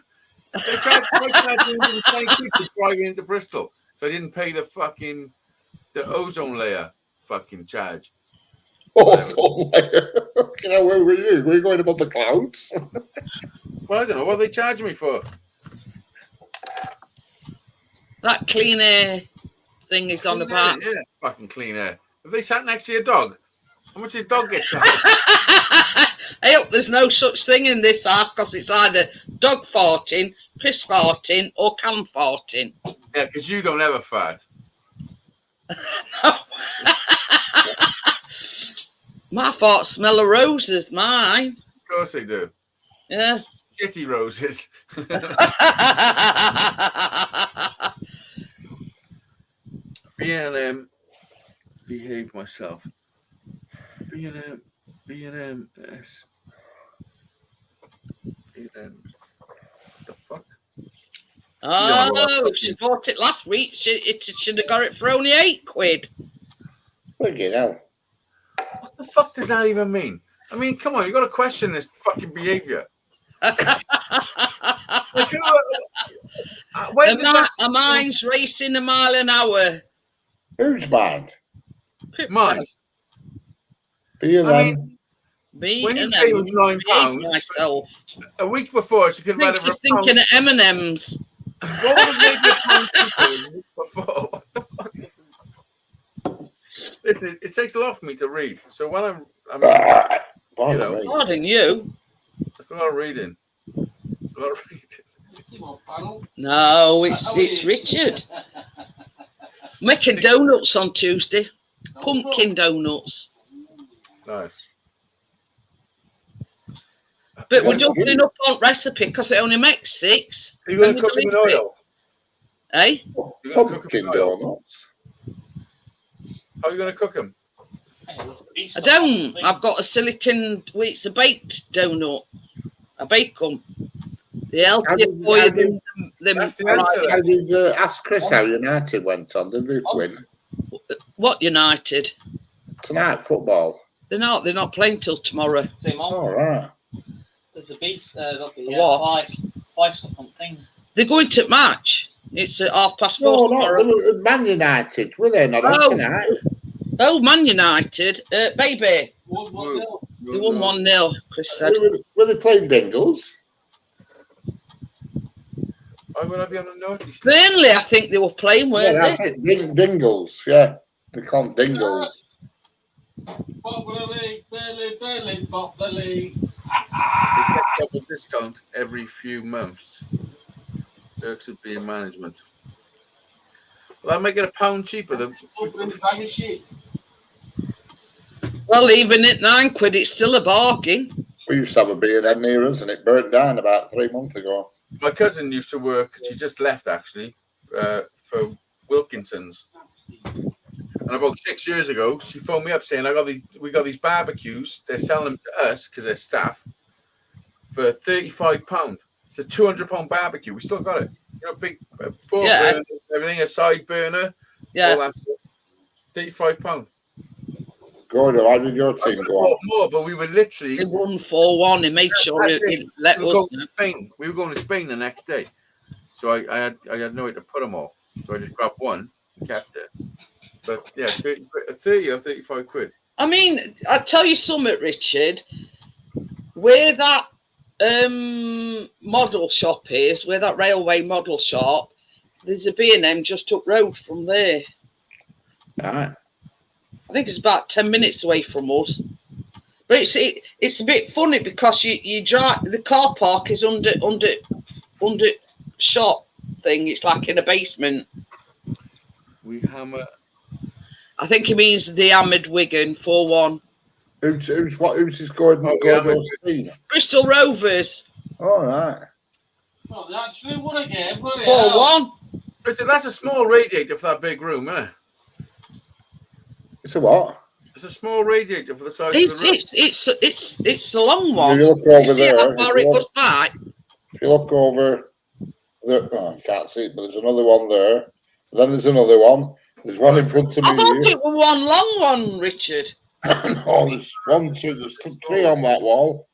They charged me 120 quid for driving into Bristol, so I didn't pay the ozone layer fucking charge.
Ozone layer. Where were you? Were you going above the clouds?
Well, I don't know what they charge me for.
That clean air thing is on the back.
Yeah, fucking clean air. Have they sat next to your dog? How much did your dog get charged?
Hey, look, there's no such thing in this house because it's either dog farting, Chris farting, or Cam farting.
Yeah, because you don't ever fart.
My farts smell of roses, mine.
Of course they do.
Yeah.
Shitty roses. B&M, behave myself. B&M, yes. B&M. The fuck?
Oh, if she bought it last week, she should have got it for only £8.
Look at hell.
What the fuck does that even mean? I mean, come on, you got to question this fucking behaviour. When does that...
Mine's racing a mile an hour.
Who's mine?
Mine.
B&M.
I mean,
Me
when you
and
say it was £9,
myself.
a week before she could have had
She's
a
thinking of M&M's.
What would have made you pound cheaper a week before? What the fuck? Listen, it takes a lot for me to read. So when I'm you know,
Pardon you.
it's a lot of reading. It's a lot of reading.
No, it's Richard. Making donuts on Tuesday. Pumpkin donuts.
Nice.
But we're doubling up on recipe because it only makes 6.
Are you going to cook them in oil?
Eh?
You're going to cook them
Pumpkin
in oil?
donuts.
How are you going to cook them?
I don't. I've got a silicon. Well, it's a baked donut. I bake them. The healthier for you than
That's the answer.
I did ask Chris how United went on. Did they win?
What United?
Tonight, football.
They're not playing till tomorrow.
All right.
There's a big,
What?
five something thing.
They're going to match. It's at 4:30
No,
tomorrow.
not Man United. Were they not on tonight?
Oh, Man United. Baby.
1-0.
They won 1-0, Chris said.
Were they playing Dingles?
Why would I be on a notice?
Burnley, I think they were playing,
Yeah,
weren't
that's
they?
it. Dingles, yeah. They call them Dingles.
Bop the league, Burnley, bop the league.
They get double discount every few months. Turks would be in management. Well, I'll make it £1 cheaper.
Bag of shit.
Well, even at £9, it's still a bargain.
We used to have a B&M near us and it burnt down about 3 months ago.
My cousin used to work, she just left actually, for Wilkinson's. And about 6 years ago, she phoned me up saying, we got these barbecues. They're selling them to us because they're staff for £35. It's a £200 barbecue. We still got it. You know, big 4 burners, everything, a side burner.
Yeah.
All that stuff. £35.
Gordon, how did your team go on?
More, but we were literally.
They won 4-1. He made sure he let
we were
us
going
know.
to Spain. We were going to Spain the next day, so I had nowhere to put them all. So I just grabbed one, kept it. But yeah, 30 or 35 quid.
I mean, I'll tell you something, Richard. Where that model shop is, where that railway model shop, there's a B&M just up road from there.
All right.
I think it's about 10 minutes away from us. But it's a bit funny because you drive, the car park is under shop thing. It's like in a basement.
We hammer.
I think it means the Ahmed Wigan 4-1.
Who's his Gordon?
Oh,
Gordon Speed?
Bristol Rovers
All right.
Well, they actually won again. Bloody hell.
4-1.
But that's a small radiator for that big room, isn't it?
It's a what?
It's a small radiator for the size of the room.
It's a long one.
If you look over
See
there.
how far it goes back?
If you look over there, oh, you can't see it, but there's another one there. Then there's another one. There's one in front of me.
I thought
Here.
it was one long one, Richard.
No, there's 1, 2, there's 3 on that wall.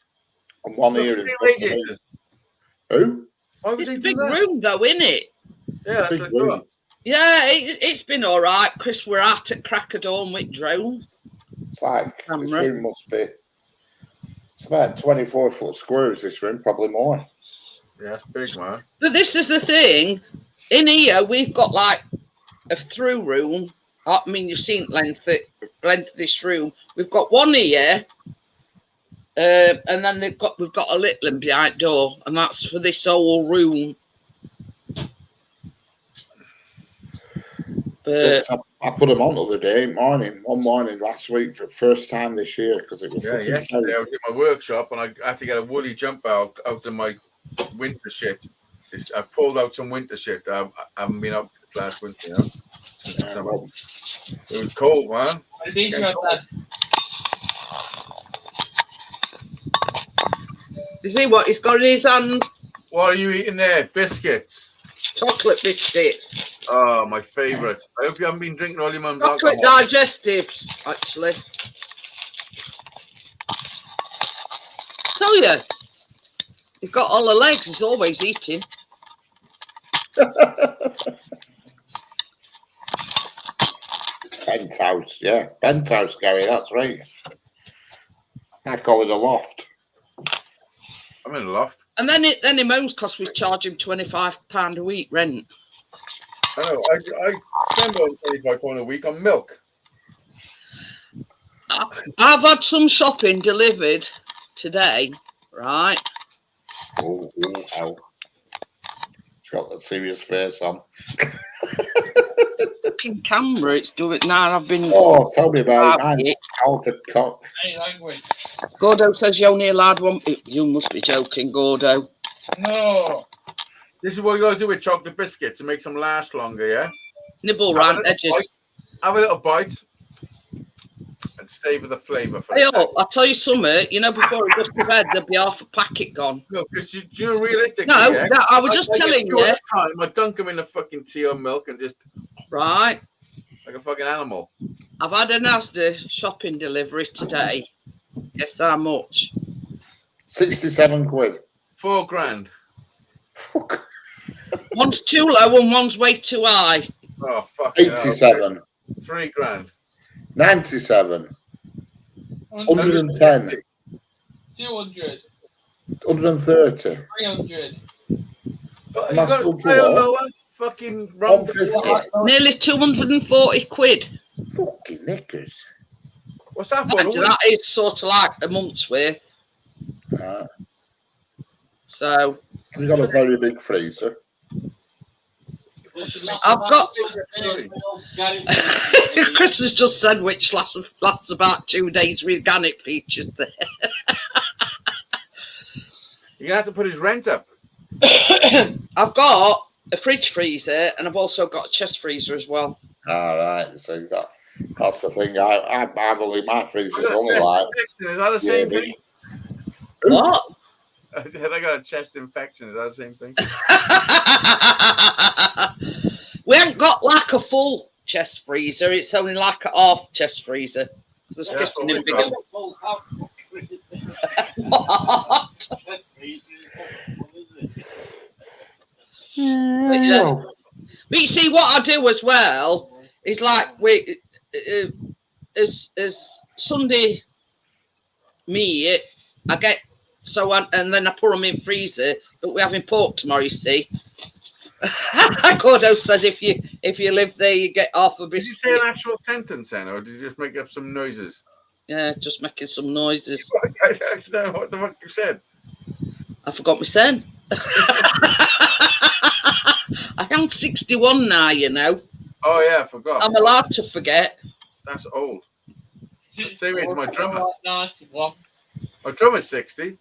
And one
There's
here in
3
front of me.
radiators.
Who?
Why would
It's
they
a
do
big
that?
room, though, isn't it?
Yeah, that's
Big
what I
room.
thought.
Yeah, it's been all right. Chris, we're out at Crack of Dawn with drone.
It's like, this
Camera.
room must be, it's about 24-foot squares, this room, probably more.
Yeah, it's big, man.
But this is the thing. In here, we've got like a through room. I mean, you've seen length of this room. We've got one here, And then we've got a little one behind door, and that's for this whole room. But
I put them on the other day, one morning last week for the first time this year because it was
Yeah,
fucking
yesterday I
cold.
was in my workshop and I had to get a woolly jumper out of my winter shit. I've pulled out some winter shit. I haven't been out since last winter, you know, since the summer.
Well,
It was cold, man.
I think you have that.
you see what he's got in his hand?
What are you eating there? Biscuits.
Chocolate biscuits.
Oh, my favourite. I hope you haven't been drinking all your mum's
Chocolate
alcohol.
digestives, actually. Tell you, he's got all the legs. He's always eating.
penthouse, yeah. Penthouse, Gary, that's right. I call it a loft.
I'm in the loft.
And then he moans because we charge him £25 a week rent.
I know. I spend about £25 a week on milk.
I've had some shopping delivered today, right?
Oh, hell. It's got that serious face on.
Fucking camera, it's doing now. I've been.
Oh, tell me about it, man. Salted cock.
Hey, language.
Gordo says you only allowed one. You must be joking, Gordo.
No.
This is what you got to do with chocolate biscuits to make them last longer, yeah?
Nibble
Have a
round
little
edges.
bite. Have a little bite and savour the flavour for
Hey,
it.
I'll tell you something. You know, before he goes to bed, there'll be half a packet gone.
No, because you're realistic.
No,
yeah?
no, I was just telling you.
I dunk them in the fucking tea or milk and just
Right.
like a fucking animal.
I've had a Asda shopping delivery today. Guess how much?
67 quid.
£4,000.
Fuck.
One's too low and one's way too high.
Oh, fuck.
87.
£3,000.
97. 110.
200.
130.
300.
But you
Must
got
go
to
to
pay a
what?
lower fucking wrong.
150.
Nearly 240 quid.
Fucking knickers.
What's that for?
Mind you, that is sort of like a month's worth.
Right.
So
We've got a very big freezer.
I've got. Chris has just said which lasts about 2 days with organic features there.
You're gonna have to put his rent up.
I've got a fridge freezer and I've also got a chest freezer as well.
All right. So that's the thing. I've only, my freezer's only
Chest
like.
infection, is that the same
Yeah,
thing?
What?
I said I got a chest infection. Is that the same thing?
We haven't got like a full chest freezer. It's only like a half chest freezer. There's
Yeah, that's what
getting
we've
bigger. What?
Yeah.
But you see, what I do as well is like as Sunday meat, I get and then I put them in freezer. But we're having pork tomorrow, you see. Gordo said if you live there, you get half a
Did you
biscuit.
say an actual sentence then, or did you just make up some noises?
Yeah, just making some noises.
I don't know what the fuck you said.
I forgot my son. I am 61 now, you know.
Oh yeah, I forgot.
I'm allowed to forget.
That's old. Same as my drummer.
91.
My drummer's 60.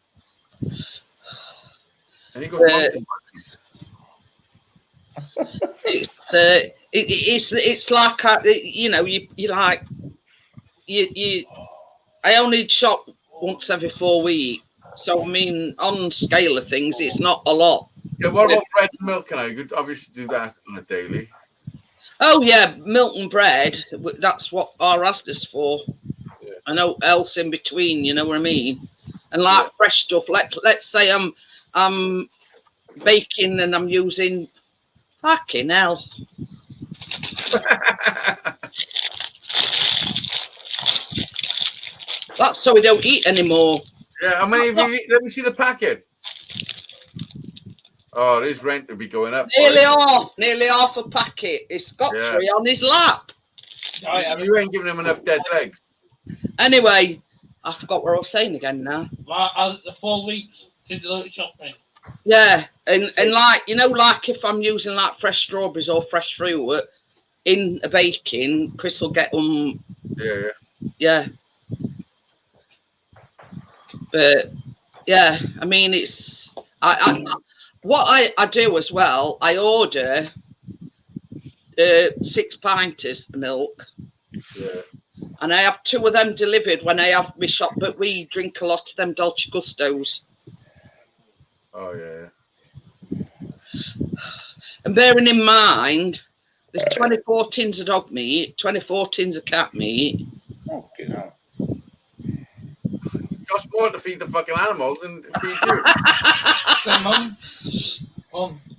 And he got
It's like you know you like you. I only shop once every 4 weeks, so I mean on scale of things, it's not a lot.
Yeah, what about bread and milk? Can I? You could obviously do that on a daily.
Oh yeah, milk and bread. That's what our Asda's for.
Yeah.
I know else in between. You know what I mean? And like fresh stuff. Let's say I'm baking and I'm using fucking hell. That's so we don't eat anymore.
Yeah, how many of you eat? Let me see the packet. Oh, his rent will be going up.
Nearly half a packet. It's got 3 on his lap.
You ain't giving him enough dead legs.
Anyway, I forgot what I was saying again now.
Like, the 4 weeks to do it shopping.
Yeah, and like, you know, like if I'm using like fresh strawberries or fresh fruit in a baking, Chris will get them. Yeah. But yeah, I mean, it's what I do as well. I order 6 pints of milk.
Yeah.
And I have 2 of them delivered when I have my shop, but we drink a lot of them Dolce Gustos.
Oh yeah.
And bearing in mind, there's 24 tins of dog meat, 24 tins of cat meat.
Fucking hell.
It costs more to feed the fucking animals than to feed you.
So, Mum,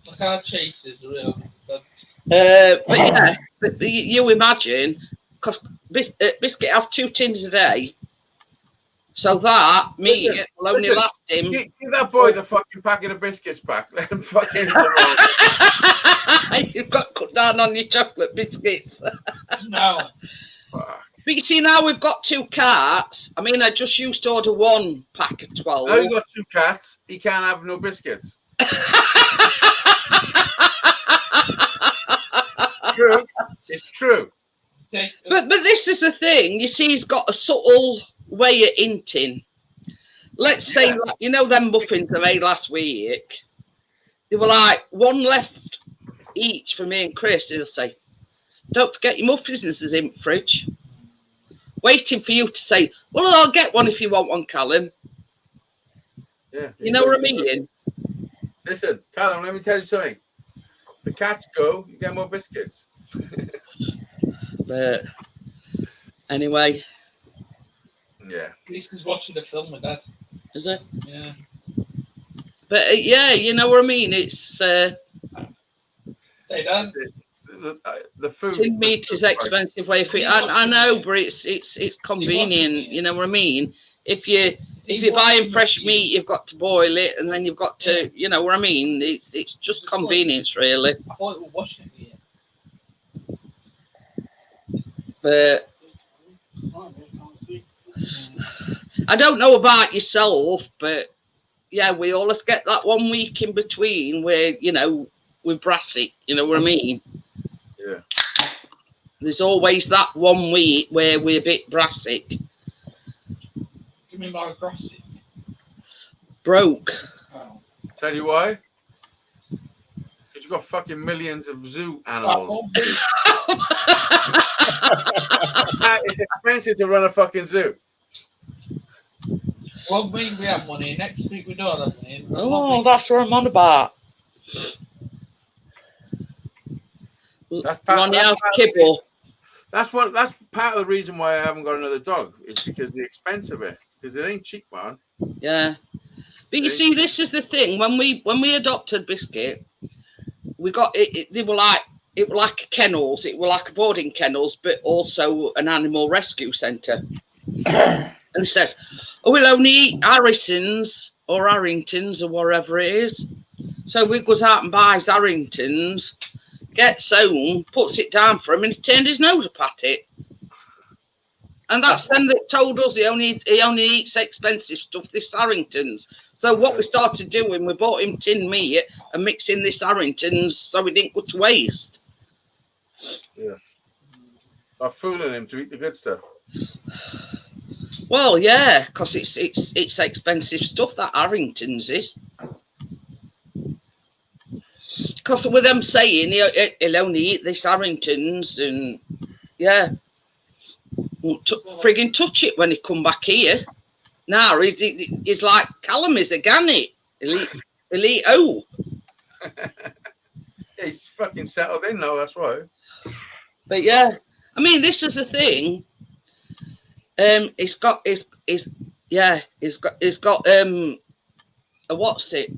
the car chases are real.
But yeah, but you imagine, because Biscuit has 2 tins a day, so that meat will only last him.
Give that boy the fucking packet of biscuits back. Let him fucking.
You've got to cut down on your chocolate biscuits.
No.
Fuck.
But you see, now we've got 2 cats. I mean, I just used to order 1 pack of 12.
Now you got 2 cats. He can't have no biscuits. True. It's true.
But this is the thing. You see, he's got a subtle way of hinting. Let's say, like, you know, them muffins I made last week. They were like 1 left each for me and Chris. He'll say, "Don't forget your muffins in the fridge." Waiting for you to say, "Well, I'll get one if you want one, Callum."
Yeah.
You know what I mean?
Listen, Callum, let me tell you something. The cats go, you get more biscuits.
But anyway.
Yeah.
He's watching the film with Dad.
Is it?
Yeah.
But yeah, you know what I mean? It's
Say, Dad.
The food.
tin meat is expensive way for I know, but it's convenient. You know what I mean? If you're buying fresh meat, you've got to boil it, and then you've got to, you know what I mean? It's just convenience, really.
I thought it was washing it.
But I don't know about yourself, but yeah, we always get that 1 week in between where, you know, we're brassy. You know what I mean?
Yeah.
There's always that 1 week where we're a bit brassy.
You mean by brassy?
Broke.
Oh.
Tell you why? Because you've got fucking millions of zoo animals. It's expensive to run a fucking zoo.
1 week we have money, next week we don't have money.
Oh, that's what I'm on about.
That's part,
kibble.
That's part of the reason why I haven't got another dog. It's because the expense of it. Because it ain't cheap, man.
Yeah. But you see, this is the thing. When we adopted Biscuit, we got it. They were like kennels. It were like a boarding kennels, but also an animal rescue centre. And it says, "Oh, we'll only eat Harrisons or Harringtons or whatever it is." So we goes out and buys Harringtons, gets home, puts it down for him, and he turned his nose up at it. And that's them that told us he only eats expensive stuff, this Harringtons. So what we started doing, we bought him tin meat and mixing this Harringtons so he didn't go to waste.
Yeah. I'm fooling him to eat the good stuff.
Well, yeah, because it's expensive stuff, that Harringtons is. Because with them saying he'll only eat this Harringtons, and yeah, won't frigging touch it when he come back here. Now he's like Callum is a gannet. He'll eat oh.
He's fucking settled in now, that's why.
But yeah, I mean, this is the thing. It's got a what's it?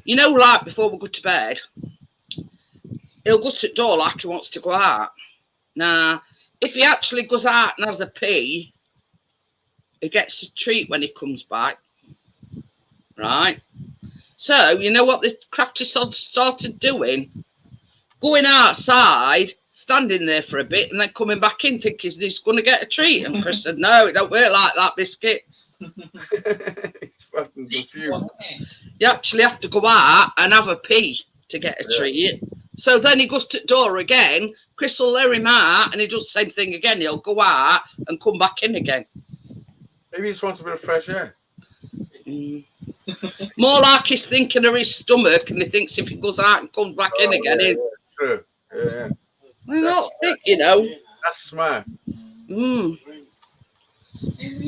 You know, like before we go to bed, he'll go to the door like he wants to go out. Now, if he actually goes out and has a pee, he gets a treat when he comes back. Right? So, you know what the crafty sods started doing? Going outside, standing there for a bit, and then coming back in thinking he's going to get a treat. And Chris said, "No, it don't work like that, Biscuit.
He's fucking confused.
You actually have to go out and have a pee to get a
Yeah.
treat. So then he goes to the door again. Chris will let him out and he does the same thing again. He'll go out and come back in again.
Maybe he just wants a bit of fresh air.
Mm. More like he's thinking of his stomach and he thinks if he goes out and comes back in again,
yeah,
he's
true. Yeah,
not thick, you know.
that's smart.
Mm.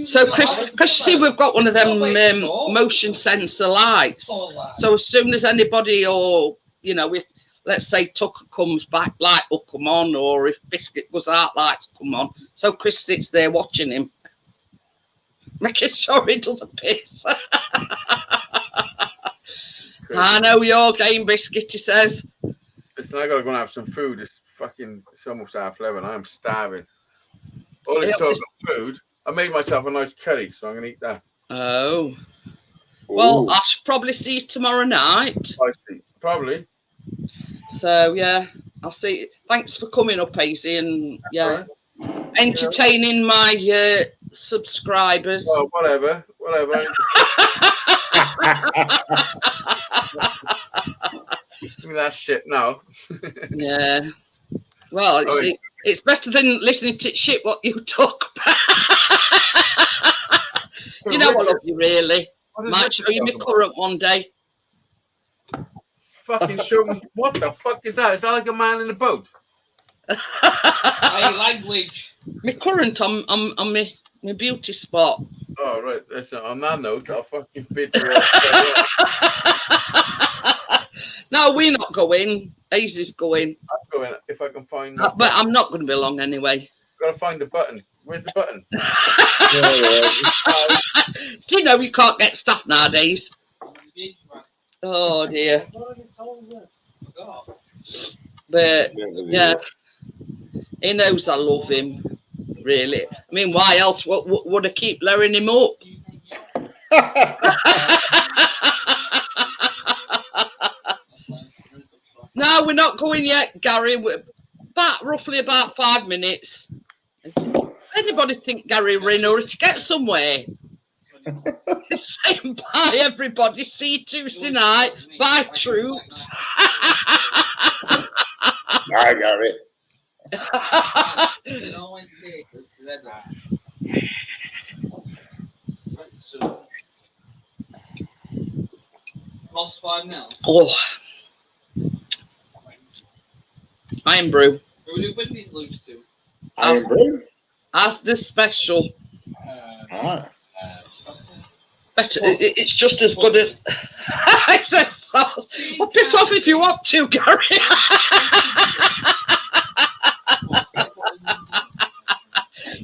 So, Chris, because you see, we've got one of them motion sensor lights. So as soon as anybody, or you know, if let's say Tucker comes back, light will come on, or if Biscuit goes out, lights come on. So Chris sits there watching him, making sure he doesn't piss. I know your game, Biscuit, he says.
Listen, I gotta go and have some food. It's almost 11:30. I'm starving. All this
Yeah,
talk of food. I made myself a nice curry, so I'm gonna eat that.
Oh. Well,
Ooh.
I should probably see you tomorrow night.
I see. Probably.
So, yeah, I'll see. Thanks for coming up, Hazy, and yeah,
Right.
entertaining my subscribers.
Well, whatever. Give me that shit now.
Yeah. Well, it's better than listening to shit what you talk about. You know I love you, really.
What does
Might
Richard
show you my
talk about?
current one day.
Fucking show me. What the fuck is that? Is that like a man in a boat?
Hey, language.
My current on my beauty spot.
Oh, right. That's on that note, I'll fucking bid you off.
No, we're not going. Hazy's going.
I'm going if I can find
But I'm not going to be long anyway.
Gotta find the button. Where's the button?
Do you know you can't get stuff nowadays? Oh, dear. But, yeah, he knows I love him, really. I mean, why else would I keep lowering him up? No, we're not going yet, Gary. We're roughly about 5 minutes. Anybody think Gary Rayner to get somewhere? Saying bye, everybody. See you Tuesday night. Bye, troops.
Bye, Gary.
Lost 5-0.
Oh, Iron Brew.
Who did these lose to?
Iron Brew.
After special.
Ah.
Better. It's just as good as. I said sauce. Well, piss off if you want to, Gary.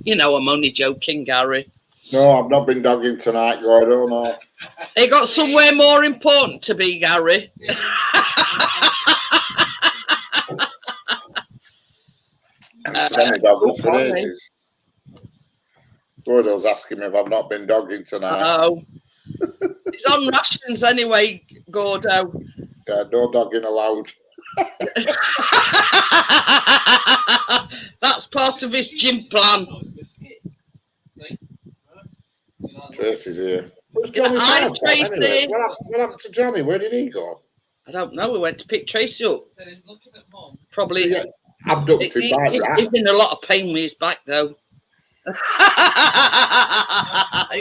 You know, I'm only joking, Gary.
No, I've not been dogging tonight, Gordo. No.
They got somewhere more important to be, Gary.
I've been dogging for ages. Gordo's asking me if I've not been dogging tonight.
Oh. He's on rations anyway, Gordo.
Yeah, no dogging allowed.
That's part of his gym plan.
Tracy's here. Where's
Yeah,
Johnny?
hi,
Farr?
Tracy.
Anyway, what happened to Johnny? Where did he go?
I don't know. We went to pick Tracy up. Probably.
Yeah, abducted by
He's
rats.
in a lot of pain with his back, though. He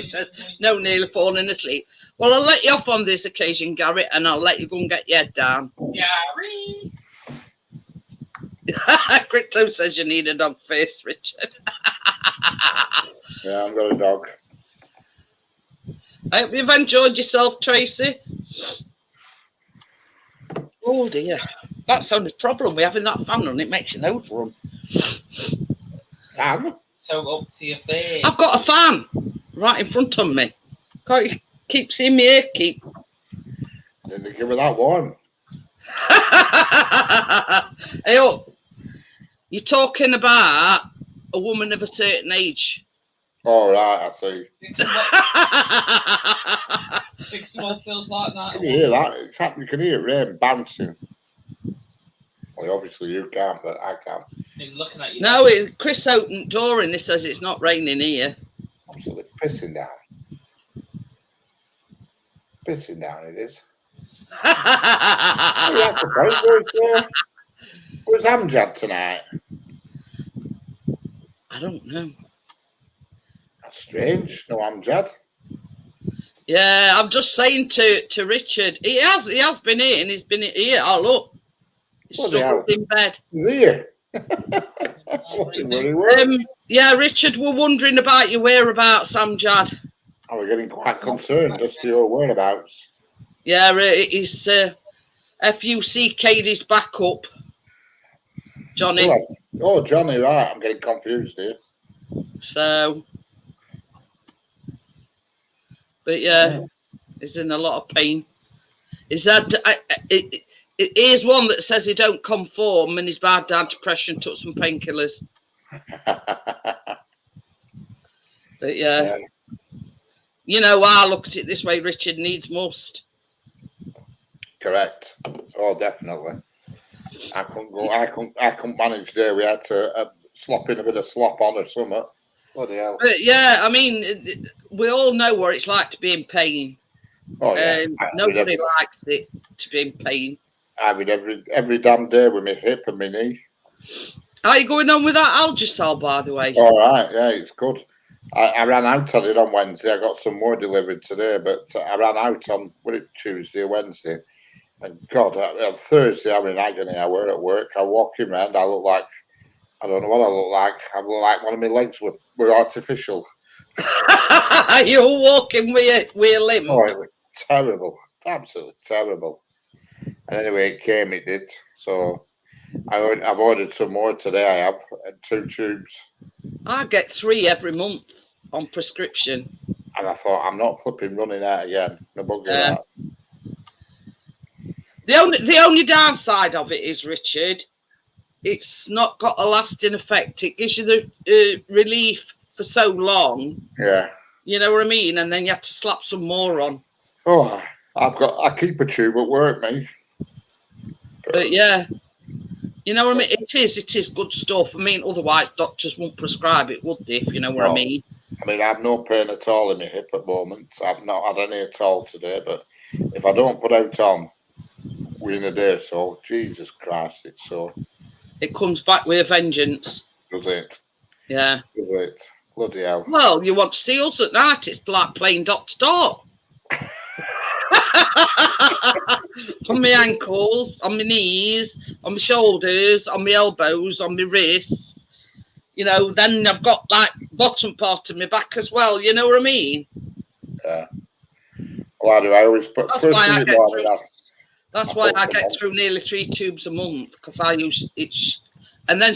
says, no, nearly falling asleep. Well, I'll let you off on this occasion, Gary, and I'll let you go and get your head down.
Gary.
Crypto says you need a dog face, Richard.
Yeah, I've got a dog.
I hope you've enjoyed yourself, Tracy. Oh, dear. That's the only problem. We're having that fan on. It makes your nose run.
Fan?
So up to your face.
I've got a fan right in front of me. Can't you keep seeing me ear keep?
Did they give me that one?
Hey, up. You're talking about a woman of a certain age.
All right, I see.
61 feels like that.
Can you hear that? It's happening. You can hear rain bouncing. Well, obviously you can't, but I can.
He's looking at you.
No, Chris opened the door and he says it's not raining here.
Absolutely pissing down. Pissing down, it is. Oh, that's the point. Where's Amjad tonight?
I don't know.
That's strange. No Amjad.
Yeah, I'm just saying to Richard, he has been here and he's been here. Oh look, he's
Bloody
stuck
hell.
up in bed.
He's here. Really well.
Yeah, Richard, we're wondering about your whereabouts, Amjad.
I was getting quite concerned as to your whereabouts.
Yeah, he's FUCK'd his back up, Johnny.
Oh, Johnny, right. I'm getting confused here.
So, but yeah, he's in a lot of pain. Is that here's one that says he don't conform and he's bad down depression, took some painkillers. But yeah, you know, I look at it this way: Richard needs must.
Correct. Oh, definitely. I couldn't manage there. We had to slop in a bit of slop on or something. Bloody hell.
But yeah, I mean, we all know what it's like to be in pain.
Oh, yeah.
Nobody likes it to be in pain.
I have it every damn day with my hip and my knee.
How you going on with that Algicel, by the way?
All right, yeah, it's good. I ran out on it on Wednesday. I got some more delivered today, but I ran out on Tuesday or Wednesday. And God, on Thursday, I'm in agony. I were at work. I walking around. I look like, I don't know what I look like. I look like one of my legs were artificial.
You're walking with a limp.
Oh, it was terrible. Absolutely terrible. And anyway, it came, it did. So I've ordered some more today. I have 2 tubes. I
get 3 every month on prescription.
And I thought, I'm not flipping running out again. No bugger that.
The only downside of it is, Richard, it's not got a lasting effect. It gives you the relief for so long.
Yeah.
You know what I mean? And then you have to slap some more on.
Oh, I keep a tube at work, mate.
But yeah, you know what I mean? It is good stuff. I mean, otherwise doctors won't prescribe it, would they, if you know what I mean?
I mean, I have no pain at all in my hip at the moment. I've not had any at all today, but if I don't put out on within a day or so, Jesus Christ, it's so.
It comes back with a vengeance.
Does it?
Yeah.
Does it? Bloody hell.
Well, you want to see us at night, it's like playing dot to dot. On my ankles, on my knees, on my shoulders, on my elbows, on my wrists. You know, then I've got like bottom part of my back as well. You know what I mean?
Yeah. Well, I do. I always put
that's why I get through nearly 3 tubes a month, because I use it. And then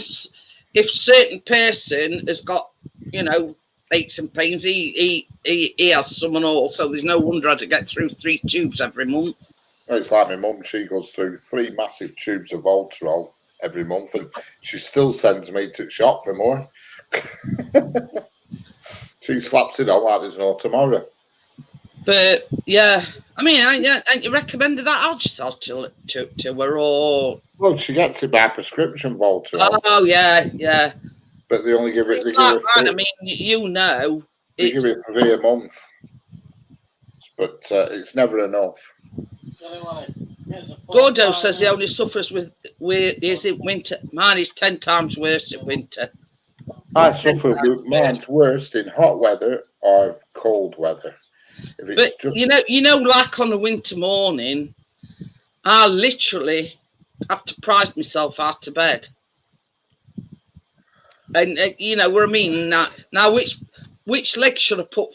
if a certain person has got, you know, aches and pains, he has some and all. So there's no wonder I had to get through 3 tubes every month.
It's like my mum. She goes through 3 massive tubes of Voltarol every month, and she still sends me to the shop for more. She slaps it on like there's no tomorrow.
But yeah, I mean, ain't you recommended that Algicel to her, or? Well,
she gets it by prescription, Voltarol.
Oh yeah, yeah.
But they only give it. They
give it 3, I mean, you know,
they give it 3 a month, but it's never enough.
Gordo says he only suffers with is in winter. Mine is 10 times worse in winter.
I suffer with mine's worst in hot weather or cold weather. If it's
but you know, like on a winter morning, I literally have to prise myself out of bed. And you know what I mean. Now, which leg should I put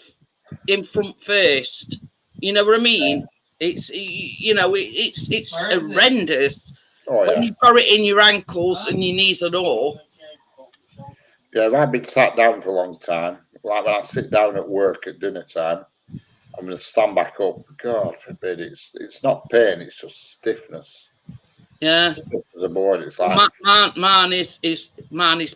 in front first? You know what I mean. It's it's horrendous when you've got it in your ankles and your knees and all.
Yeah, I've been sat down for a long time. Like when I sit down at work at dinner time, I'm going to stand back up. God forbid, it's not pain, it's just stiffness.
Yeah,
stiff as a board. It's like
mine is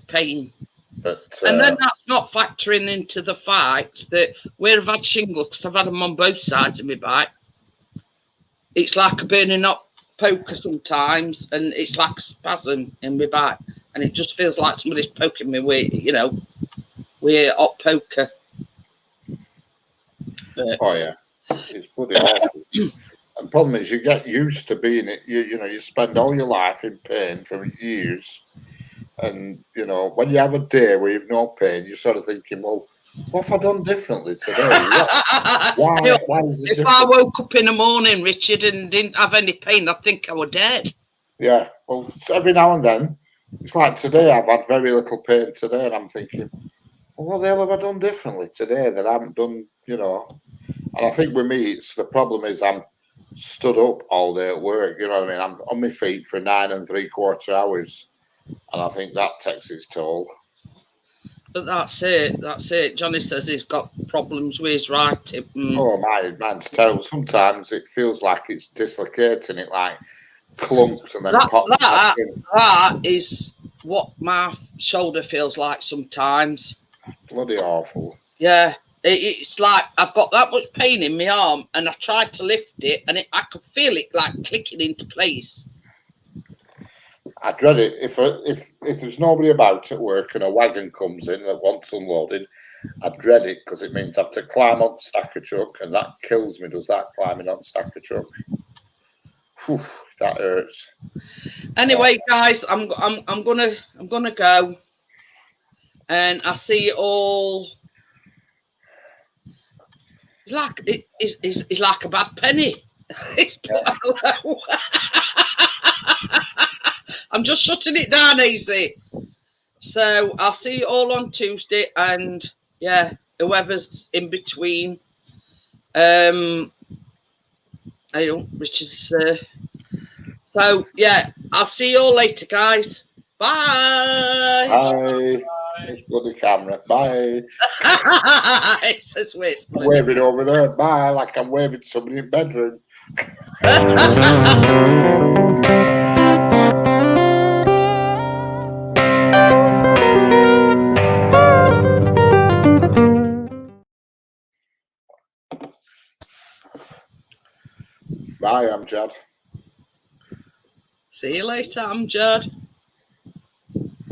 pain.
But
and then that's not factoring into the fact that where I've had shingles, because I've had them on both sides of my back. It's like a burning hot poker sometimes, and it's like a spasm in my back, and it just feels like somebody's poking me with, you know, with hot poker. But,
oh yeah. It's bloody awful. And problem is, you get used to being it. You know, you spend all your life in pain for years, and you know, when you have a day where you've no pain, you're sort of thinking, well, what have I done differently today? Why is it
If
different?
I woke up in the morning, Richard, and didn't have any pain, I'd think I were dead.
Yeah, well, every now and then, it's like today. I've had very little pain today, and I'm thinking, well, what the hell have I done differently today that I haven't done? You know, and I think with me, it's the problem is I'm stood up all day at work. You know what I mean? I'm on my feet for 9 3/4 hours, and I think that takes its toll.
But that's it. That's it. Johnny says he's got problems with his right hip.
Oh, mine's terrible. Sometimes it feels like it's dislocating. It like clunks and then pops back in.
That is what my shoulder feels like sometimes.
Bloody awful.
Yeah, it's like I've got that much pain in my arm, and I tried to lift it, and I could feel it like clicking into place.
I dread it. If there's nobody about at work and a wagon comes in that wants unloading, I dread it because it means I have to climb on stacker truck, and that kills me. Does that climbing on stacker truck? Whew, that hurts.
Anyway, guys, I'm gonna go, and I see you all. It's like a bad penny. It's I'm just shutting it down easy. So I'll see you all on Tuesday, and yeah, whoever's in between. I don't, Richard's. So yeah, I'll see you all later, guys. Bye.
Bye. Let's go to the camera. Bye.
It says we're
I'm waving over there. Bye, like I'm waving somebody in bedroom. Bye, I'm Jad.
See you later, I'm Judd.